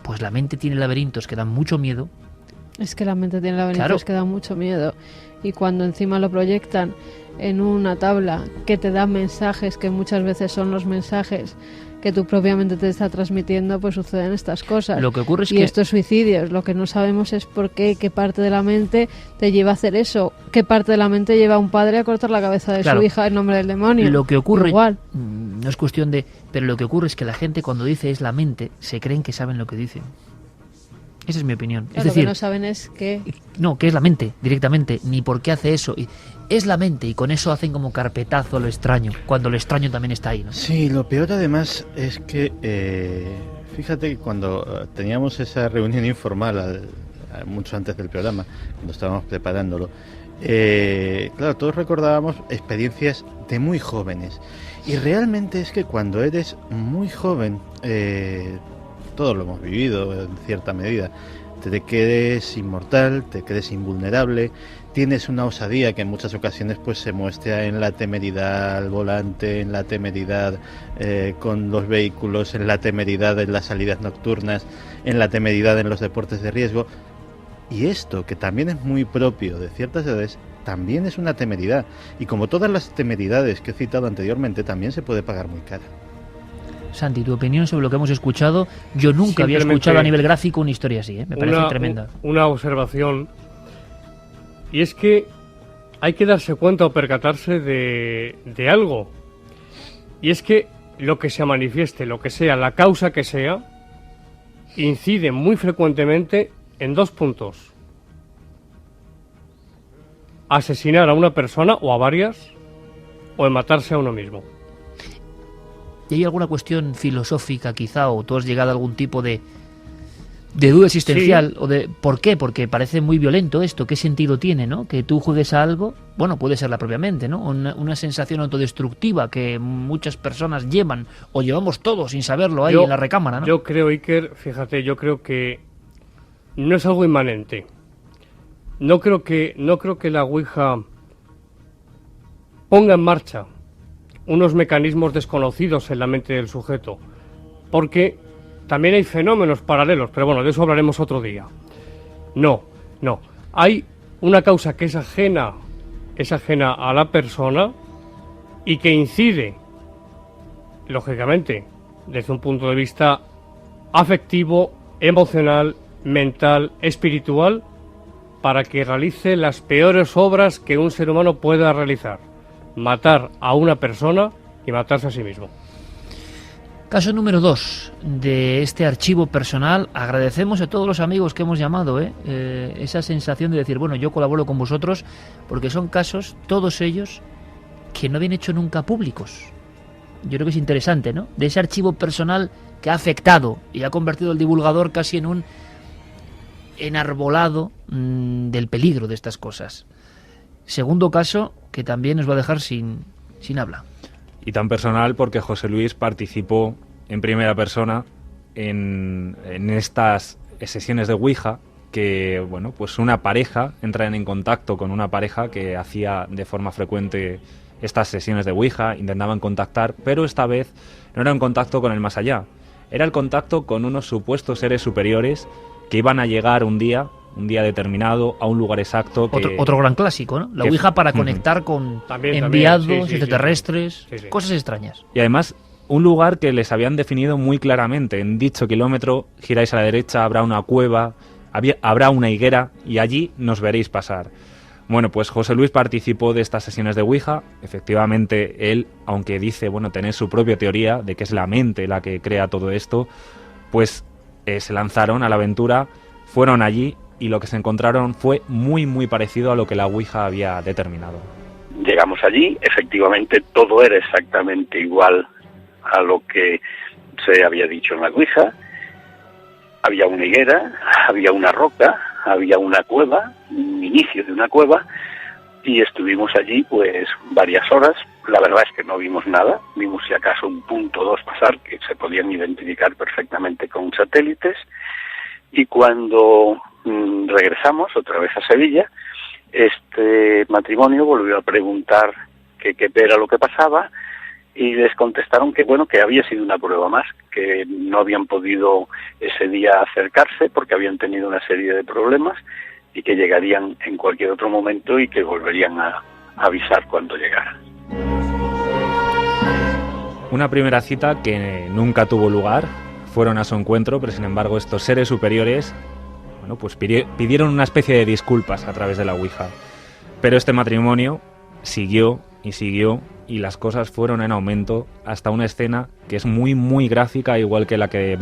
pues la mente tiene laberintos que dan mucho miedo. Es que la mente tiene laberintos que dan mucho miedo. Y cuando encima lo proyectan en una tabla que te da mensajes, que muchas veces son los mensajes que tú propiamente te está transmitiendo, pues suceden estas cosas. Lo que ocurre es y estos suicidios, lo que no sabemos es por qué parte de la mente te lleva a hacer eso, qué parte de la mente lleva a un padre a cortar la cabeza de su hija en nombre del demonio. Lo que ocurre, igual, no es cuestión de... Pero lo que ocurre es que la gente cuando dice es la mente, se creen que saben lo que dicen. Esa es mi opinión. Claro, es decir, lo que no saben es que... No, que es la mente, directamente, ni por qué hace eso. Es la mente, y con eso hacen como carpetazo a lo extraño, cuando lo extraño también está ahí, ¿no? Sí, lo peor además es que, fíjate que cuando teníamos esa reunión informal, mucho antes del programa, cuando estábamos preparándolo, claro, todos recordábamos experiencias de muy jóvenes. Y realmente es que cuando eres muy joven, todos lo hemos vivido en cierta medida, te crees inmortal, te crees invulnerable, tienes una osadía que en muchas ocasiones pues se muestra en la temeridad al volante, en la temeridad con los vehículos, en la temeridad en las salidas nocturnas, en la temeridad en los deportes de riesgo. Y esto, que también es muy propio de ciertas edades, también es una temeridad. Y como todas las temeridades que he citado anteriormente, también se puede pagar muy cara. Santi, tu opinión sobre lo que hemos escuchado. Yo nunca había escuchado a nivel gráfico una historia así, me parece tremenda. Una observación, y es que hay que darse cuenta o percatarse de algo, y es que lo que se manifieste, lo que sea, la causa que sea, incide muy frecuentemente en 2 puntos: asesinar a una persona o a varias, o en matarse a uno mismo. ¿Y hay alguna cuestión filosófica quizá, o tú has llegado a algún tipo de duda existencial? Sí. O de ¿por qué? Porque parece muy violento esto. ¿Qué sentido tiene, no? Que tú juegues a algo, bueno, puede ser la propia mente, ¿no? Una sensación autodestructiva que muchas personas llevan, o llevamos todos sin saberlo ahí en la recámara, ¿no? Yo creo, Iker, fíjate, yo creo que no es algo inmanente. No creo que la Ouija ponga en marcha unos mecanismos desconocidos en la mente del sujeto, porque también hay fenómenos paralelos, pero bueno, de eso hablaremos otro día. No, hay una causa que es ajena a la persona y que incide, lógicamente, desde un punto de vista afectivo, emocional, mental, espiritual, para que realice las peores obras que un ser humano pueda realizar: matar a una persona y matarse a sí mismo. Caso número 2 de este archivo personal. Agradecemos a todos los amigos que hemos llamado, esa sensación de decir, bueno, yo colaboro con vosotros, porque son casos, todos ellos, que no habían hecho nunca públicos. yo creo que es interesante, ¿no? De ese archivo personal que ha afectado y ha convertido al divulgador casi en un enarbolado del peligro de estas cosas. Segundo caso que también nos va a dejar sin habla. Y tan personal porque José Luis participó en primera persona en estas sesiones de Ouija, que bueno, pues una pareja entra en contacto con una pareja que hacía de forma frecuente estas sesiones de Ouija, intentaban contactar, pero esta vez no era un contacto con el más allá, era el contacto con unos supuestos seres superiores que iban a llegar un día determinado, a un lugar exacto. Otro gran clásico, ¿no? La Ouija para conectar con enviados, extraterrestres, cosas extrañas. Y además, un lugar que les habían definido muy claramente. En dicho kilómetro, giráis a la derecha, habrá una cueva, habrá una higuera y allí nos veréis pasar. Bueno, pues José Luis participó de estas sesiones de Ouija. Efectivamente, él, aunque dice, bueno, tener su propia teoría de que es la mente la que crea todo esto, pues se lanzaron a la aventura, fueron allí y lo que se encontraron fue muy, muy parecido a lo que la Ouija había determinado. Llegamos allí, efectivamente todo era exactamente igual a lo que se había dicho en la Ouija. Había una higuera, había una roca, había una cueva, un inicio de una cueva, y estuvimos allí pues varias horas. La verdad es que no vimos nada, vimos si acaso un punto o dos pasar, que se podían identificar perfectamente con satélites, y cuando regresamos otra vez a Sevilla, este matrimonio volvió a preguntar qué era lo que pasaba, y les contestaron que bueno, que había sido una prueba más, que no habían podido ese día acercarse porque habían tenido una serie de problemas y que llegarían en cualquier otro momento y que volverían a avisar cuando llegaran. Una primera cita que nunca tuvo lugar, fueron a su encuentro, pero sin embargo estos seres superiores, bueno, pues pidieron una especie de disculpas a través de la Ouija. Pero este matrimonio siguió y las cosas fueron en aumento hasta una escena que es muy, muy gráfica, igual que la que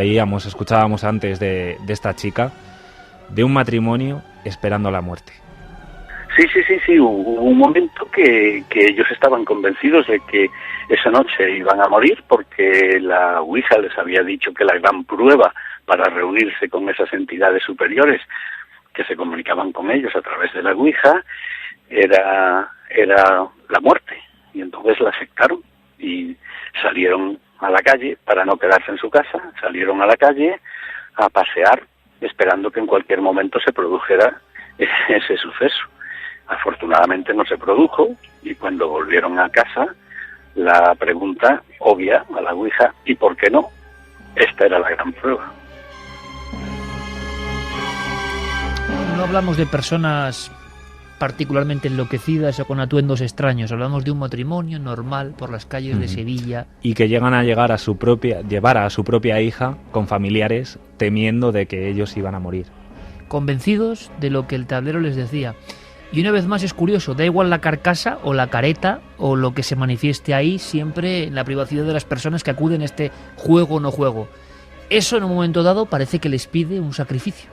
escuchábamos antes de esta chica, de un matrimonio esperando la muerte. Sí, hubo un momento que ellos estaban convencidos de que esa noche iban a morir porque la Ouija les había dicho que la gran prueba para reunirse con esas entidades superiores que se comunicaban con ellos a través de la Ouija era la muerte. Y entonces la aceptaron y salieron a la calle para no quedarse en su casa, salieron a la calle a pasear esperando que en cualquier momento se produjera ese suceso. Afortunadamente no se produjo y cuando volvieron a casa la pregunta obvia a la Ouija, ¿y por qué no? Esta era la gran prueba. No hablamos de personas particularmente enloquecidas o con atuendos extraños, hablamos de un matrimonio normal por las calles de Sevilla. Y que llevar a su propia hija con familiares temiendo de que ellos iban a morir. Convencidos de lo que el tablero les decía. Y una vez más es curioso, da igual la carcasa o la careta o lo que se manifieste ahí, siempre en la privacidad de las personas que acuden a este juego o no juego. Eso en un momento dado parece que les pide un sacrificio.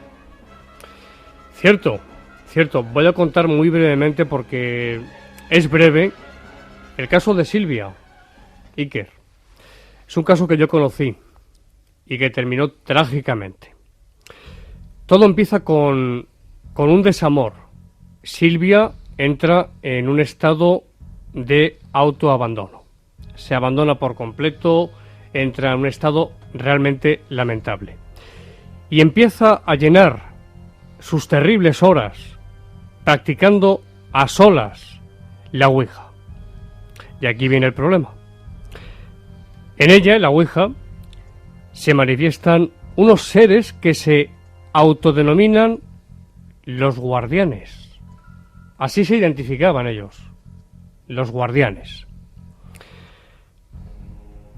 Cierto. Voy a contar muy brevemente porque es breve el caso de Silvia Iker. Es un caso que yo conocí y que terminó trágicamente. Todo empieza con un desamor. Silvia entra en un estado de autoabandono. Se abandona por completo, entra en un estado realmente lamentable. Y empieza a llenar sus terribles horas practicando a solas la Ouija. Y aquí viene el problema. En ella, en la Ouija, se manifiestan unos seres que se autodenominan los guardianes. Así se identificaban ellos, los guardianes.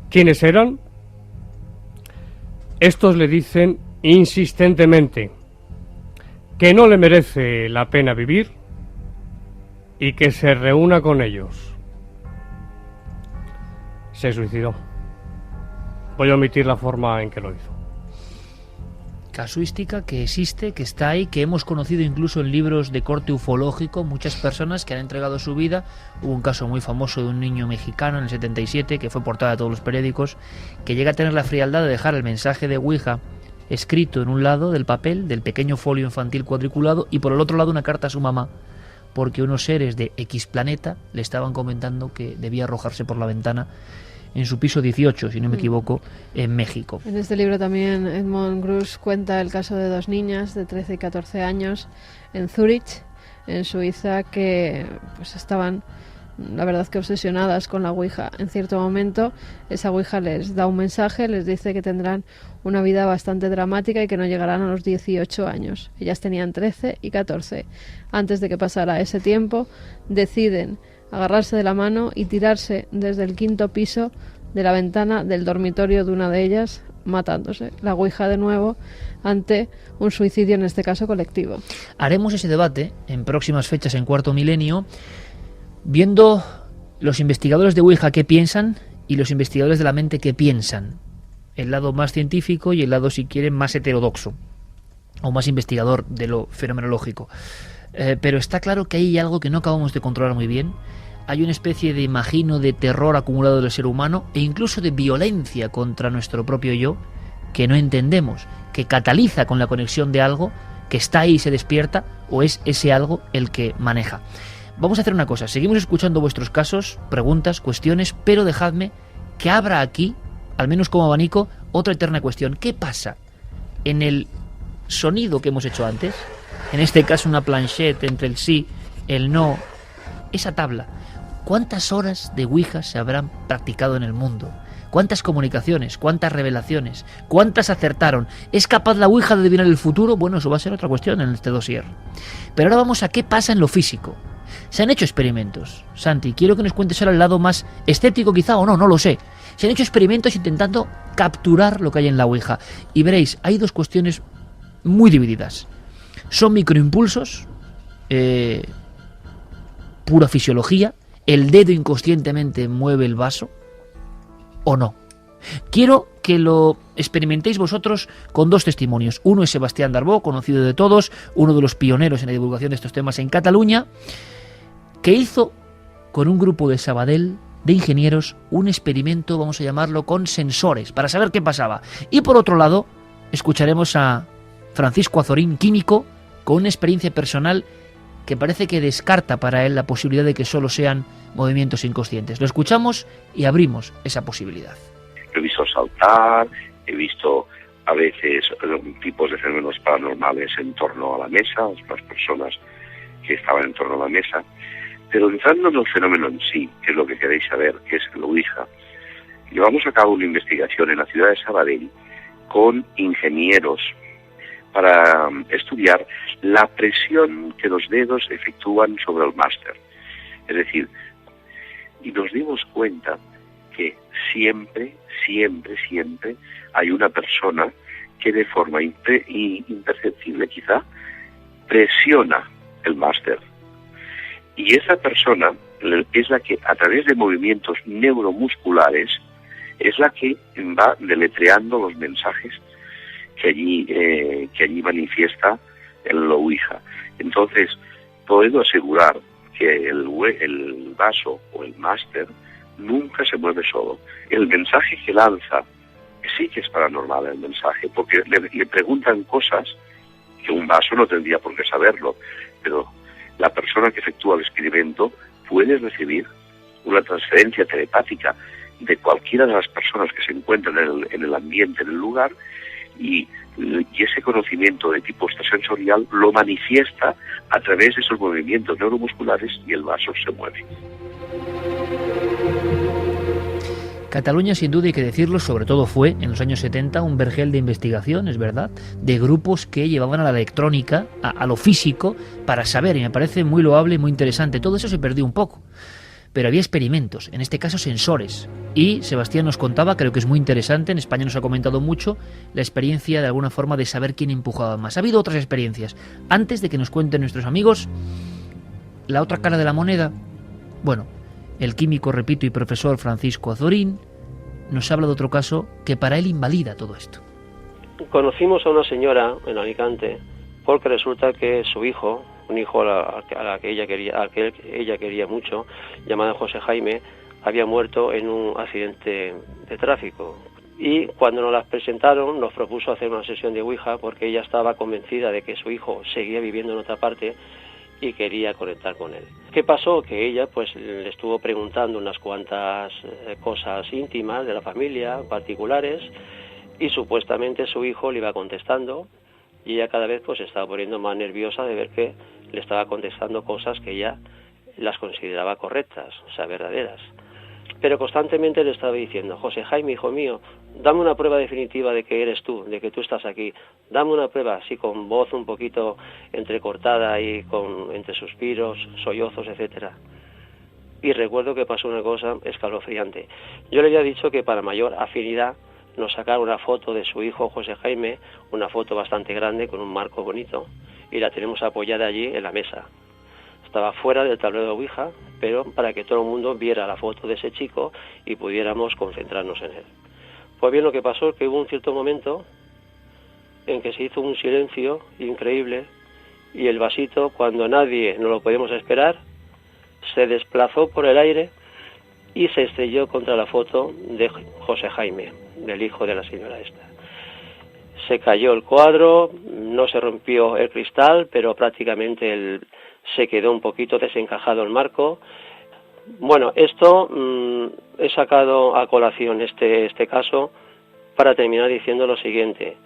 ¿Quiénes eran? Estos le dicen insistentemente que no le merece la pena vivir y que se reúna con ellos. Se suicidó. Voy a omitir la forma en que lo hizo. casuística que existe, que está ahí, que hemos conocido incluso en libros de corte ufológico, muchas personas que han entregado su vida. Hubo un caso muy famoso de un niño mexicano en el 77 que fue portada de todos los periódicos, que llega a tener la frialdad de dejar el mensaje de Ouija escrito en un lado del papel, del pequeño folio infantil cuadriculado, y por el otro lado una carta a su mamá, porque unos seres de X planeta le estaban comentando que debía arrojarse por la ventana en su piso 18, si no me equivoco, en México. En este libro también Edmond Gruss cuenta el caso de dos niñas de 13 y 14 años en Zúrich, en Suiza, que pues estaban, la verdad, que obsesionadas con la Ouija. En cierto momento esa Ouija les da un mensaje, les dice que tendrán una vida bastante dramática y que no llegarán a los 18 años. Ellas tenían 13 y 14. Antes de que pasara ese tiempo, deciden agarrarse de la mano y tirarse desde el 5º piso de la ventana del dormitorio de una de ellas, matándose. La Ouija de nuevo ante un suicidio, en este caso colectivo. Haremos ese debate en próximas fechas en Cuarto Milenio, viendo los investigadores de Ouija qué piensan y los investigadores de la mente qué piensan. El lado más científico y el lado, si quieren, más heterodoxo o más investigador de lo fenomenológico. Pero está claro que hay algo que no acabamos de controlar muy bien. Hay una especie de, imagino, de terror acumulado del ser humano e incluso de violencia contra nuestro propio yo que no entendemos, que cataliza con la conexión de algo que está ahí y se despierta, o es ese algo el que maneja. Vamos a hacer una cosa, seguimos escuchando vuestros casos, preguntas, cuestiones, pero dejadme que abra aquí, al menos como abanico, otra eterna cuestión. ¿Qué pasa en el sonido que hemos hecho antes? En este caso una planchette entre el sí, el no, esa tabla. ¿Cuántas horas de Ouija se habrán practicado en el mundo? ¿Cuántas comunicaciones? ¿Cuántas revelaciones? ¿Cuántas acertaron? ¿Es capaz la Ouija de adivinar el futuro? Bueno, eso va a ser otra cuestión en este dossier. Pero ahora vamos a qué pasa en lo físico. Se han hecho experimentos. Santi, quiero que nos cuentes ahora el lado más estético quizá, o no, no lo sé. Se han hecho experimentos intentando capturar lo que hay en la Ouija. Y veréis, hay dos cuestiones muy divididas. Son microimpulsos, pura fisiología, el dedo inconscientemente mueve el vaso, o no. Quiero que lo experimentéis vosotros con dos testimonios. Uno es Sebastián Darbó, conocido de todos, uno de los pioneros en la divulgación de estos temas en Cataluña, que hizo con un grupo de Sabadell de ingenieros un experimento, vamos a llamarlo, con sensores, para saber qué pasaba. Y por otro lado, escucharemos a Francisco Azorín, químico, con una experiencia personal que parece que descarta para él la posibilidad de que solo sean movimientos inconscientes. Lo escuchamos y abrimos esa posibilidad. He visto saltar, he visto a veces tipos de fenómenos paranormales en torno a la mesa, las personas que estaban en torno a la mesa, pero entrando en el fenómeno en sí, que es lo que queréis saber, que es el Ouija, llevamos a cabo una investigación en la ciudad de Sabadell con ingenieros para estudiar la presión que los dedos efectúan sobre el máster. Es decir, y nos dimos cuenta que siempre hay una persona que de forma imperceptible quizá presiona el máster. Y esa persona es la que a través de movimientos neuromusculares es la que va deletreando los mensajes que allí manifiesta el Ouija. Entonces, puedo asegurar que el vaso o el máster nunca se mueve solo. El mensaje que lanza sí que es paranormal el mensaje, porque le preguntan cosas que un vaso no tendría por qué saberlo, pero la persona que efectúa el experimento puede recibir una transferencia telepática de cualquiera de las personas que se encuentran en el ambiente, en el lugar, y ese conocimiento de tipo extrasensorial lo manifiesta a través de esos movimientos neuromusculares y el vaso se mueve. Cataluña, sin duda hay que decirlo, sobre todo fue en los años 70 un vergel de investigación, es verdad, de grupos que llevaban a la electrónica, a lo físico, para saber, y me parece muy loable y muy interesante. Todo eso se perdió un poco, pero había experimentos, en este caso sensores, y Sebastián nos contaba, creo que es muy interesante, en España nos ha comentado mucho, la experiencia de alguna forma de saber quién empujaba más. Ha habido otras experiencias. Antes de que nos cuenten nuestros amigos la otra cara de la moneda, bueno, el químico, repito, y profesor Francisco Azorín nos habla de otro caso que para él invalida todo esto. conocimos a una señora en Alicante, porque resulta que su hijo, un hijo al que ella quería mucho, llamado José Jaime, había muerto en un accidente de tráfico. Y cuando nos las presentaron, nos propuso hacer una sesión de Ouija, porque ella estaba convencida de que su hijo seguía viviendo en otra parte y quería conectar con él. ¿Qué pasó? Que ella pues le estuvo preguntando unas cuantas cosas íntimas de la familia, particulares, y supuestamente su hijo le iba contestando, y ella cada vez pues se estaba poniendo más nerviosa de ver que le estaba contestando cosas que ella las consideraba correctas, o sea, verdaderas. Pero constantemente le estaba diciendo: José Jaime, hijo mío, dame una prueba definitiva de que eres tú, de que tú estás aquí. Dame una prueba, así con voz un poquito entrecortada y entre suspiros, sollozos, etcétera. Y recuerdo que pasó una cosa escalofriante. Yo le había dicho que para mayor afinidad nos sacara una foto de su hijo José Jaime, una foto bastante grande con un marco bonito, y la tenemos apoyada allí en la mesa. Estaba fuera del tablero de Ouija, pero para que todo el mundo viera la foto de ese chico y pudiéramos concentrarnos en él. Pues bien, lo que pasó es que hubo un cierto momento en que se hizo un silencio increíble, y el vasito, cuando nadie no lo podíamos esperar, se desplazó por el aire y se estrelló contra la foto de José Jaime, del hijo de la señora esta. Se cayó el cuadro, no se rompió el cristal, pero prácticamente se quedó un poquito desencajado el marco. Bueno, esto he sacado a colación este caso para terminar diciendo lo siguiente.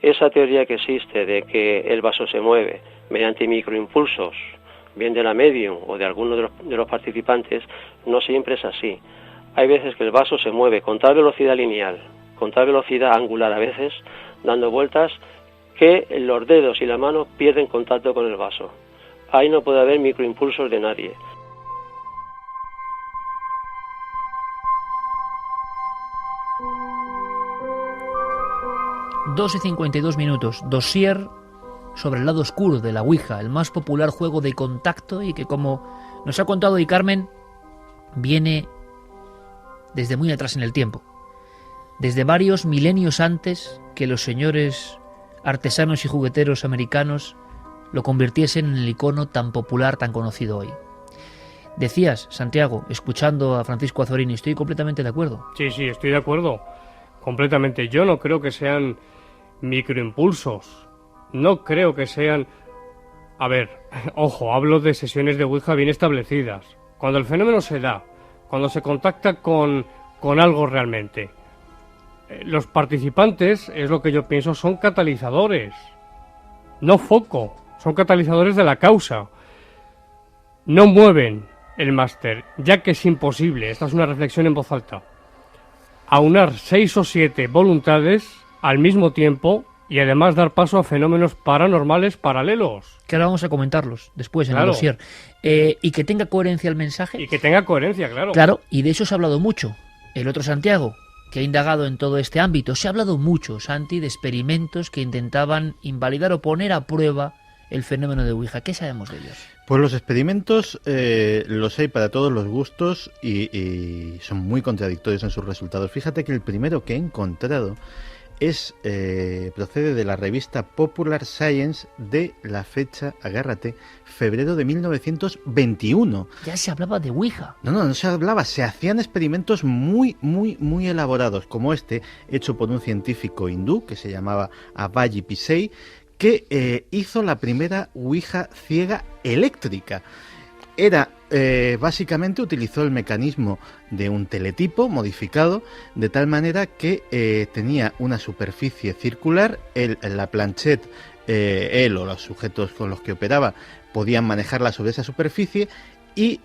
Esa teoría que existe de que el vaso se mueve mediante microimpulsos, bien de la medium o de alguno de los participantes, no siempre es así. Hay veces que el vaso se mueve con tal velocidad lineal, con tal velocidad angular a veces, dando vueltas, que los dedos y la mano pierden contacto con el vaso. Ahí no puede haber microimpulsos de nadie. Dos y 52 minutos. Dossier sobre el lado oscuro de la Ouija, el más popular juego de contacto y que, como nos ha contado hoy Carmen, viene desde muy atrás en el tiempo. Desde varios milenios antes que los señores artesanos y jugueteros americanos lo convirtiesen en el icono tan popular, tan conocido hoy. Decías, Santiago, escuchando a Francisco Azorín, estoy completamente de acuerdo. Sí, estoy de acuerdo, completamente. Yo no creo que sean microimpulsos, no creo que sean... A ver, ojo, hablo de sesiones de Ouija bien establecidas. Cuando el fenómeno se da, cuando se contacta con algo realmente. Los participantes, es lo que yo pienso, son catalizadores, no foco, son catalizadores de la causa. No mueven el máster, ya que es imposible, esta es una reflexión en voz alta, aunar 6 o 7 voluntades al mismo tiempo y además dar paso a fenómenos paranormales paralelos. Que ahora vamos a comentarlos después en el dossier. Y que tenga coherencia el mensaje. Y que tenga coherencia, claro. Claro, y de eso se ha hablado mucho. El otro Santiago, que ha indagado en todo este ámbito, se ha hablado mucho, Santi, de experimentos que intentaban invalidar o poner a prueba el fenómeno de Ouija. ¿Qué sabemos de ellos? Pues los experimentos los hay para todos los gustos y son muy contradictorios en sus resultados. Fíjate que el primero que he encontrado procede de la revista Popular Science de la fecha, agárrate, febrero de 1921. Ya se hablaba de Ouija. No se hablaba, se hacían experimentos muy elaborados, como este, hecho por un científico hindú que se llamaba Avaji Pisei, que hizo la primera Ouija ciega eléctrica. Básicamente utilizó el mecanismo de un teletipo modificado de tal manera que tenía una superficie circular, la planchette, él o los sujetos con los que operaba podían manejarla sobre esa superficie y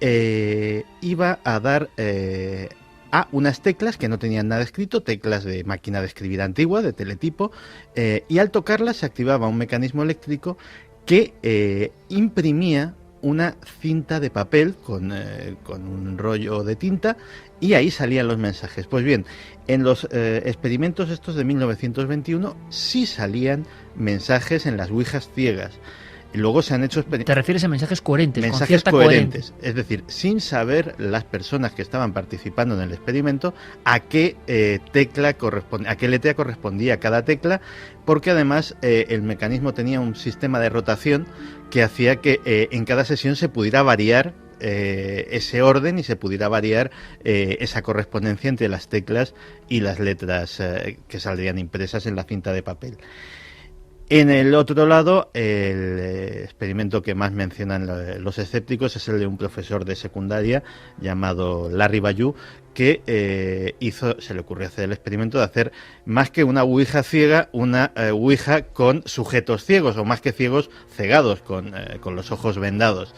iba a dar a unas teclas que no tenían nada escrito, teclas de máquina de escribir antigua, de teletipo, y al tocarlas se activaba un mecanismo eléctrico que imprimía una cinta de papel con un rollo de tinta y ahí salían los mensajes. Pues bien, en los experimentos estos de 1921 sí salían mensajes en las ouijas ciegas. Luego se han hecho Te refieres a mensajes coherentes, con mensajes cierta coherentes, es decir, sin saber las personas que estaban participando en el experimento a qué a qué letra correspondía cada tecla, porque además el mecanismo tenía un sistema de rotación que hacía que en cada sesión se pudiera variar ese orden y se pudiera variar esa correspondencia entre las teclas y las letras que saldrían impresas en la cinta de papel. En el otro lado, el experimento que más mencionan los escépticos es el de un profesor de secundaria llamado Larry Bayou, que se le ocurrió hacer el experimento de hacer más que una ouija ciega, una ouija con sujetos ciegos, o más que ciegos, cegados, con los ojos vendados.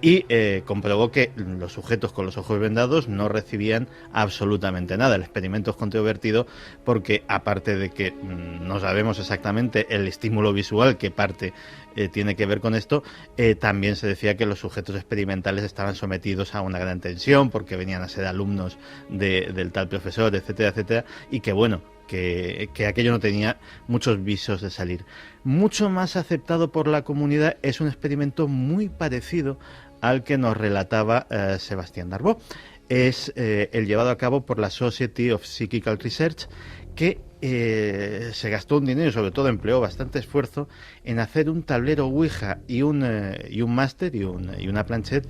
Y comprobó que los sujetos con los ojos vendados no recibían absolutamente nada. El experimento es controvertido porque, aparte de que no sabemos exactamente el estímulo visual que parte tiene que ver con esto, también se decía que los sujetos experimentales estaban sometidos a una gran tensión porque venían a ser alumnos del tal profesor, etcétera, etcétera, y que bueno, que aquello no tenía muchos visos de salir. Mucho más aceptado por la comunidad es un experimento muy parecido al que nos relataba Sebastián Darboux. Es el llevado a cabo por la Society of Psychical Research, que se gastó un dinero y sobre todo empleó bastante esfuerzo en hacer un tablero Ouija y un máster y una planchette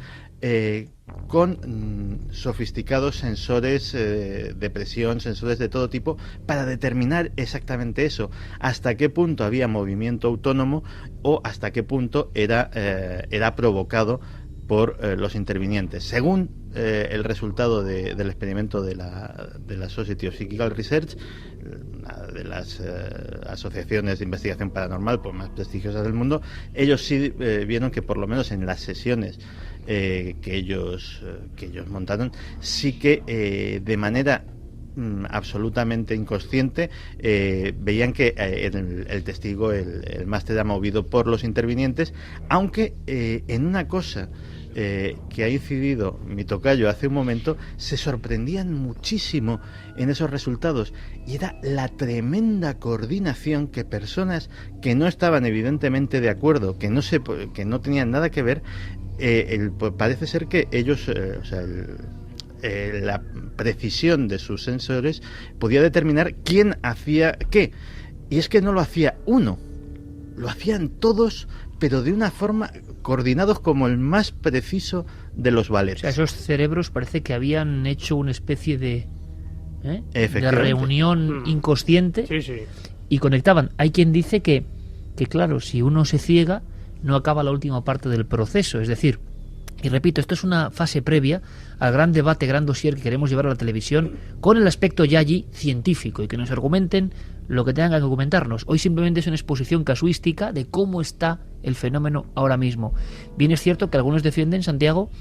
con sofisticados sensores de presión, sensores de todo tipo, para determinar exactamente eso, hasta qué punto había movimiento autónomo o hasta qué punto era provocado por los intervinientes. Según el resultado del experimento de la Society of Psychical Research, una de las asociaciones de investigación paranormal pues más prestigiosas del mundo, ellos sí vieron que por lo menos en las sesiones que ellos montaron, sí que de manera absolutamente inconsciente veían que el testigo, el máster, era movido por los intervinientes, aunque en una cosa que ha incidido mi tocayo hace un momento, se sorprendían muchísimo en esos resultados, y era la tremenda coordinación que personas que no estaban evidentemente de acuerdo, que no tenían nada que ver, parece ser que ellos, la precisión de sus sensores podía determinar quién hacía qué, y es que no lo hacía uno, lo hacían todos, pero de una forma, coordinados como el más preciso de los valeres. O sea, esos cerebros parece que habían hecho una especie de reunión inconsciente, sí. Y conectaban. Hay quien dice que claro, si uno se ciega, no acaba la última parte del proceso. Es decir, y repito, esto es una fase previa al gran debate, gran dossier que queremos llevar a la televisión, con el aspecto ya allí científico, y que nos argumenten lo que tengan que argumentarnos. Hoy simplemente es una exposición casuística de cómo está el fenómeno ahora mismo. Bien es cierto que algunos defienden, Santiago,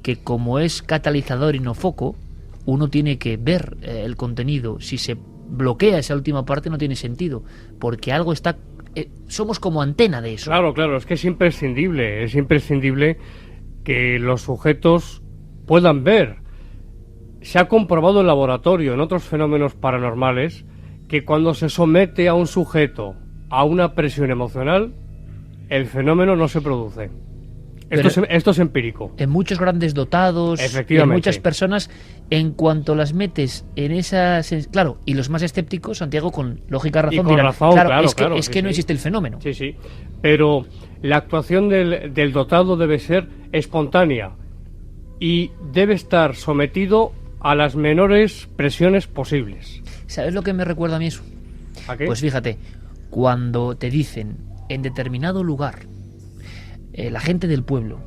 que como es catalizador y no foco, uno tiene que ver el contenido. Si se bloquea esa última parte no tiene sentido, porque algo está... somos como antena de eso. Claro, es que es imprescindible que los sujetos puedan ver. Se ha comprobado en laboratorio, en otros fenómenos paranormales, que cuando se somete a un sujeto a una presión emocional, el fenómeno no se produce. Esto es empírico. En muchos grandes dotados, en muchas personas, en cuanto las metes en esas... Claro, y los más escépticos, Santiago, con lógica razón, dirán, es que no existe el fenómeno. Sí, pero la actuación del dotado debe ser espontánea y debe estar sometido a las menores presiones posibles. ¿Sabes lo que me recuerda a mí eso? ¿A qué? Pues fíjate, cuando te dicen en determinado lugar, la gente del pueblo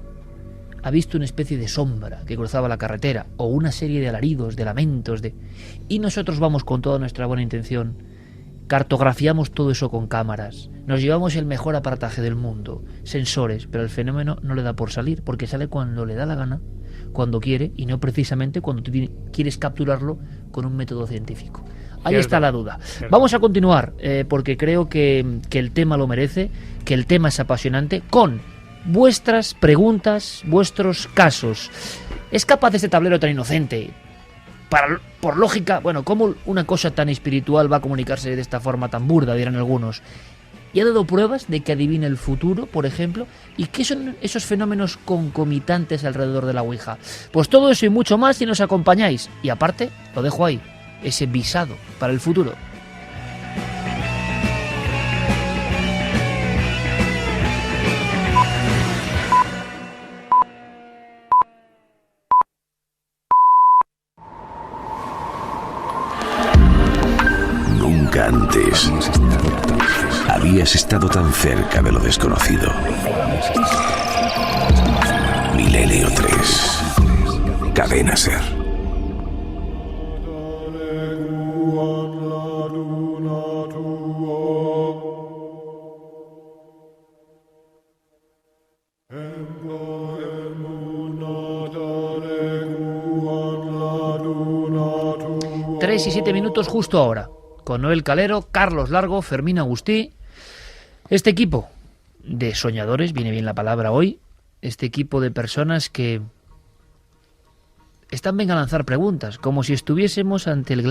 ha visto una especie de sombra que cruzaba la carretera, o una serie de alaridos, de lamentos, y nosotros vamos con toda nuestra buena intención, cartografiamos todo eso con cámaras, nos llevamos el mejor aparataje del mundo, sensores, pero el fenómeno no le da por salir, porque sale cuando le da la gana, cuando quiere, y no precisamente cuando tú quieres capturarlo con un método científico. Ahí está la duda. Vamos a continuar, porque creo que el tema lo merece, que el tema es apasionante, con vuestras preguntas, vuestros casos. ¿Es capaz este tablero tan inocente? Por lógica, bueno, ¿cómo una cosa tan espiritual va a comunicarse de esta forma tan burda, dirán algunos? y ha dado pruebas de que adivina el futuro, por ejemplo. ¿Y qué son esos fenómenos concomitantes alrededor de la Ouija? Pues todo eso y mucho más si nos acompañáis. Y aparte, lo dejo ahí, ese visado para el futuro. Nunca antes habías estado tan cerca de lo desconocido. Milenio 3. Cadena SER. Tres y 7 minutos justo ahora, con Noel Calero, Carlos Largo, Fermín Agustí. Este equipo de soñadores, viene bien la palabra hoy, este equipo de personas que están venga a lanzar preguntas, como si estuviésemos ante el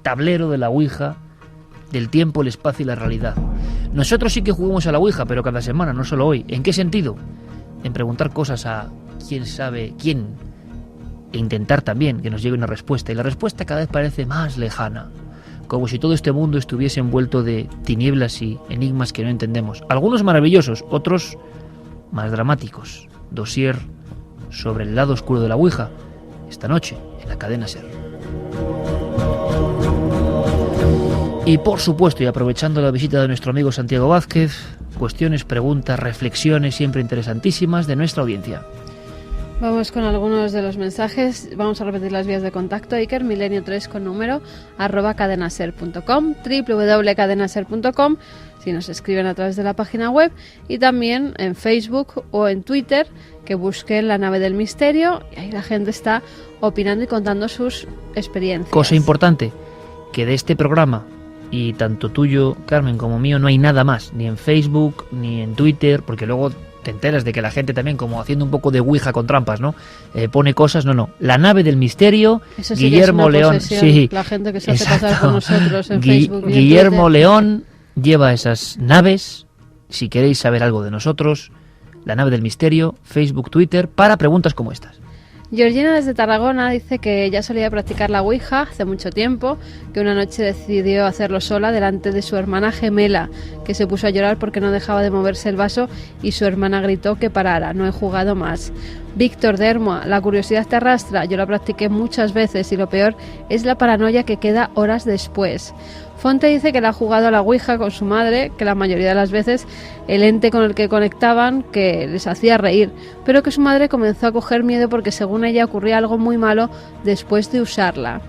tablero de la Ouija, del tiempo, el espacio y la realidad. Nosotros sí que jugamos a la Ouija, pero cada semana, no solo hoy. ¿En qué sentido? En preguntar cosas a quién sabe quién, e intentar también que nos llegue una respuesta, y la respuesta cada vez parece más lejana, como si todo este mundo estuviese envuelto de tinieblas y enigmas que no entendemos. Algunos maravillosos, otros más dramáticos. Dossier sobre el lado oscuro de la Ouija, esta noche en la cadena SER. Y por supuesto, y aprovechando la visita de nuestro amigo Santiago Vázquez, cuestiones, preguntas, reflexiones siempre interesantísimas de nuestra audiencia. Vamos con algunos de los mensajes. Vamos a repetir las vías de contacto. Iker, milenio3 con número, @cadenaser.com, www.cadenaser.com, si nos escriben a través de la página web, y también en Facebook o en Twitter, que busquen La Nave del Misterio, y ahí la gente está opinando y contando sus experiencias. Cosa importante, que de este programa, y tanto tuyo, Carmen, como mío, no hay nada más, ni en Facebook, ni en Twitter, porque luego te enteras de que la gente también, como haciendo un poco de Ouija con trampas, ¿no? Pone cosas, no. La Nave del Misterio, eso sí, Guillermo León, sí, la gente que se hace pasar por nosotros en Facebook. Guillermo León lleva esas naves, si queréis saber algo de nosotros, La Nave del Misterio, Facebook, Twitter, para preguntas como estas. Georgina desde Tarragona dice que ya solía practicar la Ouija hace mucho tiempo, que una noche decidió hacerlo sola delante de su hermana gemela, que se puso a llorar porque no dejaba de moverse el vaso y su hermana gritó que parara, no he jugado más. Víctor de Hermoa, la curiosidad te arrastra, yo la practiqué muchas veces y lo peor es la paranoia que queda horas después. Fonte dice que la ha jugado a la Ouija con su madre, que la mayoría de las veces el ente con el que conectaban que les hacía reír, pero que su madre comenzó a coger miedo porque según ella ocurría algo muy malo después de usarla.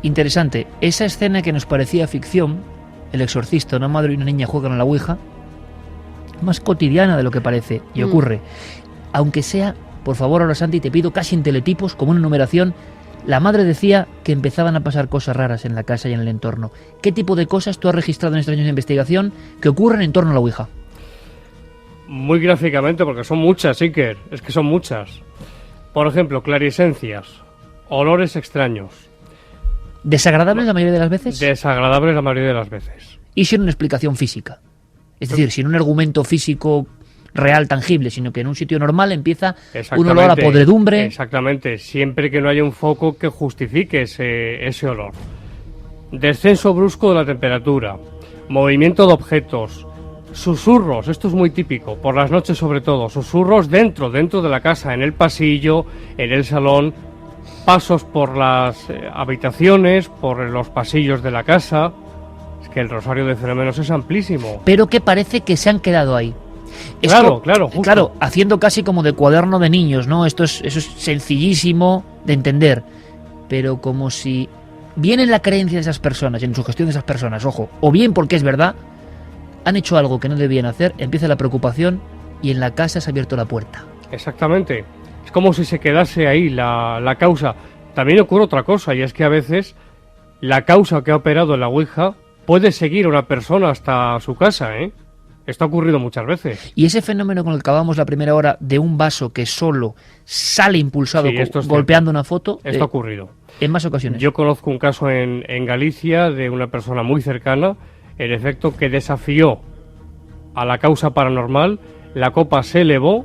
Interesante, esa escena que nos parecía ficción, el exorcista, una madre y una niña juegan a la Ouija, más cotidiana de lo que parece, y ocurre, aunque sea, por favor, ahora Santi, te pido casi en teletipos, como una numeración. La madre decía que empezaban a pasar cosas raras en la casa y en el entorno. ¿Qué tipo de cosas tú has registrado en estos años de investigación que ocurren en torno a la Ouija? Muy gráficamente, porque son muchas, Iker, es que son muchas. Por ejemplo, clarisencias, olores extraños. ¿Desagradables la mayoría de las veces? Desagradables la mayoría de las veces. Y sin una explicación física. Es decir, sin un argumento físico real, tangible, sino que en un sitio normal empieza un olor a podredumbre. Exactamente, siempre que no haya un foco que justifique ese olor. Descenso brusco de la temperatura, movimiento de objetos, susurros, esto es muy típico, por las noches sobre todo, susurros dentro de la casa, en el pasillo, en el salón, pasos por las habitaciones, por los pasillos de la casa. Es que el rosario de fenómenos es amplísimo. Pero que parece que se han quedado ahí. Claro, haciendo casi como de cuaderno de niños, ¿no? Eso es sencillísimo de entender, pero como si bien en la creencia de esas personas, en su gestión de esas personas, ojo, o bien porque es verdad, han hecho algo que no debían hacer, empieza la preocupación y en la casa se ha abierto la puerta. Exactamente, es como si se quedase ahí la causa. También ocurre otra cosa, y es que a veces la causa que ha operado en la Ouija puede seguir a una persona hasta su casa, ¿eh? Esto ha ocurrido muchas veces. Y ese fenómeno con el que acabamos la primera hora de un vaso que solo sale impulsado golpeando una foto... Esto ha ocurrido. En más ocasiones. Yo conozco un caso en Galicia de una persona muy cercana, en efecto, que desafió a la causa paranormal, la copa se elevó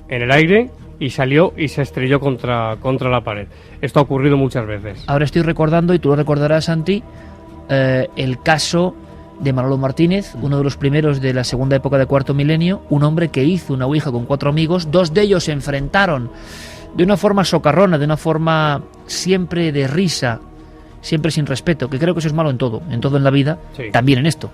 en el aire y salió y se estrelló contra la pared. Esto ha ocurrido muchas veces. Ahora estoy recordando, y tú lo recordarás, Santi, el caso de Manolo Martínez, uno de los primeros de la segunda época de Cuarto Milenio, un hombre que hizo una ouija con 4 amigos, 2 de ellos se enfrentaron de una forma socarrona, de una forma siempre de risa, siempre sin respeto, que creo que eso es malo en todo en la vida, sí, también en esto,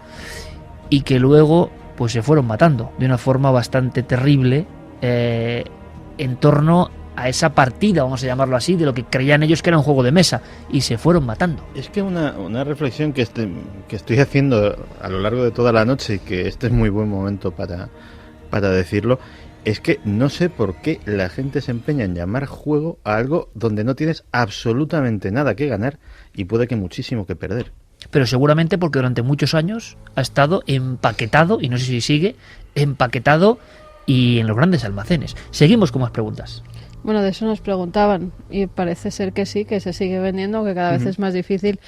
y que luego pues se fueron matando de una forma bastante terrible en torno a esa partida, vamos a llamarlo así, de lo que creían ellos que era un juego de mesa, y se fueron matando. Es que una reflexión que estoy haciendo a lo largo de toda la noche, y que este es muy buen momento para decirlo, es que no sé por qué la gente se empeña en llamar juego a algo donde no tienes absolutamente nada que ganar y puede que muchísimo que perder. Pero seguramente porque durante muchos años ha estado empaquetado, y no sé si sigue, empaquetado y en los grandes almacenes. Seguimos con más preguntas. Bueno, de eso nos preguntaban y parece ser que sí, que se sigue vendiendo, aunque cada vez es más difícil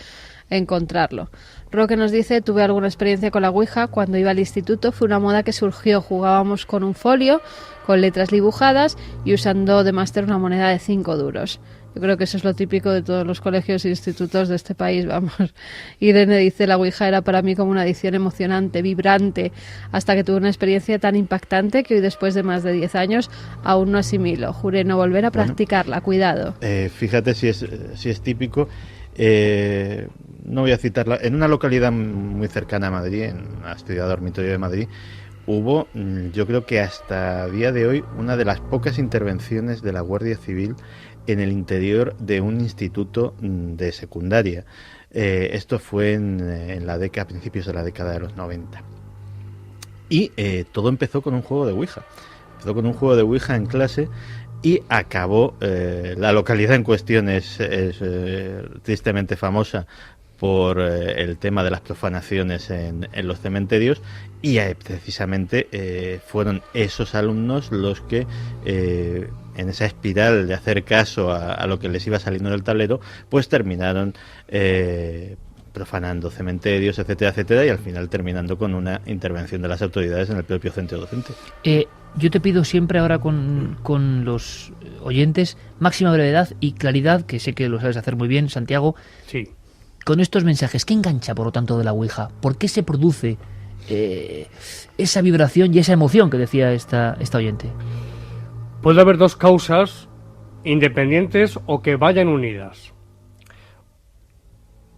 encontrarlo. Roque nos dice: tuve alguna experiencia con la ouija cuando iba al instituto, fue una moda que surgió, jugábamos con un folio, con letras dibujadas y usando de máster una moneda de 5 duros. Yo creo que eso es lo típico de todos los colegios e institutos de este país, vamos. Irene dice: la ouija era para mí como una adicción emocionante, vibrante, hasta que tuve una experiencia tan impactante que hoy, después de más de 10 años, aún no asimilo. Juré no volver a practicarla, cuidado. Fíjate si es típico. No voy a citarla. En una localidad muy cercana a Madrid, en la ciudad dormitorio de Madrid, hubo, yo creo que hasta día de hoy, una de las pocas intervenciones de la Guardia Civil en el interior de un instituto de secundaria. Esto fue a principios de la década de los 90. Y todo empezó con un juego de ouija. Empezó con un juego de ouija en clase y acabó, la localidad en cuestión es tristemente famosa por el tema de las profanaciones en los cementerios, y precisamente fueron esos alumnos los que en esa espiral de hacer caso a lo que les iba saliendo del tablero, pues terminaron profanando cementerios, etcétera, etcétera, y al final terminando con una intervención de las autoridades en el propio centro docente. Yo te pido siempre ahora con los oyentes máxima brevedad y claridad, que sé que lo sabes hacer muy bien, Santiago. Sí. Con estos mensajes, ¿qué engancha, por lo tanto, de la ouija? ¿Por qué se produce esa vibración y esa emoción que decía esta oyente? Puede haber dos causas independientes o que vayan unidas.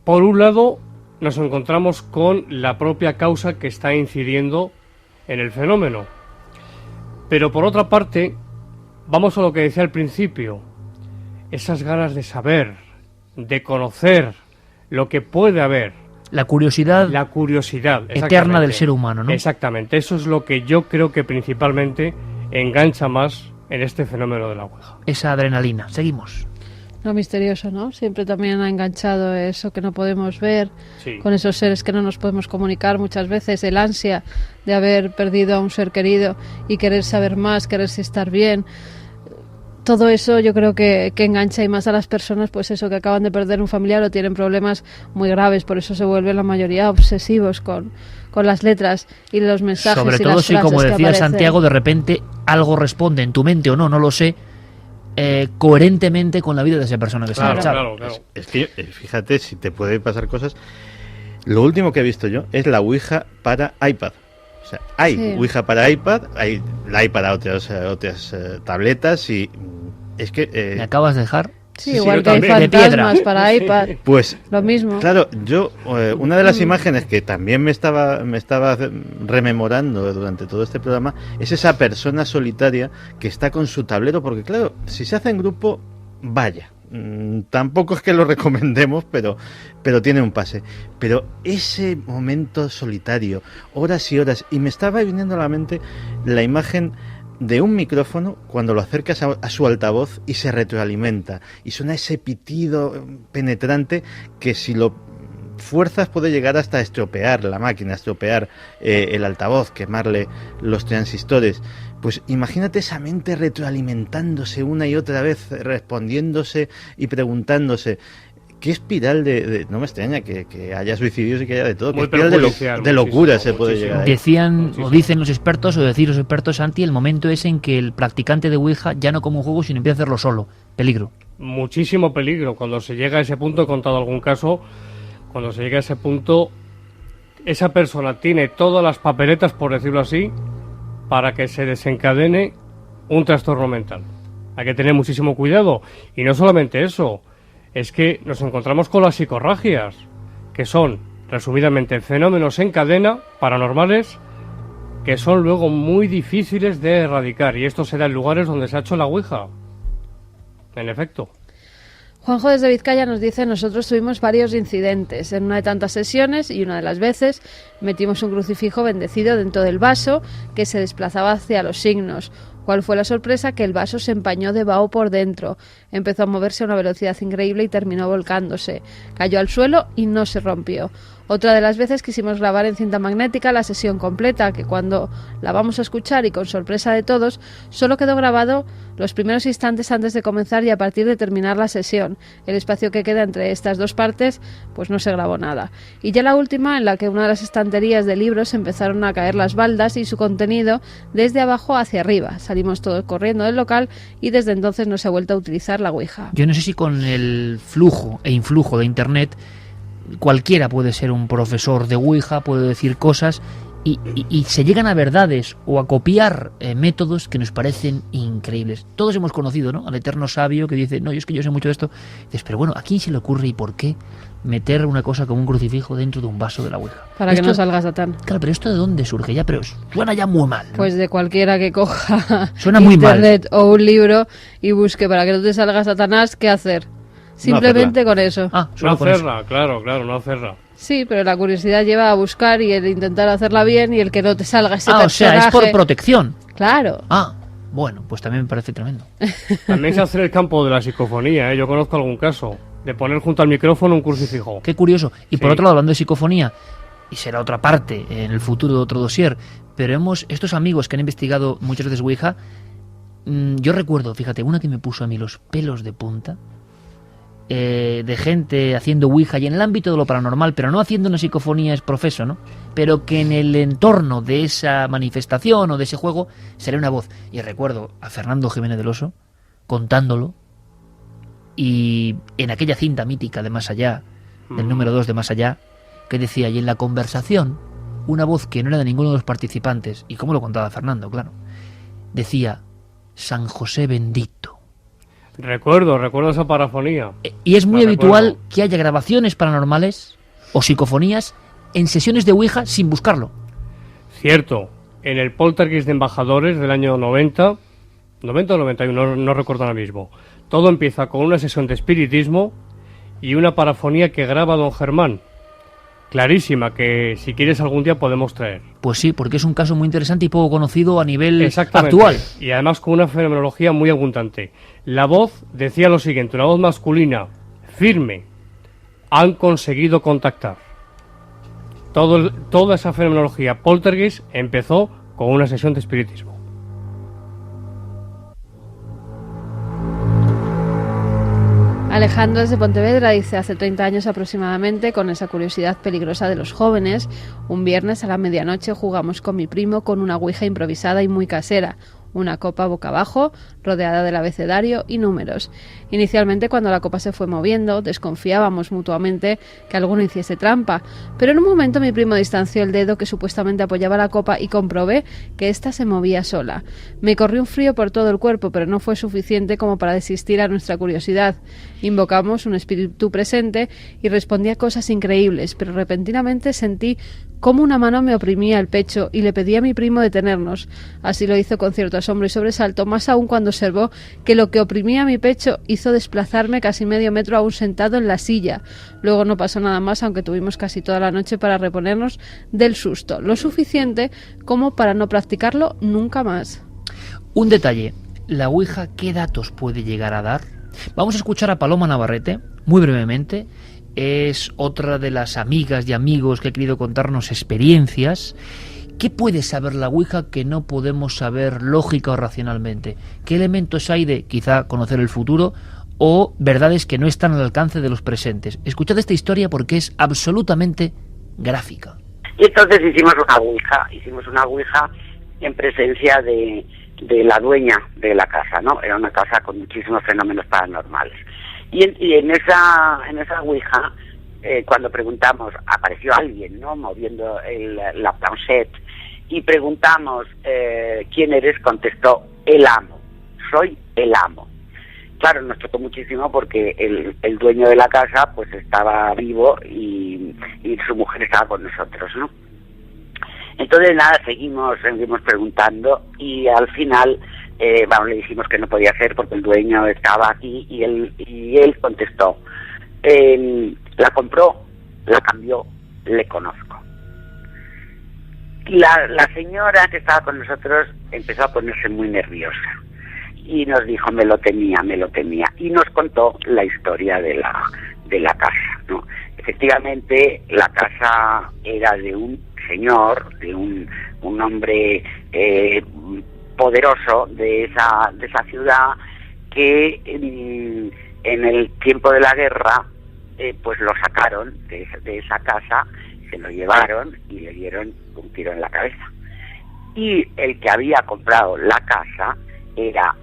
Por un lado, nos encontramos con la propia causa que está incidiendo en el fenómeno. Pero por otra parte, vamos a lo que decía al principio, esas ganas de saber, de conocer lo que puede haber. La curiosidad eterna del ser humano, ¿no? Exactamente, eso es lo que yo creo que principalmente engancha más en este fenómeno de la ouija. Esa adrenalina. Seguimos. Lo misterioso, ¿no? Siempre también ha enganchado eso que no podemos ver, sí, con esos seres que no nos podemos comunicar muchas veces, el ansia de haber perdido a un ser querido y querer saber más, quererse estar bien. Todo eso yo creo que engancha, y más a las personas, pues eso, que acaban de perder un familiar o tienen problemas muy graves, por eso se vuelven la mayoría obsesivos con las letras y los mensajes. Sobre y todo las si, como frases decía Santiago, de repente algo responde en tu mente o no lo sé, coherentemente con la vida de esa persona que se ha marchado. Claro. Es que, fíjate, si te puede pasar cosas. Lo último que he visto yo es la ouija para iPad. O sea, hay ouija para iPad, hay la iPad a otras tabletas, y es que... ¿Me acabas de dejar? Sí, igual que hay fantasmas para iPad. Pues lo mismo. Claro, yo una de las imágenes que también me estaba rememorando durante todo este programa es esa persona solitaria que está con su tablero, porque claro, si se hace en grupo, vaya, tampoco es que lo recomendemos, pero tiene un pase. Pero ese momento solitario, horas y horas, y me estaba viniendo a la mente la imagen de un micrófono cuando lo acercas a su altavoz y se retroalimenta y suena ese pitido penetrante que, si lo fuerzas, puede llegar hasta estropear la máquina, estropear el altavoz, quemarle los transistores. Pues imagínate esa mente retroalimentándose una y otra vez, respondiéndose y preguntándose. ¿Qué espiral no me extraña que haya suicidios y que haya de todo? ¿Qué Muy espiral de locura se puede llegar ahí? Decían, o dicen los expertos, o decir los expertos, Santi, el momento es en que el practicante de Ouija ya no como un juego, sino empieza a hacerlo solo. Peligro. Muchísimo peligro. Cuando se llega a ese punto, he contado algún caso, cuando se llega a ese punto, esa persona tiene todas las papeletas, por decirlo así, para que se desencadene un trastorno mental. Hay que tener muchísimo cuidado. Y no solamente eso, es que nos encontramos con las psicorragias, que son, resumidamente, fenómenos en cadena paranormales que son luego muy difíciles de erradicar. Y esto se da en lugares donde se ha hecho la Ouija. En efecto. Juanjo desde Vizcaya nos dice: nosotros tuvimos varios incidentes en una de tantas sesiones y una de las veces metimos un crucifijo bendecido dentro del vaso que se desplazaba hacia los signos. ¿Cuál fue la sorpresa? Que el vaso se empañó de vaho por dentro. Empezó a moverse a una velocidad increíble y terminó volcándose. Cayó al suelo y no se rompió. Otra de las veces quisimos grabar en cinta magnética la sesión completa, que cuando la vamos a escuchar y con sorpresa de todos, solo quedó grabado los primeros instantes antes de comenzar y a partir de terminar la sesión. El espacio que queda entre estas dos partes, pues no se grabó nada. Y ya la última, en la que una de las estanterías de libros empezaron a caer las baldas y su contenido desde abajo hacia arriba. Salimos todos corriendo del local y desde entonces no se ha vuelto a utilizar la Ouija. Yo no sé si con el flujo e influjo de Internet cualquiera puede ser un profesor de Ouija, puede decir cosas y se llegan a verdades o a copiar métodos que nos parecen increíbles. Todos hemos conocido, ¿no?, al eterno sabio que dice: no, es que yo sé mucho de esto. Dices, pero bueno, ¿a quién se le ocurre y por qué meter una cosa como un crucifijo dentro de un vaso de la Ouija? Para que no salga Satán. Claro, pero ¿esto de dónde surge? Ya, pero suena ya muy mal, ¿no? Pues de cualquiera que coja suena muy Internet mal. O un libro y busque para que no te salga Satanás, ¿qué hacer? Simplemente con eso. No hacerla, claro, no hacerla. Sí, pero la curiosidad lleva a buscar y el intentar hacerla bien y el que no te salga ese personaje. O sea, es por protección. Claro. Bueno, pues también me parece tremendo. También se hace el campo de la psicofonía, ¿eh? Yo conozco algún caso de poner junto al micrófono un crucifijo. Qué curioso. Y por Sí. otro lado, hablando de psicofonía, y será otra parte en el futuro de otro dossier, pero estos amigos que han investigado muchas veces Ouija, yo recuerdo, fíjate, una que me puso a mí los pelos de punta, de gente haciendo Ouija y en el ámbito de lo paranormal, pero no haciendo una psicofonía es profeso, ¿no? Pero que en el entorno de esa manifestación o de ese juego sale una voz. Y recuerdo a Fernando Jiménez del Oso contándolo, y en aquella cinta mítica de Más Allá, del número 2 de Más Allá, que decía, y en la conversación, una voz que no era de ninguno de los participantes, y cómo lo contaba Fernando, claro, decía: San José bendito. Recuerdo esa parafonía. Y es muy habitual que haya grabaciones paranormales o psicofonías en sesiones de Ouija sin buscarlo. Cierto, en el Poltergeist de Embajadores del año 90 o 91, no recuerdo ahora mismo. Todo empieza con una sesión de espiritismo y una parafonía que graba don Germán. Clarísima, que si quieres algún día podemos traer. Pues sí, porque es un caso muy interesante y poco conocido a nivel Exactamente. actual. Y además con una fenomenología muy abundante. La voz decía lo siguiente, una voz masculina, firme. Han conseguido contactar. Toda esa fenomenología Poltergeist empezó con una sesión de espiritismo. Alejandro desde Pontevedra dice: hace 30 años aproximadamente, con esa curiosidad peligrosa de los jóvenes, un viernes a la medianoche jugamos con mi primo con una ouija improvisada y muy casera, una copa boca abajo, rodeada del abecedario y números. Inicialmente, cuando la copa se fue moviendo, desconfiábamos mutuamente que alguno hiciese trampa, pero en un momento mi primo distanció el dedo que supuestamente apoyaba la copa y comprobé que ésta se movía sola. Me corrió un frío por todo el cuerpo, pero no fue suficiente como para desistir a nuestra curiosidad. Invocamos un espíritu presente y respondía cosas increíbles, pero repentinamente sentí cómo una mano me oprimía el pecho y le pedí a mi primo detenernos. Así lo hizo con cierto asombro y sobresalto, más aún cuando observó que lo que oprimía mi pecho hizo desplazarme casi medio metro aún sentado en la silla. Luego no pasó nada más, aunque tuvimos casi toda la noche para reponernos del susto, lo suficiente como para no practicarlo nunca más. Un detalle, la Ouija, ¿qué datos puede llegar a dar? Vamos a escuchar a Paloma Navarrete, muy brevemente. Es otra de las amigas y amigos que ha querido contarnos experiencias. ¿Qué puede saber la Ouija que no podemos saber lógica o racionalmente? ¿Qué elementos hay de quizá conocer el futuro o verdades que no están al alcance de los presentes. Escuchad esta historia porque es absolutamente gráfica. Y entonces hicimos una ouija en presencia de la dueña de la casa, ¿no? Era una casa con muchísimos fenómenos paranormales. Y en esa ouija, cuando preguntamos, apareció alguien, ¿no? Moviendo la planchette, y preguntamos, ¿quién eres? Contestó, el amo, soy el amo. Claro, nos tocó muchísimo porque el dueño de la casa pues estaba vivo y su mujer estaba con nosotros, ¿no? Entonces nada, seguimos preguntando y al final le dijimos que no podía ser porque el dueño estaba aquí y él contestó, la compró, la cambió, le conozco. La señora que estaba con nosotros empezó a ponerse muy nerviosa y nos dijo, me lo temía, y nos contó la historia de la casa, ¿no? Efectivamente, la casa era de un señor, de un hombre poderoso de esa ciudad que en el tiempo de la guerra pues lo sacaron de esa casa, se lo llevaron y le dieron un tiro en la cabeza. Y el que había comprado la casa era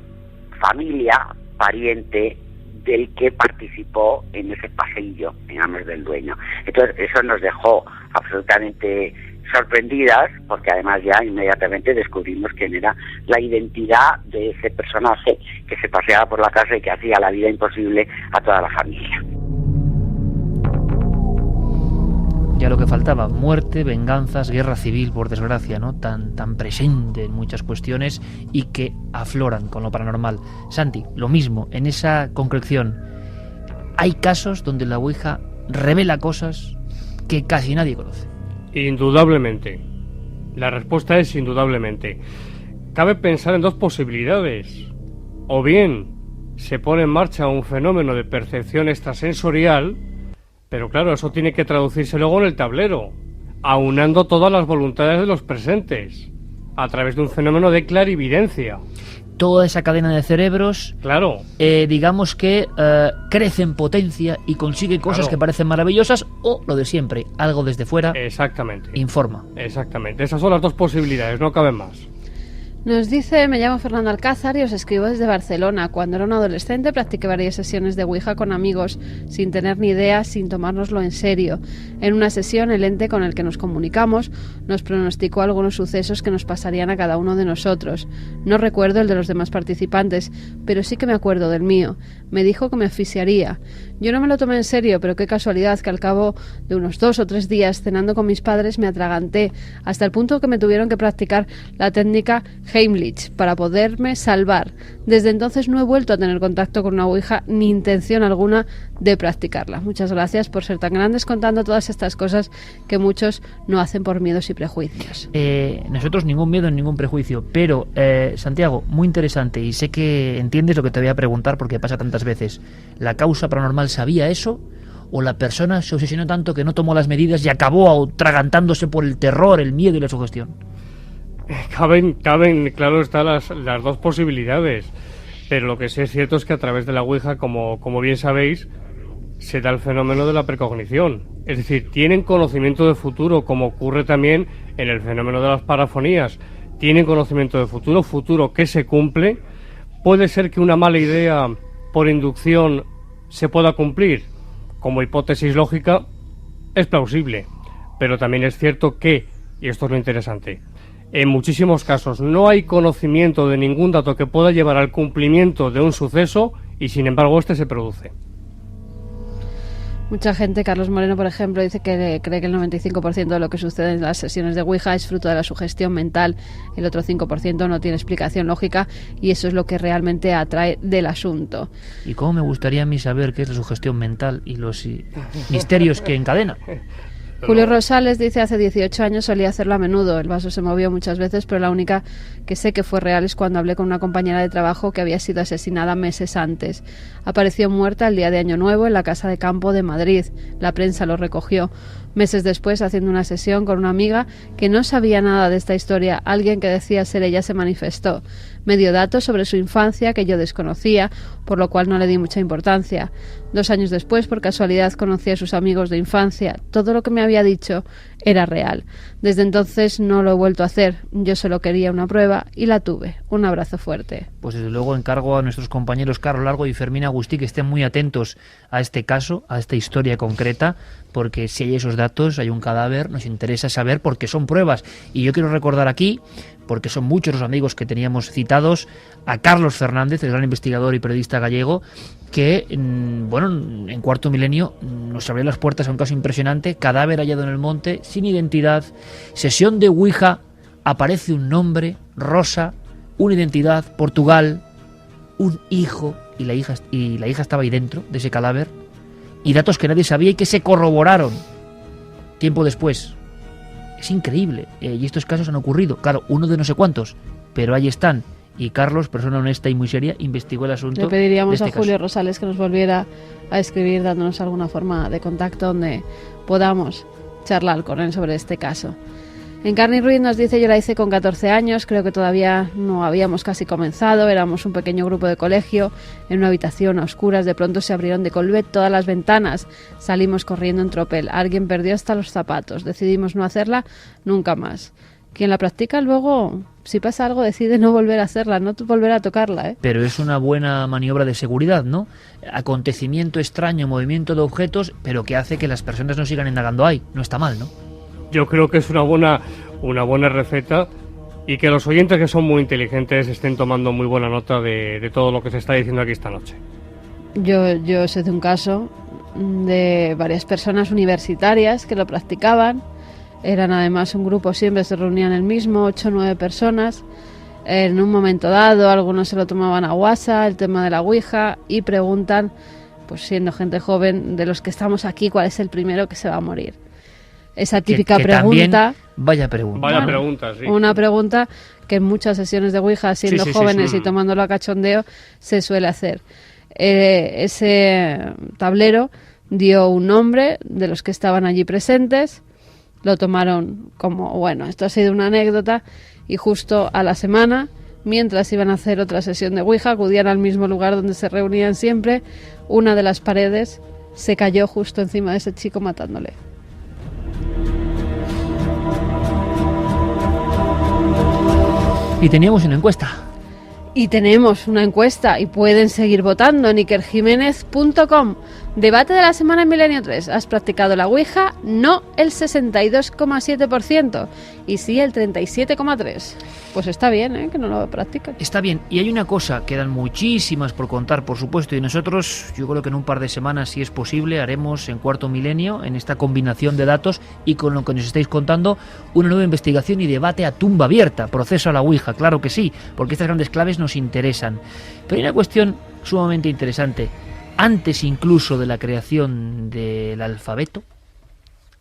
familia, pariente del que participó en ese paseillo, digamos, del dueño. Entonces eso nos dejó absolutamente sorprendidas, porque además ya inmediatamente descubrimos quién era la identidad de ese personaje que se paseaba por la casa y que hacía la vida imposible a toda la familia. Ya lo que faltaba, muerte, venganzas, guerra civil, por desgracia, ¿no? Tan presente en muchas cuestiones y que afloran con lo paranormal. Santi, lo mismo, en esa concreción, hay casos donde la ouija revela cosas que casi nadie conoce. Indudablemente. La respuesta es indudablemente. Cabe pensar en dos posibilidades. O bien se pone en marcha un fenómeno de percepción extrasensorial, pero claro, eso tiene que traducirse luego en el tablero, aunando todas las voluntades de los presentes, a través de un fenómeno de clarividencia. Toda esa cadena de cerebros, claro, digamos que crece en potencia y consigue cosas que parecen maravillosas, o lo de siempre, algo desde fuera. Exactamente. Informa. Exactamente, esas son las dos posibilidades, no caben más. Nos dice, me llamo Fernando Alcázar y os escribo desde Barcelona. Cuando era un adolescente practiqué varias sesiones de Ouija con amigos, sin tener ni idea, sin tomárnoslo en serio. En una sesión, el ente con el que nos comunicamos nos pronosticó algunos sucesos que nos pasarían a cada uno de nosotros. No recuerdo el de los demás participantes, pero sí que me acuerdo del mío. Me dijo que me asfixiaría. Yo no me lo tomé en serio, pero qué casualidad que al cabo de unos 2 o 3 días cenando con mis padres me atraganté, hasta el punto que me tuvieron que practicar la técnica Heimlich para poderme salvar. Desde entonces no he vuelto a tener contacto con una ouija ni intención alguna de practicarla. Muchas gracias por ser tan grandes contando todas estas cosas que muchos no hacen por miedos y prejuicios. Nosotros ningún miedo, ningún prejuicio, pero Santiago, muy interesante, y sé que entiendes lo que te voy a preguntar porque pasa tantas veces. ¿La causa paranormal sabía eso? ¿O la persona se obsesionó tanto que no tomó las medidas y acabó atragantándose por el terror, el miedo y la sugestión? Caben, claro está, las dos posibilidades, pero lo que sí es cierto es que a través de la ouija, como bien sabéis, se da el fenómeno de la precognición. Es decir, tienen conocimiento de futuro, como ocurre también en el fenómeno de las parafonías. Tienen conocimiento de futuro que se cumple. Puede ser que una mala idea por inducción se pueda cumplir. Como hipótesis lógica es plausible, pero también es cierto que, y esto es lo interesante, en muchísimos casos no hay conocimiento de ningún dato que pueda llevar al cumplimiento de un suceso y sin embargo este se produce. Mucha gente, Carlos Moreno por ejemplo, dice que cree que el 95% de lo que sucede en las sesiones de Ouija es fruto de la sugestión mental, el otro 5% no tiene explicación lógica y eso es lo que realmente atrae del asunto. Y cómo me gustaría a mí saber qué es la sugestión mental y los misterios que encadena. Julio Rosales dice, hace 18 años solía hacerlo a menudo, el vaso se movió muchas veces, pero la única que sé que fue real es cuando hablé con una compañera de trabajo que había sido asesinada meses antes. Apareció muerta el día de Año Nuevo en la casa de campo de Madrid, la prensa lo recogió. Meses después, haciendo una sesión con una amiga que no sabía nada de esta historia, alguien que decía ser ella se manifestó. Me dio datos sobre su infancia que yo desconocía, por lo cual no le di mucha importancia. 2 años después, por casualidad, conocí a sus amigos de infancia. Todo lo que me había dicho era real. Desde entonces no lo he vuelto a hacer. Yo solo quería una prueba y la tuve. Un abrazo fuerte. Pues desde luego encargo a nuestros compañeros Carlos Largo y Fermín Agustí que estén muy atentos a este caso, a esta historia concreta, porque si hay esos datos, hay un cadáver, nos interesa saber porque son pruebas. Y yo quiero recordar aquí, porque son muchos los amigos que teníamos citados, a Carlos Fernández, el gran investigador y periodista gallego, que en Cuarto Milenio nos abrió las puertas a un caso impresionante: cadáver hallado en el monte, sin identidad, sesión de Ouija, aparece un nombre, Rosa, una identidad, Portugal, un hijo, y la hija estaba ahí dentro de ese cadáver, y datos que nadie sabía y que se corroboraron tiempo después. Es increíble, y estos casos han ocurrido, claro, uno de no sé cuántos, pero ahí están. Y Carlos, persona honesta y muy seria, investigó el asunto. Le pediríamos de este a Julio caso. Rosales que nos volviera a escribir dándonos alguna forma de contacto donde podamos charlar con él sobre este caso. Encarni Ruiz nos dice: yo la hice con 14 años, creo que todavía no habíamos casi comenzado, éramos un pequeño grupo de colegio, en una habitación a oscuras, de pronto se abrieron de Colbet todas las ventanas, salimos corriendo en tropel, alguien perdió hasta los zapatos, decidimos no hacerla nunca más. Quien la practica luego, si pasa algo, decide no volver a hacerla, no volver a tocarla, ¿eh? Pero es una buena maniobra de seguridad, ¿no? Acontecimiento extraño, movimiento de objetos, pero que hace que las personas no sigan indagando ahí. No está mal, ¿no? Yo creo que es una buena receta, y que los oyentes, que son muy inteligentes, estén tomando muy buena nota de todo lo que se está diciendo aquí esta noche. Yo sé de un caso de varias personas universitarias que lo practicaban. Eran además un grupo, siempre se reunían el mismo, 8 o 9 personas. En un momento dado, algunos se lo tomaban a guasa, el tema de la Ouija, y preguntan, pues siendo gente joven, de los que estamos aquí, ¿cuál es el primero que se va a morir? Esa típica que pregunta. También, vaya pregunta. Vaya pregunta, sí. Una pregunta que en muchas sesiones de Ouija, siendo jóvenes y tomándolo a cachondeo, se suele hacer. Ese tablero dio un nombre de los que estaban allí presentes. Lo tomaron como, bueno, esto ha sido una anécdota, y justo a la semana, mientras iban a hacer otra sesión de Ouija, acudían al mismo lugar donde se reunían siempre. Una de las paredes se cayó justo encima de ese chico, matándole. Y teníamos una encuesta. Y tenemos una encuesta y pueden seguir votando en ikerjiménez.com. Debate de la semana en Milenio 3. ¿Has practicado la Ouija? No, el 62,7%. Y sí, el 37,3%. Pues está bien, ¿eh?, que no lo practican. Está bien. Y hay una cosa, quedan muchísimas por contar, por supuesto. Y nosotros, yo creo que en un par de semanas, si es posible, haremos en Cuarto Milenio, en esta combinación de datos y con lo que nos estáis contando, una nueva investigación y debate a tumba abierta. Proceso a la Ouija, claro que sí, porque estas grandes claves nos interesan. Pero hay una cuestión sumamente interesante. Antes incluso de la creación del alfabeto,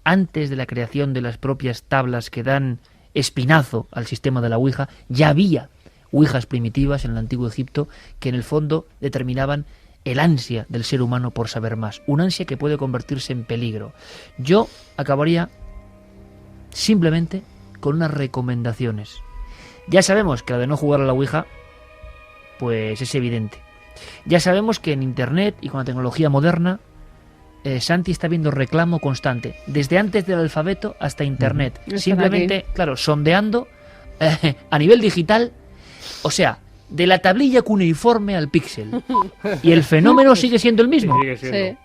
antes de la creación de las propias tablas que dan espinazo al sistema de la Ouija, ya había Ouijas primitivas en el antiguo Egipto que en el fondo determinaban el ansia del ser humano por saber más, un ansia que puede convertirse en peligro. Yo acabaría simplemente con unas recomendaciones. Ya sabemos que la de no jugar a la Ouija, pues es evidente. Ya sabemos que en Internet y con la tecnología moderna, Santi está viendo reclamo constante, desde antes del alfabeto hasta Internet. Simplemente, claro, sondeando a nivel digital, o sea, de la tablilla cuneiforme al píxel. Y el fenómeno sigue siendo el mismo. Sí.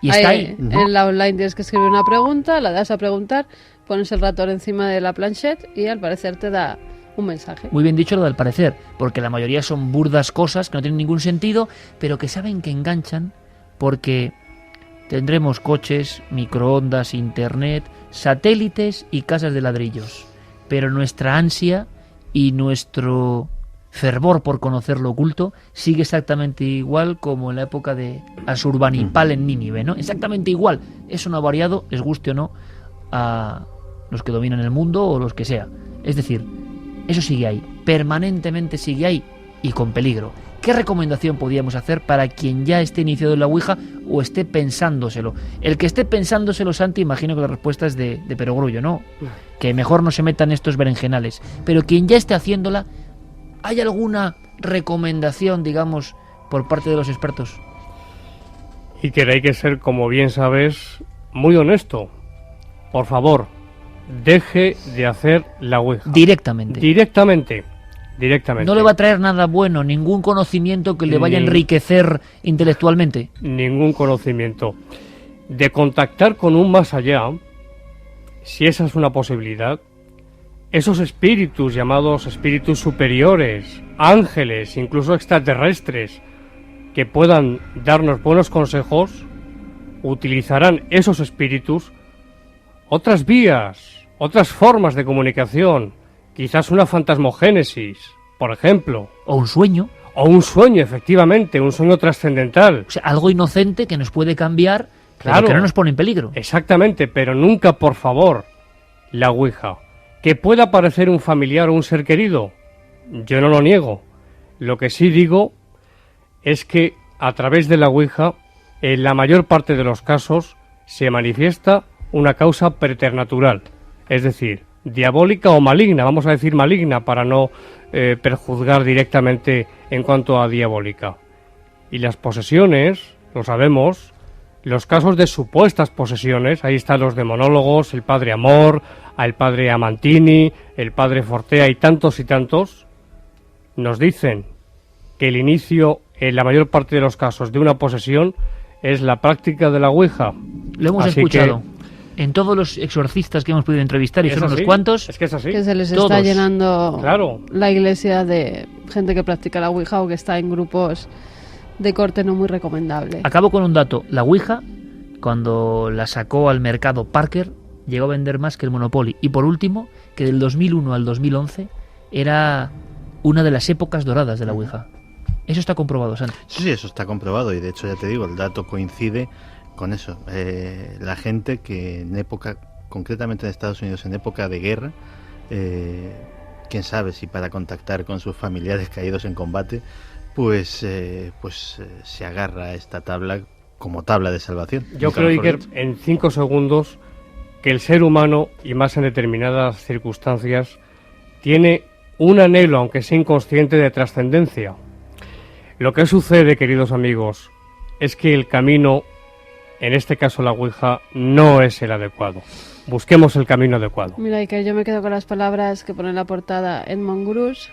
Y está ahí. En la online tienes que escribir una pregunta, la das a preguntar, pones el ratón encima de la planchette y al parecer te da un mensaje. Muy bien dicho lo del parecer, porque la mayoría son burdas cosas que no tienen ningún sentido, pero que saben que enganchan, porque tendremos coches, microondas, internet, satélites y casas de ladrillos. Pero nuestra ansia y nuestro fervor por conocer lo oculto sigue exactamente igual como en la época de Asurbanipal en Nínive, ¿no? Exactamente igual. Eso no ha variado, les guste o no, a los que dominan el mundo o los que sea. Es decir, eso sigue ahí, permanentemente sigue ahí y con peligro. ¿Qué recomendación podríamos hacer para quien ya esté iniciado en la Ouija o esté pensándoselo? El que esté pensándoselo, Santi, imagino que la respuesta es de perogrullo, ¿no? Que mejor no se metan estos berenjenales. Pero quien ya esté haciéndola, ¿hay alguna recomendación, digamos, por parte de los expertos? Y que hay que ser, como bien sabes, muy honesto. Por favor, deje de hacer la Ouija. Directamente. Directamente. No le va a traer nada bueno, ningún conocimiento que le vaya a enriquecer intelectualmente. Ningún conocimiento. De contactar con un más allá, si esa es una posibilidad, esos espíritus llamados espíritus superiores, ángeles, incluso extraterrestres, que puedan darnos buenos consejos, utilizarán esos espíritus otras vías, otras formas de comunicación. Quizás una fantasmogénesis, por ejemplo. O un sueño. O un sueño, efectivamente, un sueño trascendental. O sea, algo inocente que nos puede cambiar, claro, pero que no nos pone en peligro. Exactamente, pero nunca, por favor, la Ouija. ¿Que pueda aparecer un familiar o un ser querido? Yo no lo niego. Lo que sí digo es que a través de la Ouija, en la mayor parte de los casos, se manifiesta una causa preternatural. Es decir, diabólica o maligna, vamos a decir maligna para no perjuzgar directamente en cuanto a diabólica. Y las posesiones, lo sabemos, los casos de supuestas posesiones, ahí están los demonólogos, el padre Amor, el padre Amantini, el padre Fortea y tantos, nos dicen que el inicio, en la mayor parte de los casos, de una posesión es la práctica de la Ouija. Lo hemos escuchado. En todos los exorcistas que hemos podido entrevistar, y son unos cuantos, es que es así. Que se les está llenando la iglesia de gente que practica la Ouija o que está en grupos de corte no muy recomendable. Acabo con un dato. La Ouija, cuando la sacó al mercado Parker, llegó a vender más que el Monopoly. Y por último, que del 2001 al 2011 era una de las épocas doradas de la Ouija. Eso está comprobado, Santi. Sí, eso está comprobado, y de hecho ya te digo, el dato coincide con eso. La gente que en época, concretamente en Estados Unidos, en época de guerra, quién sabe si para contactar con sus familiares caídos en combate, pues se agarra a esta tabla como tabla de salvación. Yo creo, Iker, en 5 segundos, que el ser humano, y más en determinadas circunstancias, tiene un anhelo, aunque sea inconsciente, de trascendencia. Lo que sucede, queridos amigos, es que el camino, en este caso la Ouija, no es el adecuado. Busquemos el camino adecuado. Mira, Iker, yo me quedo con las palabras que pone en la portada Edmond Grush,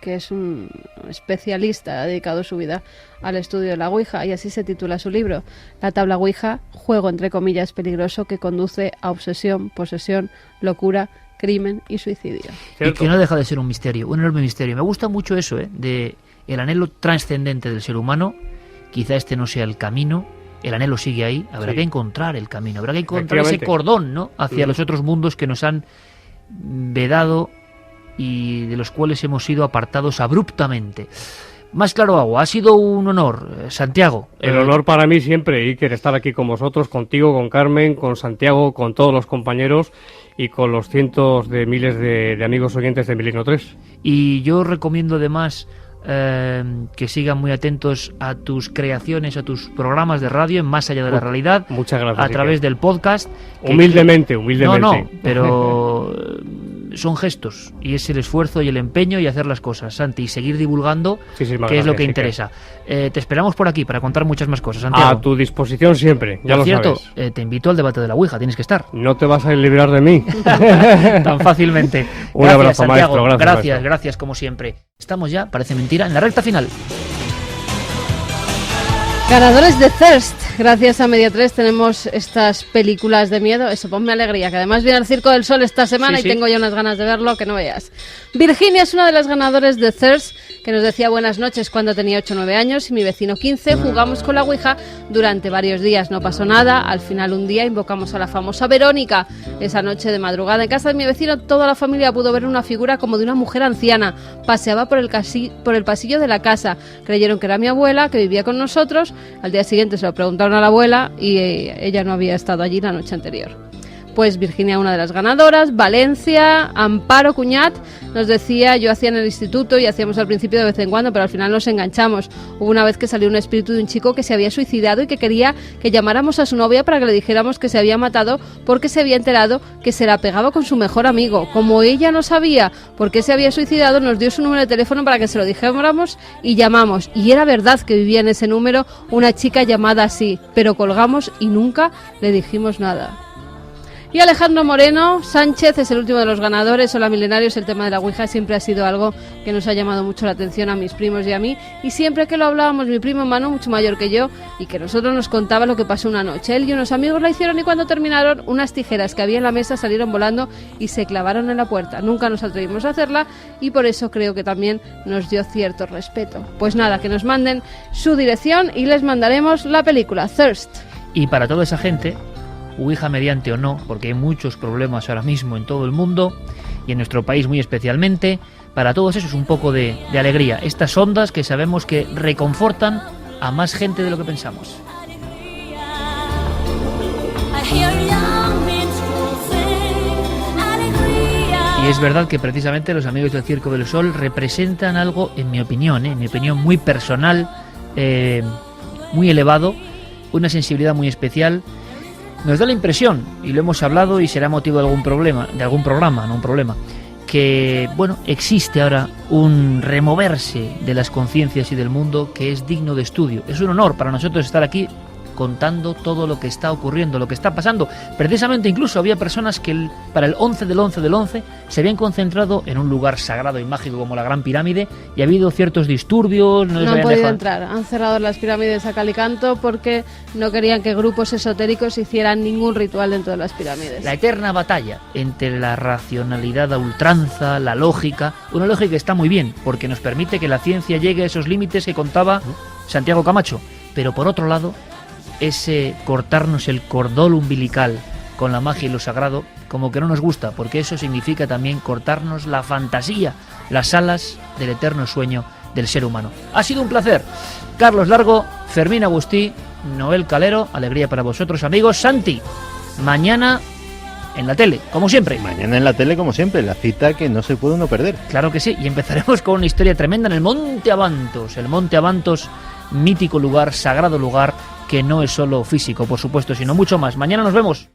que es un especialista, ha dedicado su vida al estudio de la Ouija, y así se titula su libro: La tabla Ouija, juego entre comillas peligroso que conduce a obsesión, posesión, locura, crimen y suicidio. ¿Cierto? Y que no deja de ser un misterio, un enorme misterio. Me gusta mucho eso, de el anhelo trascendente del ser humano. Quizá este no sea el camino, el anhelo sigue ahí, habrá que encontrar el camino, habrá que encontrar ese cordón, ¿no?, hacia los otros mundos que nos han vedado y de los cuales hemos sido apartados abruptamente. Más claro agua, ha sido un honor, Santiago. El honor para mí siempre, Iker, estar aquí con vosotros, contigo, con Carmen, con Santiago, con todos los compañeros y con los cientos de miles de amigos oyentes de Milenio 3. Y yo recomiendo además que sigan muy atentos a tus creaciones, a tus programas de radio en Más Allá de la Realidad. Muchas gracias, a través del podcast. Humildemente. No, pero son gestos, y es el esfuerzo y el empeño y hacer las cosas, Santi, y seguir divulgando, que es lo que interesa. Te esperamos por aquí para contar muchas más cosas, Santiago. A tu disposición siempre, ya por lo cierto, sabes. Te invito al debate de la Ouija, tienes que estar. No te vas a librar de mí. Tan fácilmente. Un abrazo, Santiago. maestro. Gracias, como siempre. Estamos ya, parece mentira, en la recta final. Ganadores de Thirst. Gracias a Media 3 tenemos estas películas de miedo. Eso, ponme alegría, que además viene el Circo del Sol esta semana y tengo ya unas ganas de verlo que no veas. Virginia es una de las ganadoras de Thirst, que nos decía buenas noches cuando tenía 8 o 9 años y mi vecino 15. Jugamos con la Ouija durante varios días, no pasó nada. Al final un día invocamos a la famosa Verónica. Esa noche de madrugada en casa de mi vecino toda la familia pudo ver una figura como de una mujer anciana. Paseaba por el pasillo de la casa. Creyeron que era mi abuela, que vivía con nosotros. Al día siguiente se lo preguntaron a la abuela y ella no había estado allí la noche anterior. Pues Virginia, una de las ganadoras, Valencia, Amparo Cuñat, nos decía, yo hacía en el instituto y hacíamos al principio de vez en cuando, pero al final nos enganchamos. Hubo una vez que salió un espíritu de un chico que se había suicidado y que quería que llamáramos a su novia para que le dijéramos que se había matado porque se había enterado que se la pegaba con su mejor amigo. Como ella no sabía por qué se había suicidado, nos dio su número de teléfono para que se lo dijéramos y llamamos. Y era verdad que vivía en ese número una chica llamada así, pero colgamos y nunca le dijimos nada. Y Alejandro Moreno Sánchez es el último de los ganadores. Hola Milenarios, el tema de la Ouija siempre ha sido algo que nos ha llamado mucho la atención a mis primos y a mí, y siempre que lo hablábamos, mi primo Manu, mucho mayor que yo, y que nosotros nos contaba lo que pasó una noche. Él y unos amigos la hicieron y cuando terminaron, unas tijeras que había en la mesa salieron volando y se clavaron en la puerta. Nunca nos atrevimos a hacerla y por eso creo que también nos dio cierto respeto. Pues nada, que nos manden su dirección y les mandaremos la película Thirst. Y para toda esa gente, Ouija mediante o no, porque hay muchos problemas ahora mismo en todo el mundo y en nuestro país muy especialmente, para todos eso es un poco de alegría. Estas ondas que sabemos que reconfortan a más gente de lo que pensamos. Y es verdad que precisamente los amigos del Circo del Sol representan algo, en mi opinión muy personal, muy elevado, una sensibilidad muy especial. Nos da la impresión, y lo hemos hablado y será motivo de algún programa, no un problema, que bueno, existe ahora un removerse de las conciencias y del mundo que es digno de estudio. Es un honor para nosotros estar aquí contando todo lo que está ocurriendo, lo que está pasando. Precisamente incluso había personas que para el 11 del 11 del 11 se habían concentrado en un lugar sagrado y mágico como la Gran Pirámide y ha habido ciertos disturbios. No han podido entrar, han cerrado las pirámides a cal y canto porque no querían que grupos esotéricos hicieran ningún ritual dentro de las pirámides. La eterna batalla entre la racionalidad a ultranza, la lógica, una lógica que está muy bien porque nos permite que la ciencia llegue a esos límites que contaba Santiago Camacho, pero por otro lado ese cortarnos el cordón umbilical con la magia y lo sagrado, como que no nos gusta, porque eso significa también cortarnos la fantasía, las alas del eterno sueño del ser humano. Ha sido un placer. Carlos Largo, Fermín Agustí, Noel Calero, alegría para vosotros amigos. Santi, mañana en la tele, como siempre. Mañana en la tele, como siempre, la cita que no se puede uno perder. Claro que sí, y empezaremos con una historia tremenda en el Monte Avantos. El Monte Avantos, mítico lugar, sagrado lugar, que no es solo físico, por supuesto, sino mucho más. Mañana nos vemos.